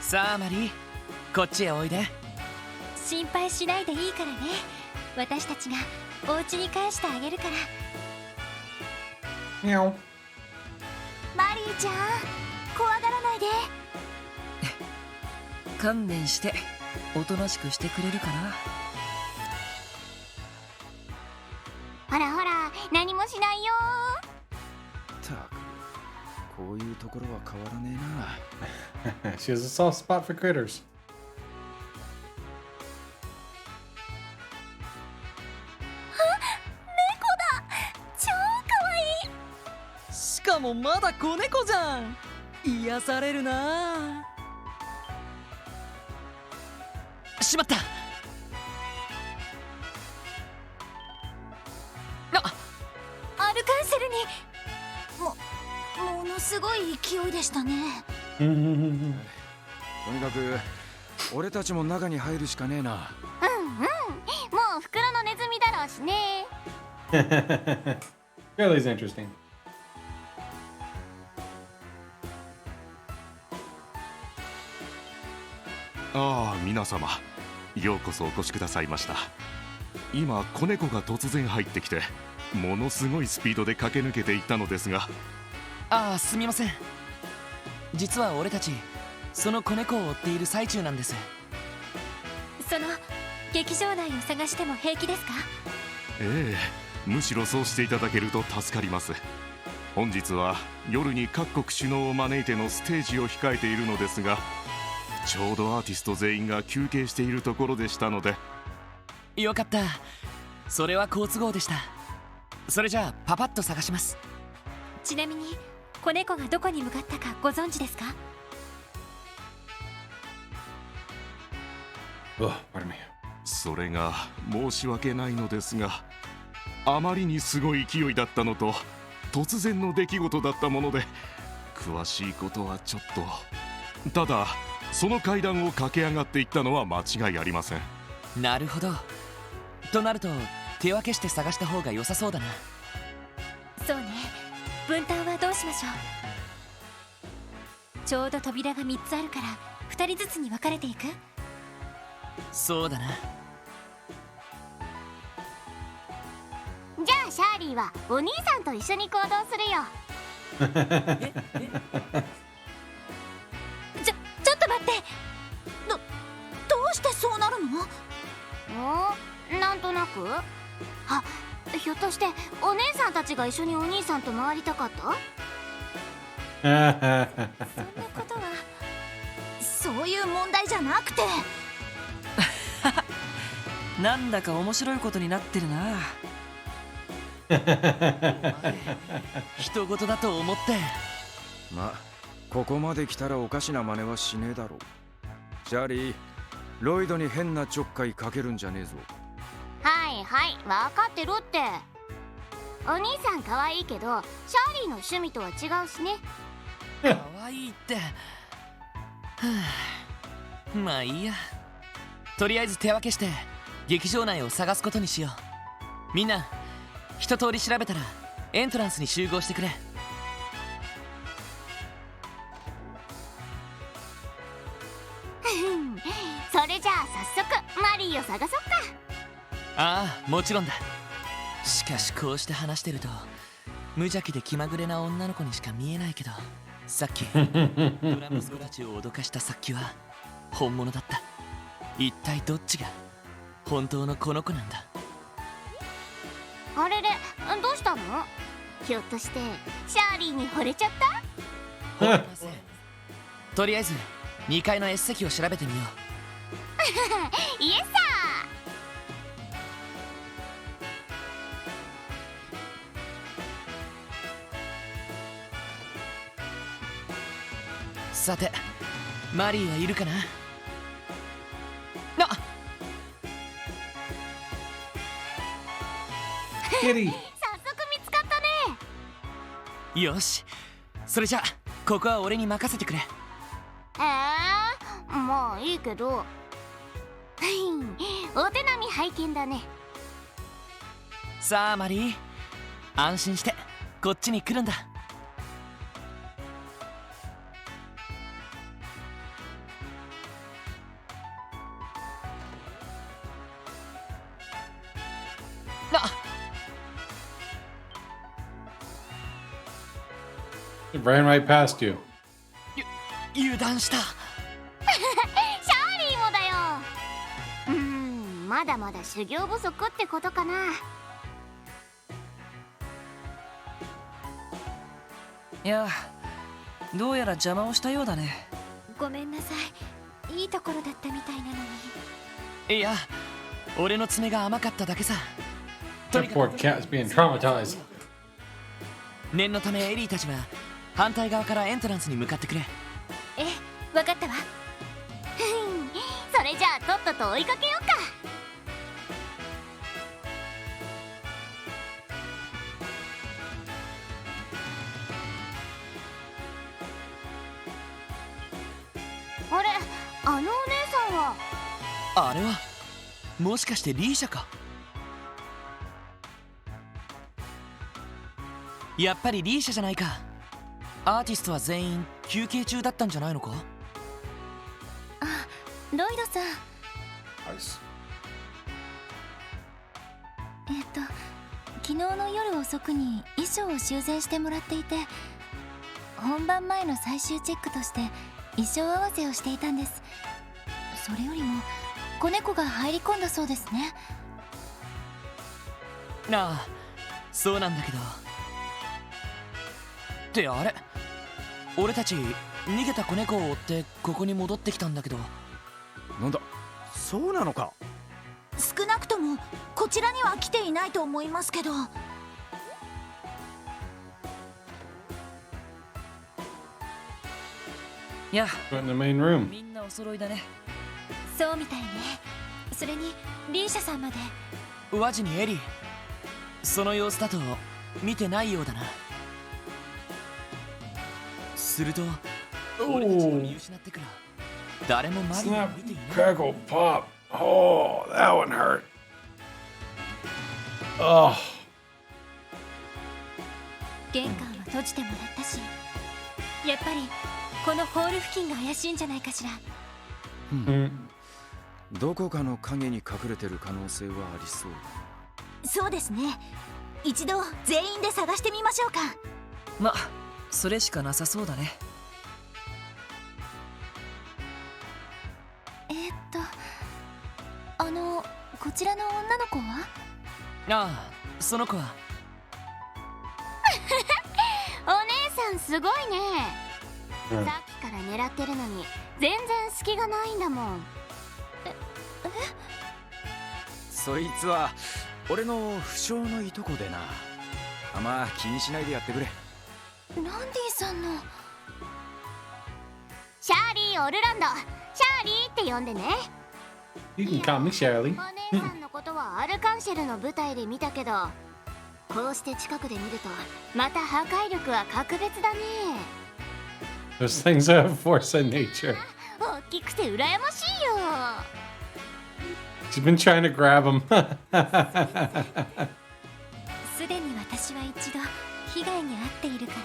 さあマリー、こっちへおいで。心配しないでいいからね。私たちがお家に返してあげるから。 Meow. マリーちゃん、怖がらないで。観念しておとなしくしてくれるかな。ほらほら、何もしないよ。たく、こういうところは変わらねえな。 She has a soft spot for critters. 超可愛い。しかもまだ子猫じゃん。癒されるな。しまった。アルカンセルにものすごい勢いでしたね。とにかく俺たちも中に入るしかねえな。もう袋のネズミだろうしね。Really is interesting. ああ、皆様ようこそお越しくださいました。今子猫が突然入ってきてものすごいスピードで駆け抜けていったのですが。ああ、すみません。実は俺たちその子猫を追っている最中なんです。その劇場内を探しても平気ですか？ええ、むしろそうしていただけると助かります。本日は夜に各国首脳を招いてのステージを控えているのですが、ちょうどアーティスト全員が休憩しているところでしたので。よかった。それは好都合でした。それじゃあパパッと探します。ちなみに子猫がどこに向かったかご存知ですか？ Oh, pardon me. それが申し訳ないのですが、あまりにすごい勢いだったのと突然の出来事だったもので、詳しいことはちょっと。ただその階段を駆け上がっていったのは間違いありません。なるほど。となると手分けして探した方が良さそうだな。そうね。分担はどうしましょう？ちょうど扉が3つあるから2人ずつに分かれていく？そうだな。じゃあシャーリーはお兄さんと一緒に行動するよ。ちょっと待って。どうしてそうなるの？なんとなく。あ、ひょっとしてお姉さんたちが一緒にお兄さんと回りたかった？そんなことはそういう問題じゃなくて。なんだか面白いことになってるな。人事だと思って。ま、ここまで来たらおかしな真似はしねえだろう。シャーリー、ロイドに変なちょっかいかけるんじゃねえぞ。はいはい、分かってるって。お兄さん可愛いけどシャーリーの趣味とは違うしね。可愛いって。はあ、まあいいや。とりあえず手分けして劇場内を探すことにしよう。みんな一通り調べたらエントランスに集合してくれ。を探そっか。ああ、もちろんだ。しかしこうして話してると無邪気で気まぐれな女の子にしか見えないけど、さっきドラ息子たちを脅かした殺気は本物だった。一体どっちが本当のこの子なんだ。あれれ、どうしたの？ひょっとしてシャーリーに惚れちゃった？惚れません。とりあえず2階の S 席を調べてみよう。イエスサさて、マリーはいるかな。Kitty. ー、早速見つかったね。よし、それじゃここは俺に任せてくれ。まあいいけどお手並み拝見だね。さあマリー、安心してこっちに来るんだ。It ran right past you. 油断した。シャーリーもだよ。まだまだ修行不足ってことかな。いや、どうやら邪魔をしたようだね。ごめんなさい、いいところだったみたいなのに。いや、俺の爪が甘かっただけさ。 That poor cat's being traumatized. 念のためエリーたちは反対側からエントランスに向かってくれ。わかったわ。それじゃあとっとと追いかけようか。あれ、あのお姉さんは。あれはもしかしてリーシャか。やっぱりリーシャじゃないか。アーティストは全員休憩中だったんじゃないのか。ロイドさん、Nice. 昨日の夜遅くに衣装を修繕してもらっていて、本番前の最終チェックとして衣装合わせをしていたんです。それよりも子猫が入り込んだそうですね。ああ、そうなんだけど。ってあれ、俺たち逃げた子猫を追ってここに戻ってきたんだけど。なんだ、そうなのか。少なくともこちらには来ていないと思いますけど。いや、 Go in the main room. みんなお揃いだね。そうみたいね。それにリーシャさんまで。ワジにエリー、その様子だと見てないようだな。すると俺たちが見失ってから誰もマリーを Snap, 見ていない。 crackle, pop. Oh, that one hurt. Oh. 玄関は閉じてもらったし、やっぱりこのホール付近が怪しいんじゃないかしら。どこかの影に隠れてる可能性はありそうだ。そうですね。一度全員で探してみましょうか。ま、それしかなさそうだね。こちらの女の子は？ああ、その子はお姉さんすごいね。さっきから狙ってるのに全然隙がないんだもん。そいつは俺の不詳のいとこでな。まあ気にしないでやってくれ。ランディさんの。シャーリー・オルランド、シャーリーって呼んでね。You can call me Shirley. お姉さんのことはアルカンシェルの舞台で見たけど、こうして近くで見るとまた破壊力は格別だね。 Those things have force in nature. 大きくて羨ましいよ。 She's been trying to grab him. すでに私は一度被害に遭っているから。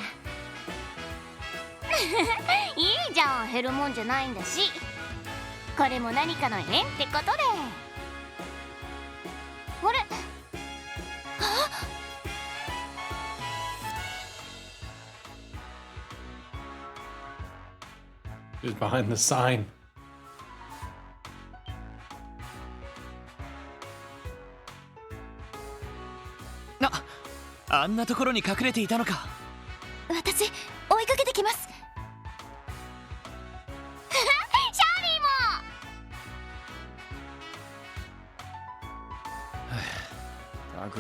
いいじゃん、減るもんじゃないんだし。これも何かの縁ってことで。Just behind the sign. あんなところに隠れていたのか。私追いかけてきます。シャーリーも。たく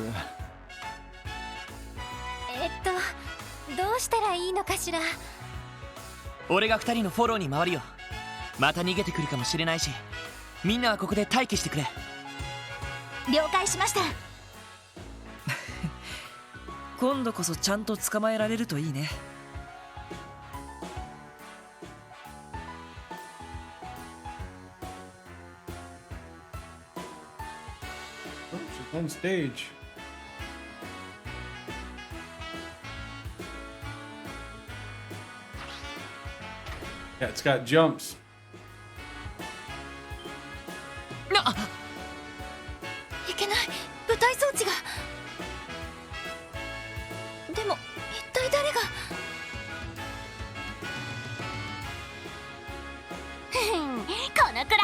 どうしたらいいのかしら。俺が2人のフォローに回るよ。また逃げてくるかもしれないし、みんなはここで待機してくれ。了解しました。今度こそちゃんと捕まえられるといいね。Oh, she's on stage. Yeah, it's got jumps. いけない、舞台装置が。でも一体誰が。このくらい。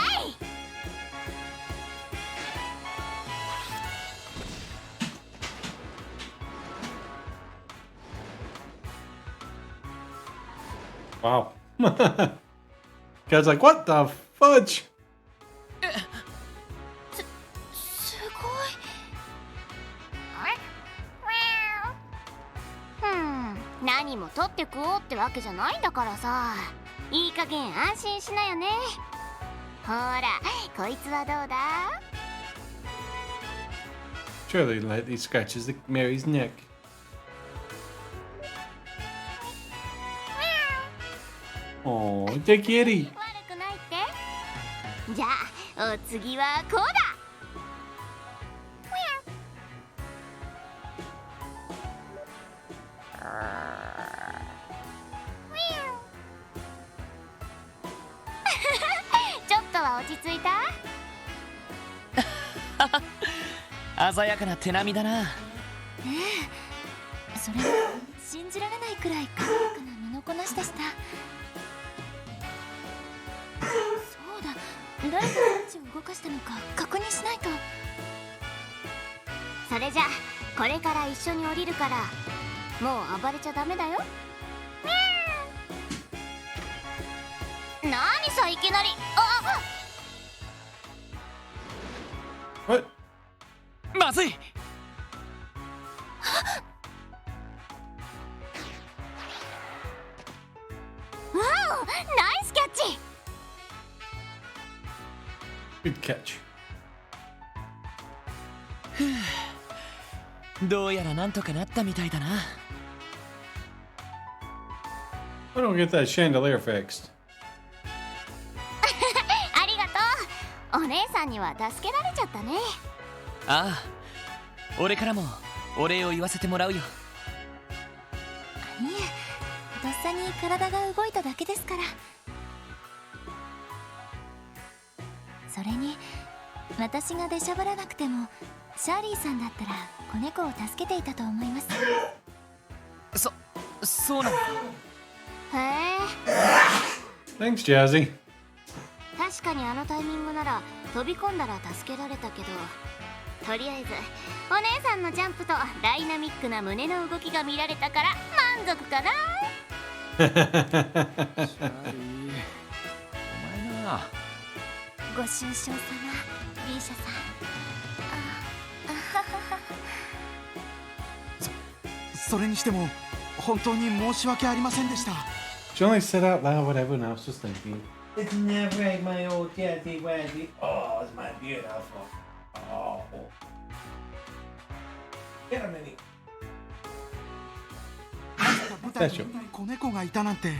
Wow. Guy's like, what the fudge? すごい。何も取って食おうってわけじゃないんだからさ。いい加減安心しなよね。ほら、こいつはどうだ。 Surely lightly scratches the Mary's neck. Oh, the kitty. 悪くないって。じゃあお次はこうだ。ちょっとは落ち着いた？鮮やかな手並みだな。それは信じられないくらい軽やかな身のこなしでした。そうだ、誰がどっちを動かしたのか確認しないと。それじゃこれから一緒に降りるから、もう暴れちゃダメだよ。何さ、いきなり。What? まずい。わお、ナイスキャッチ。Good catch. どうやらなんとかなったみたいだな。I don't get that chandelier fixed. ありがとう。お姉さんには助けられちゃったね。ああ、俺からもお礼を言わせてもらうよ。いえ、とっさに体が動いただけですから。それに私が出しゃばらなくてもシャーリーさんだったら子猫を助けていたと思います。そうなの。へえ。 Thanks, Jazzy. 確かにあのタイミングなら飛び込んだら助けられたけど、とりあえずお姉さんのジャンプとダイナミックな胸の動きが見られたから満足かな。シャーリー、お前な。ご愁傷様、リーシャさん。それにしても本当に申し訳ありませんでした。 She only said out loud what everyone else was thinking. It's never like my old Jazzy Wazzy. Oh, it's my beautiful. Oh. Get a minute. 舞台に子猫がいたなんて。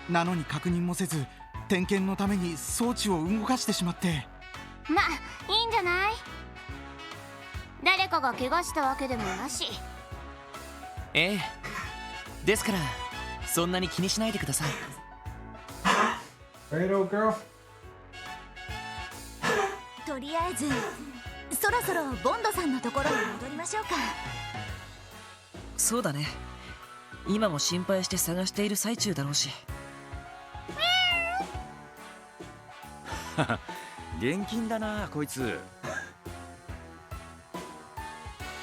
なのに確認もせず点検のために装置を動かしてしまって。まあいいんじゃない。誰かが怪我したわけでもなし。ええ、ですからそんなに気にしないでください。Right, old girl? とりあえずそろそろボンドさんのところに戻りましょうか。そうだね。今も心配して探している最中だろうし。現金だなこいつ。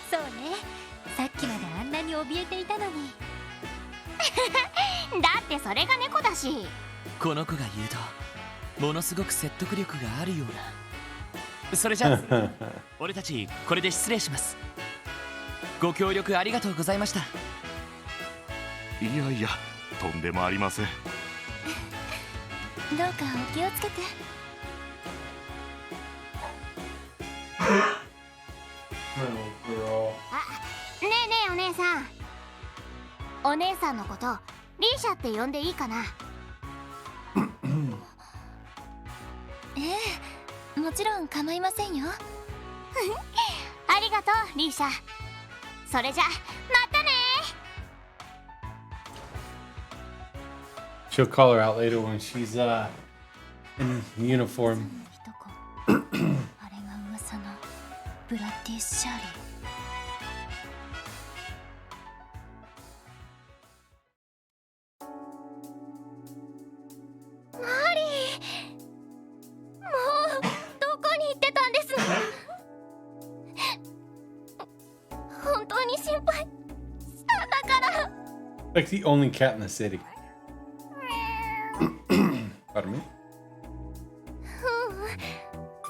そうね、さっきまであんなに怯えていたのに。だってそれが猫だし。この子が言うとものすごく説得力があるような。それじゃあ俺たちこれで失礼します。ご協力ありがとうございました。いやいや、とんでもありません。どうかお気をつけて。ねえねえお姉さん。お姉さんのことリーシャって呼んでいいかな？ええ、もちろん構いませんよ。ありがとうリーシャ。それじゃまたね。 She'll call her out later when she's in uniform. あれが噂のブラッディス・シャーリー。マリー、もうどこに行ってたんですの？本当に心配したんだから。 Like the only cat in the city. Pardon me?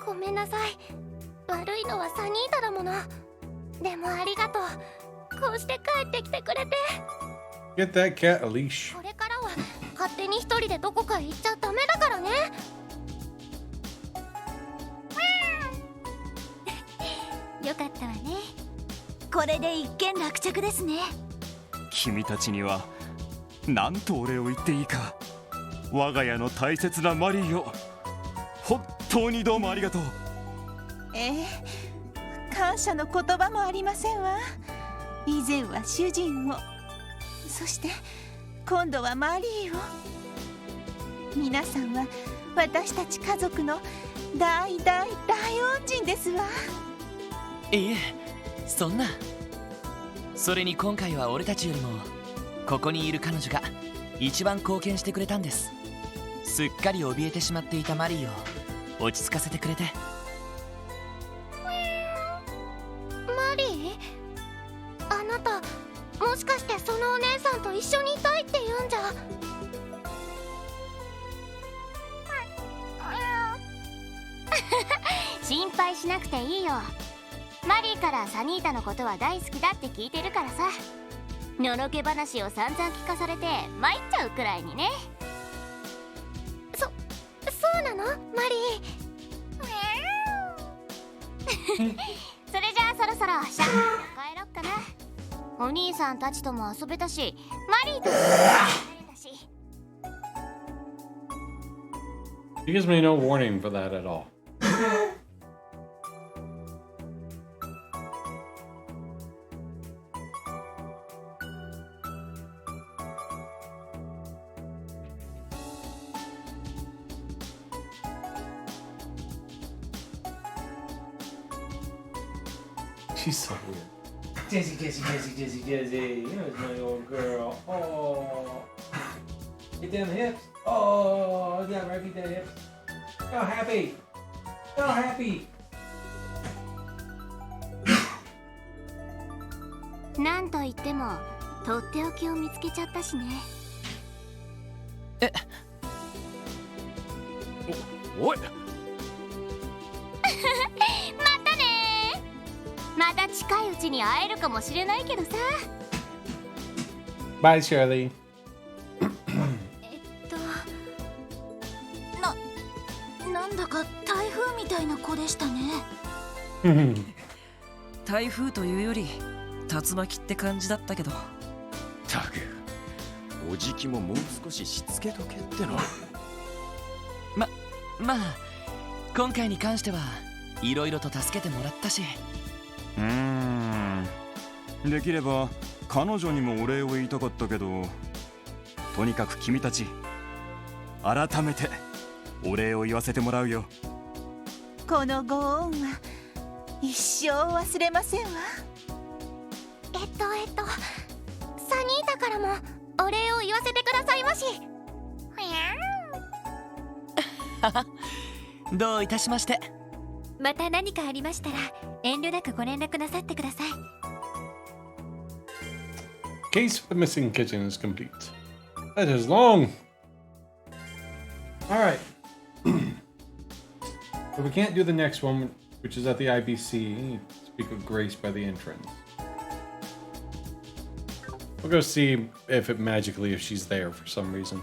ごめんなさい。悪いのはサニータだもの。でもありがとう。こうして帰ってきてくれて。 Get that cat a leash. これからは勝手に一人でどこかへ行っちゃダメだからね。よかったわね。これで一件落着ですね。君たちには何とお礼を言っていいか。我が家の大切なマリーを本当にどうもありがとう。感謝の言葉もありませんわ。以前は主人を、そして今度はマリーを。皆さんは私たち家族の大大大恩人ですわ。いえ、そんな。それに今回は俺たちよりもここにいる彼女が一番貢献してくれたんです。すっかり怯えてしまっていたマリーを落ち着かせてくれて。マリー、あなたもしかしてそのお姉さんと一緒にいたいって言うんじゃ？心配しなくていいよ。マリーからサニータのことは大好きだって聞いてるからさ。のろけ話を散々聞かされて参っちゃうくらいにね。そうなのマリー。それじゃあそろそろシャン帰ろっかな。お兄さんたちとも遊べたし、マリーとも遊べたし。 She gives me no warning for that at all. She's so weird. Jesse. Here's my old girl. Oh. Get them hips. Oh, yeah, right, get them hips. So happy. So happy. なんといってもとっておきを見つけちゃったしね。おいまた近いうちに会えるかもしれないけどさ。 Bye, Shirley. なんだか台風みたいな子でしたね。台風というより竜巻って感じだったけど。たくおじきももう少ししつけとけっての。まあ今回に関してはいろいろと助けてもらったし。できれば彼女にもお礼を言いたかったけど、とにかく君たち改めてお礼を言わせてもらうよ。このご恩は一生忘れませんわ。サニータからもお礼を言わせてくださいまし。どういたしまして。また何かありましたら遠慮なくご連絡なさってください。 Case of the missing kitchen is complete. That is long. All right. But we can't do the next one, which is at the IBC. Speak with Grace by the entrance. We'll go see if she's there for some reason.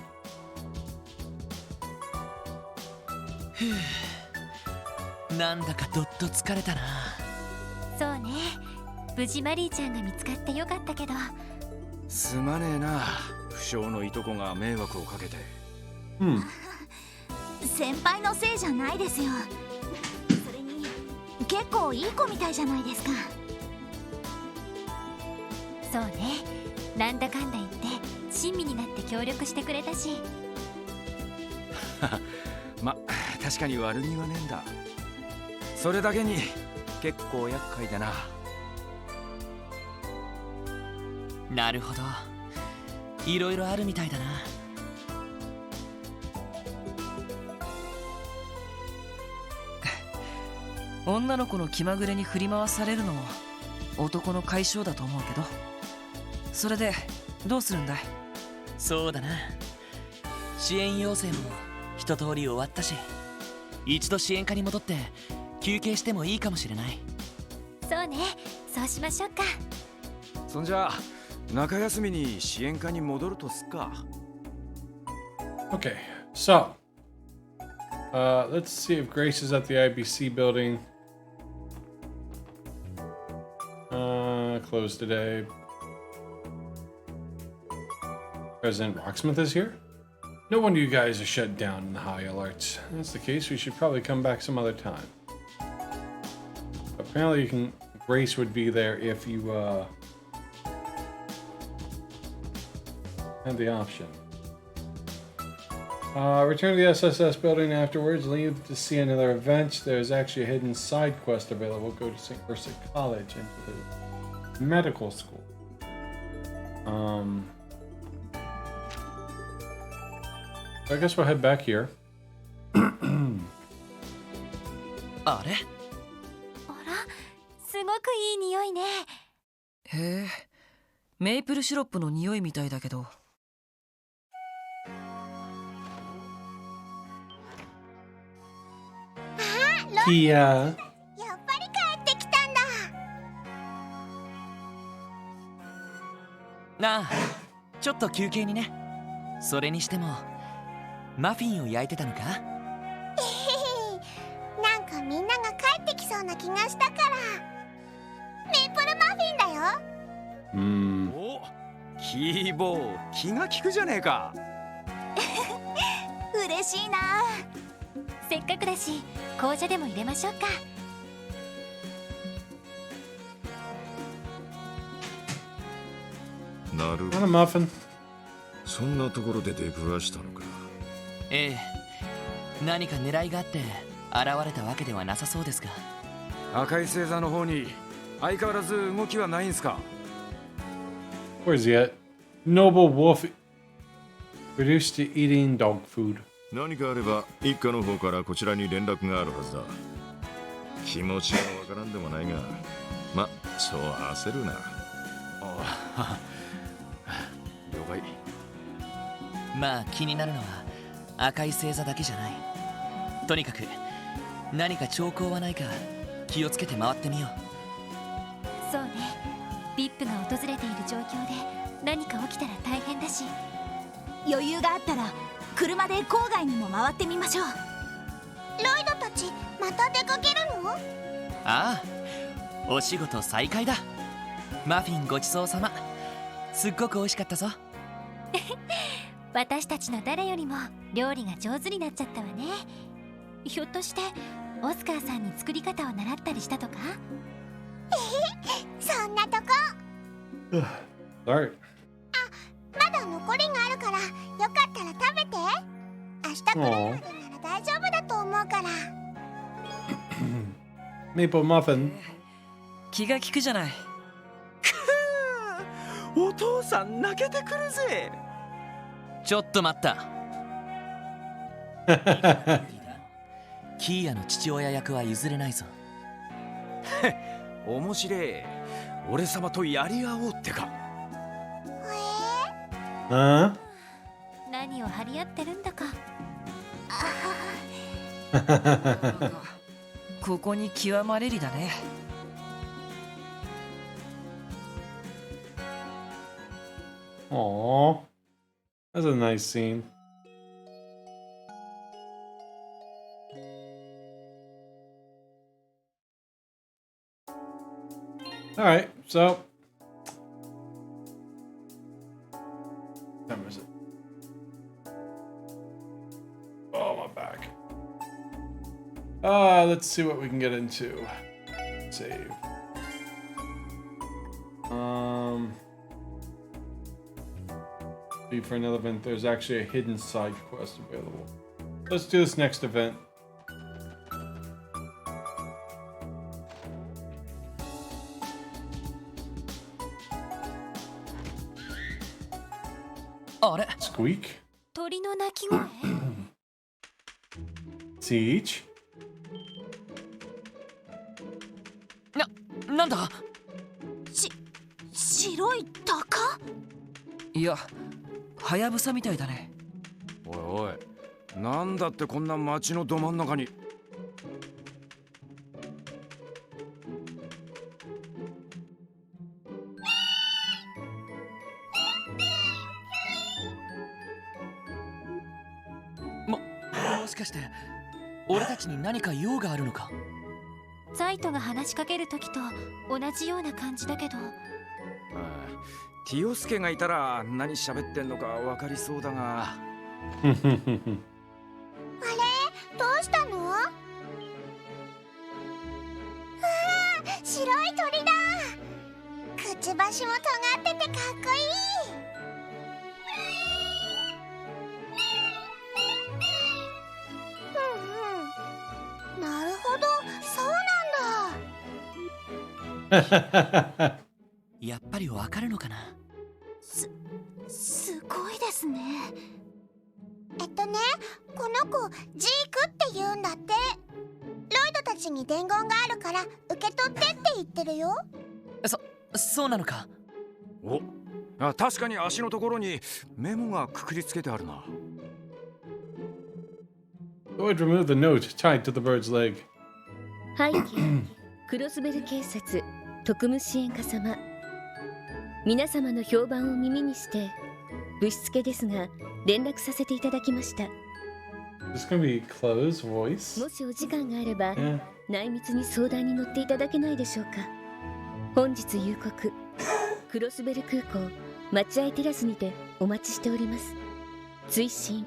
なんだかどっと疲れたな。そうね、無事マリーちゃんが見つかってよかったけど。すまねえな、不詳のいとこが迷惑をかけて。先輩のせいじゃないですよ。それに結構いい子みたいじゃないですか。そうね、なんだかんだ言って親身になって協力してくれたし。ま、確かに悪気はねえんだ。それだけに結構厄介だな。なるほど、いろいろあるみたいだな。女の子の気まぐれに振り回されるのも男の解消だと思うけど。それでどうするんだい？そうだな、支援要請も一通り終わったし、一度支援課に戻って休憩してもいいかもしれない。そうね、そうしましょうか。そんじゃ中休みに支援課に戻るとすっか。 Okay, so let's see if Grace is at the IBC building. Closed today. President Rocksmith is here? No wonder you guys are shut down in the high alerts. If that's the case, we should probably come back some other time. Apparently you can... Grace would be there if you, had the option. Return to the SSS building afterwards. Leave to see another event. There's actually a hidden side quest available. Go to St. Ursula College into the medical school. I guess we'll head back here. あれ？あら、すごくいい匂いね。へえ、メイプルシロップの匂いみたいだけど。Kia. やっぱり帰ってきたんだ。なあ、ちょっと休憩にね。それにしてもマフィンを焼いてたのか？なんかみんなが帰ってきそうな気がしたから。メイプルマフィンだよ。お、キーボー、気が利くじゃねえか。嬉しいな。せっかくだし紅茶でも入れましょうか。なる Want a muffin? そんなところで出くわしたのか。ええ、何か狙いがあって現れたわけではなさそうですが。赤い星座の方に相変わらず動きはないんすか？ Where's he at? Noble wolf reduced to eating dog food. 何かあれば一家の方からこちらに連絡があるはずだ。気持ちはわからんでもないが、ま、そう焦るな。了解。まあ気になるのは赤い星座だけじゃない。とにかく何か兆候はないか気をつけて回ってみよう。そうね、ビップが訪れている状況で何か起きたら大変だし。余裕があったら車で郊外にも回ってみましょう。ロイドたちまた出かけるの？ああ、お仕事再開だ。マフィンごちそうさま。すっごく美味しかったぞ。私たちの誰よりも料理が上手になっちゃったわね。ひょっとしてオスカーさんに作り方を習ったりしたとか？そんなとこ。Sorry. まだ残りがあるからよかったら食べて。明日くらいまでなら大丈夫だと思うから。Maple muffin. 気が利くじゃない。お父さん泣けてくるぜ。ちょっと待った。キーヤの父親役は譲れないぞ。面白い。俺様とやり合おうってか。Huh? 何を張り合ってるんだか。ここに極まれりだね。Aww. That's a nice scene. Alright, so. What time is it? Oh, my back. Let's see what we can get into. Save. For another event, there's actually a hidden side quest available. Let's do this next event. Squeak? 鳥の鳴き声。Siege? なんだ。白い鷹？いや、ハヤブサみたいだね。おいおい、なんだってこんな街のど真ん中に。もしかして俺たちに何か用があるのか。サイトが話しかける時と同じような感じだけど。ティオスケがいたら何喋ってんのか分かりそうだが。あれ、どうしたの？わあ、白い鳥だ。くちばしも尖っててかっこいい。なるほど、そうなんだ。やっぱりわかるのかな。すごいですね。この子ジークって言うんだって。ロイドたちに伝言があるから受け取ってって言ってるよ。そうなのか。お、確かに足のところにメモがくくりつけてあるな。Go ahead, remove the note tied to the bird's leg. 背景クロスベル警察特務支援課様、皆様の評判を耳にしてぶしつけですが連絡させていただきました。 This is gonna be Chloe's voice. もしお時間があれば Yeah. 内密に相談に乗っていただけないでしょうか。本日夕刻クロスベル空港待合テラスにてお待ちしております。追伸、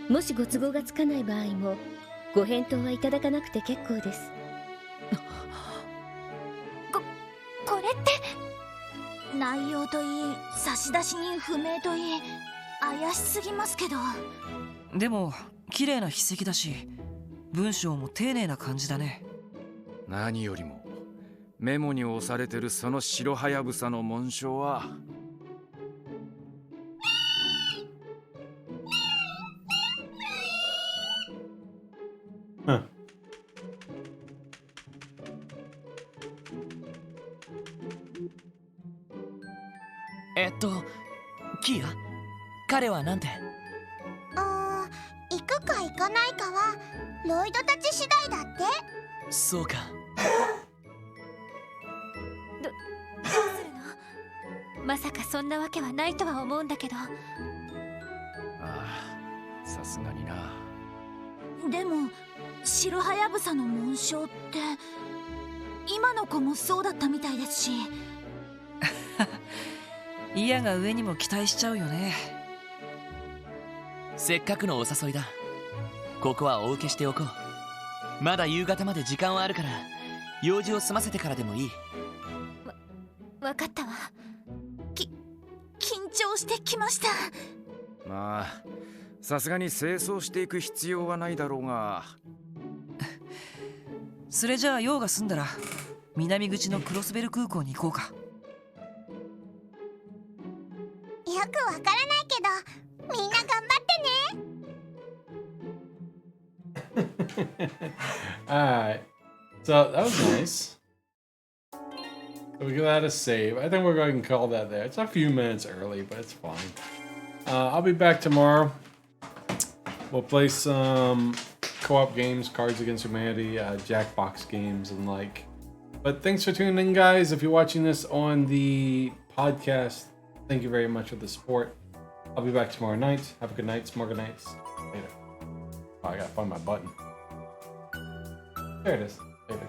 もしご都合がつかない場合もご返答はいただかなくて結構です。これって内容といい差出人不明といい怪しすぎますけど。でも綺麗な筆跡だし文章も丁寧な感じだね。何よりもメモに押されてるその白ハヤブサの紋章は。Huh. キーヤ、彼はなんて。行くか行かないかはロイドたち次第だって。そうか。どうするの？まさかそんなわけはないとは思うんだけど。ああ、さすがにな。でも白ハヤブサの紋章って今の子もそうだったみたいですし。イヤが上にも期待しちゃうよね。せっかくのお誘いだ。ここはお受けしておこう。まだ夕方まで時間はあるから用事を済ませてからでもいい。わかったわ。緊張してきました。まあさすがに清掃していく必要はないだろうが。それじゃあ用が済んだら南口のクロスベル空港に行こうか。よくわからないけどみんな頑張ってね。Alright. So that was nice. So we got a save. I think we're going to call that there. It's a few minutes early, but it's fine. I'll be back tomorrow. We'll play some co-op games, Cards Against Humanity, Jackbox games, and like. But thanks for tuning in, guys. If you're watching this on the podcast, thank you very much for the support. I'll be back tomorrow night. Have a good night. More good nights. Later. Oh, I gotta find my button. There it is. Later.